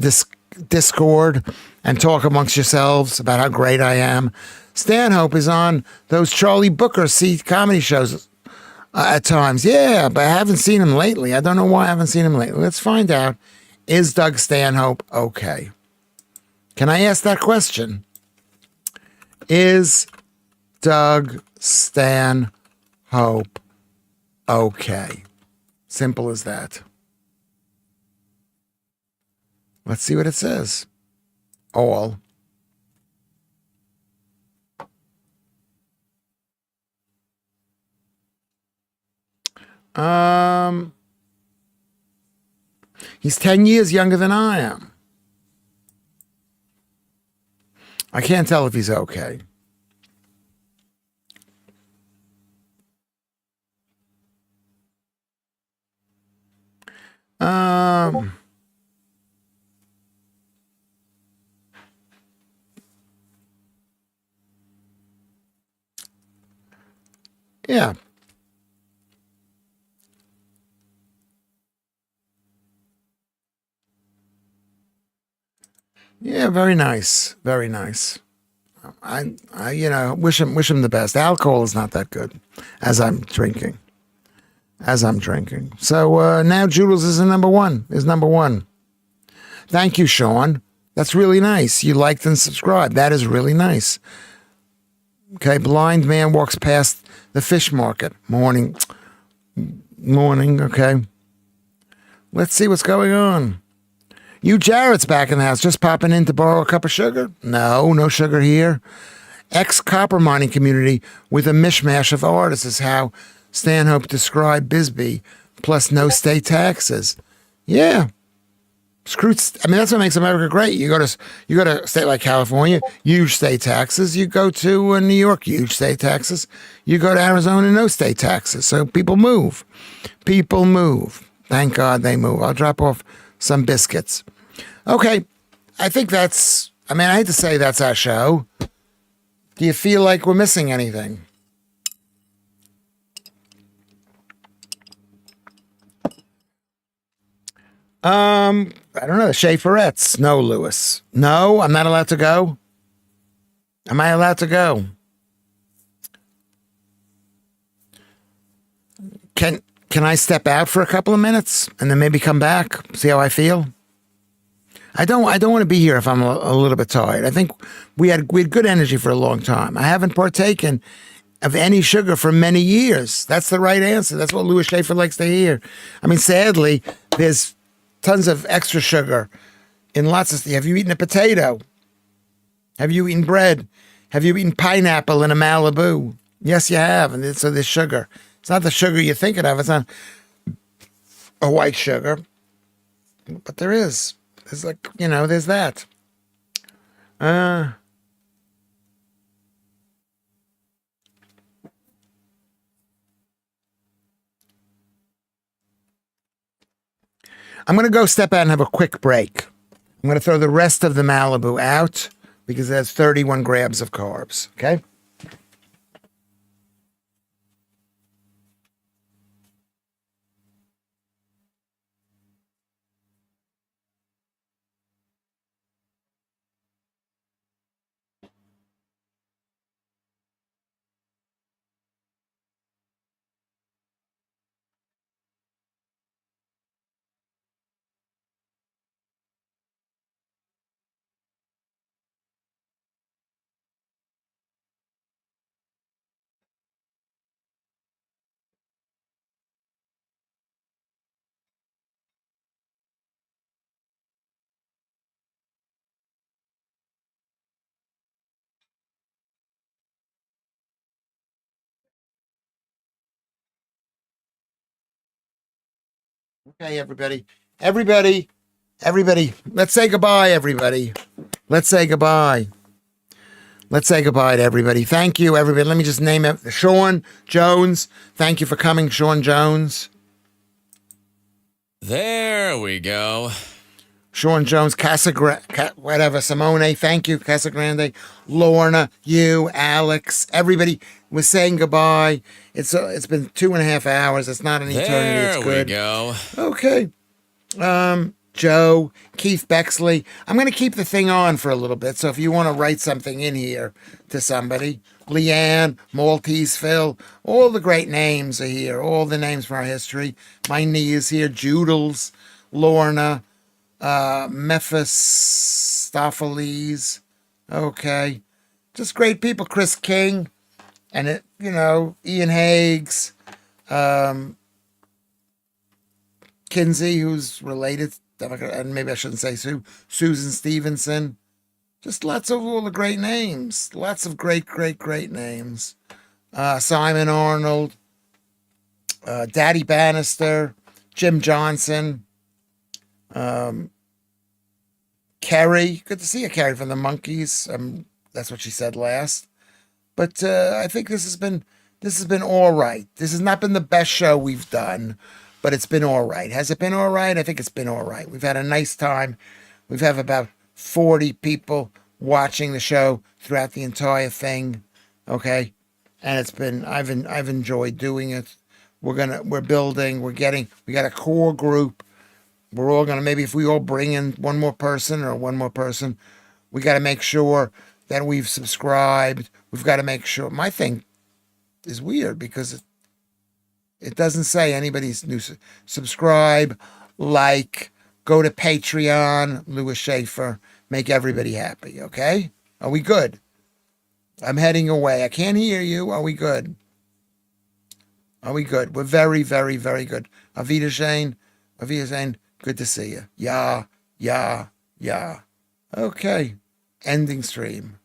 Discord and talk amongst yourselves about how great I am? Stanhope is on those Charlie Booker comedy shows at times. Yeah, but I haven't seen him lately. I don't know why I haven't seen him lately. Let's find out. Is Doug Stanhope okay? Can I ask that question? Is Doug Stanhope okay? Simple as that. Let's see what it says. All. He's 10 years younger than I am. I can't tell if he's okay. Yeah. Yeah, very nice. Very nice. Wish him the best. Alcohol is not that good as I'm drinking. So now Joodles is number one. Thank you, Sean. That's really nice. You liked and subscribed. That is really nice. Okay, blind man walks past the fish market. Morning. Okay. Let's see what's going on. You Jarrett's back in the house, just popping in to borrow a cup of sugar? No sugar here. Ex-copper mining community with a mishmash of artists is how Stanhope described Bisbee, plus no state taxes. Yeah. That's what makes America great. You go to a state like California, huge state taxes. You go to New York, huge state taxes. You go to Arizona, no state taxes. So people move. Thank God they move. I'll drop off some biscuits. Okay. I think I hate to say that's our show. Do you feel like we're missing anything? I don't know. The Schafferettes. No, Lewis. No, I'm not allowed to go. Am I allowed to go? Can I step out for a couple of minutes and then maybe come back, see how I feel? I don't want to be here if I'm a little bit tired. I think we had good energy for a long time. I haven't partaken of any sugar for many years. That's the right answer. That's what Lewis Schaffer likes to hear. I mean, sadly, there's tons of extra sugar in lots of. Have you eaten a potato? Have you eaten bread? Have you eaten pineapple in a Malibu? Yes, you have. And so there's sugar. It's not the sugar you're thinking of. It's not a white sugar. But there is. There's there's that. I'm going to go step out and have a quick break. I'm going to throw the rest of the Malibu out because it has 31 grams of carbs. Okay? Okay, everybody. Everybody. Let's say goodbye, everybody. Let's say goodbye. Let's say goodbye to everybody. Thank you, everybody. Let me just name it. Sean Jones. Thank you for coming, Sean Jones. There we go. Sean Jones, Simone, thank you, Casagrande, Lorna, you, Alex, everybody was saying goodbye. It's been 2.5 hours. It's not an eternity. It's good. There we go. Okay. Joe, Keith Bexley. I'm going to keep the thing on for a little bit. So if you want to write something in here to somebody, Leanne, Maltese Phil, all the great names are here. All the names from our history. My knee is here. Joodles, Lorna, Mephistopheles. Okay. Just great people. Chris King and Ian Higgs, Kinsey, who's related, and maybe I shouldn't say Sue, Susan Stevenson. Just lots of all the great names. Lots of great names. Simon Arnold, Daddy Bannister, Jim Johnson, Kerry. Good to see you, Kerry, from the Monkees. That's what she said last. But I think this has been all right. This has not been the best show we've done, but it's been all right. Has it been all right? I think it's been all right. We've had a nice time. We've had about 40 people watching the show throughout the entire thing. Okay. And it's been, I've enjoyed doing it. We're building, we got a core group We're all gonna, maybe if we all bring in one more person, we got to make sure that we've subscribed. We've got to make sure. My thing is weird because it doesn't say anybody's new. Subscribe, like, go to Patreon, Lewis Schaffer, make everybody happy. Okay, are we good? I'm heading away. I can't hear you. Are we good? Are we good? We're very, very, very good. Avita Shane, good to see you. Yeah, yeah, yeah. Okay, ending stream.